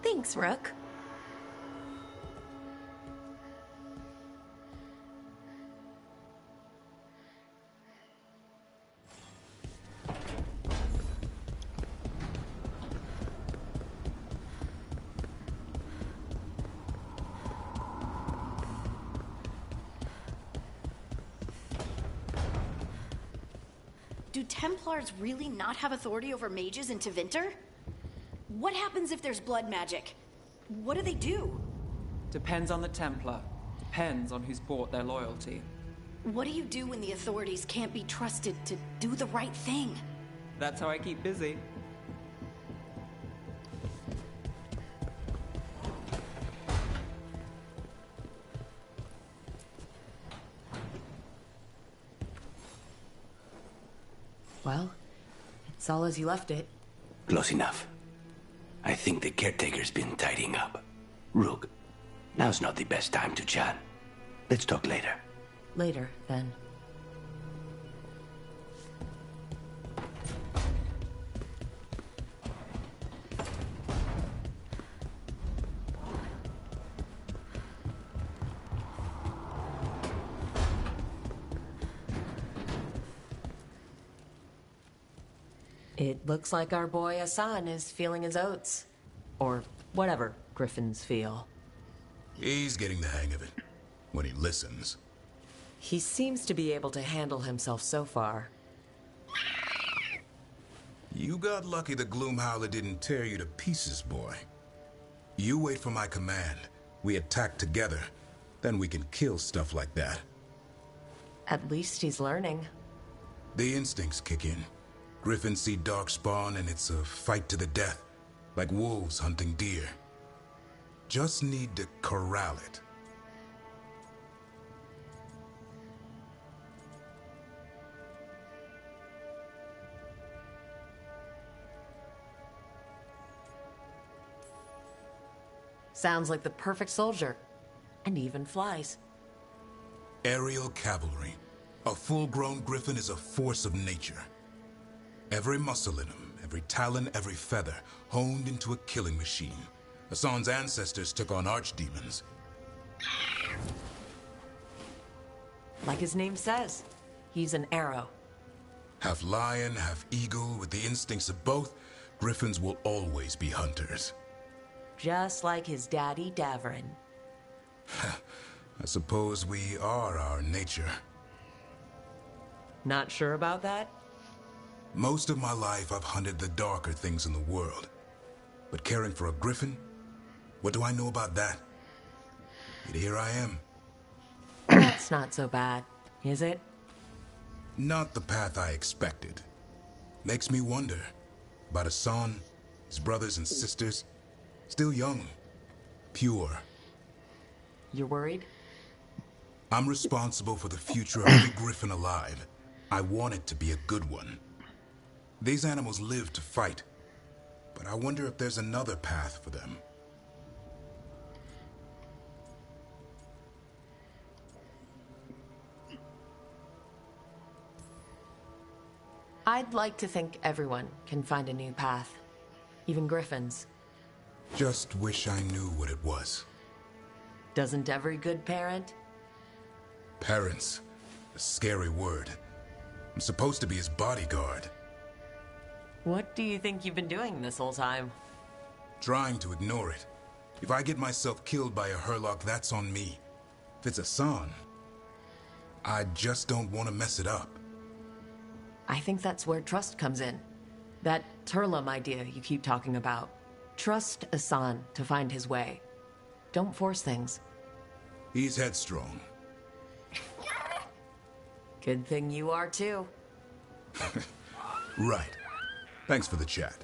X: Thanks, Rook.
J: Do Templars really not have authority over mages in Tevinter? What happens if there's blood magic? What do they do?
U: Depends on the Templar. Depends on who's bought their loyalty.
J: What do you do when the authorities can't be trusted to do the right thing?
U: That's how I keep busy.
V: Well, it's all as you left it.
K: Close enough. I think the caretaker's been tidying up. Rook, now's not the best time to chat. Let's talk later.
V: Later, then. It looks like our boy Hassan is feeling his oats. Or whatever griffins feel.
C: He's getting the hang of it. When he listens.
N: He seems to be able to handle himself so far.
C: You got lucky the Gloomhowler didn't tear you to pieces, boy. You wait for my command. We attack together. Then we can kill stuff like that.
N: At least he's learning.
C: The instincts kick in. Griffins see darkspawn and it's a fight to the death. Like wolves hunting deer. Just need to corral it.
N: Sounds like the perfect soldier. And even flies.
C: Aerial cavalry. A full-grown griffin is a force of nature. Every muscle in him, every talon, every feather, honed into a killing machine. Hassan's ancestors took on archdemons.
N: Like his name says, he's an arrow.
C: Half lion, half eagle, with the instincts of both, griffins will always be hunters.
N: Just like his daddy, Davrin.
C: I suppose we are our nature.
N: Not sure about that?
C: Most of my life, I've hunted the darker things in the world. But caring for a griffin? What do I know about that? Yet here I am.
N: That's not so bad, is it?
C: Not the path I expected. Makes me wonder about Hassan, his brothers and sisters. Still young. Pure.
N: You're worried?
C: I'm responsible for the future of every griffin alive. I want it to be a good one. These animals live to fight. But I wonder if there's another path for them.
N: I'd like to think everyone can find a new path. Even griffins.
C: Just wish I knew what it was.
N: Doesn't every good parent?
C: Parents. A scary word. I'm supposed to be his bodyguard.
N: What do you think you've been doing this whole time?
C: Trying to ignore it. If I get myself killed by a Herlock, that's on me. If it's Hassan, I just don't want to mess it up.
N: I think that's where trust comes in. That Turlum idea you keep talking about. Trust Hassan to find his way. Don't force things.
C: He's headstrong.
N: Good thing you are too.
C: Right. Thanks for the chat.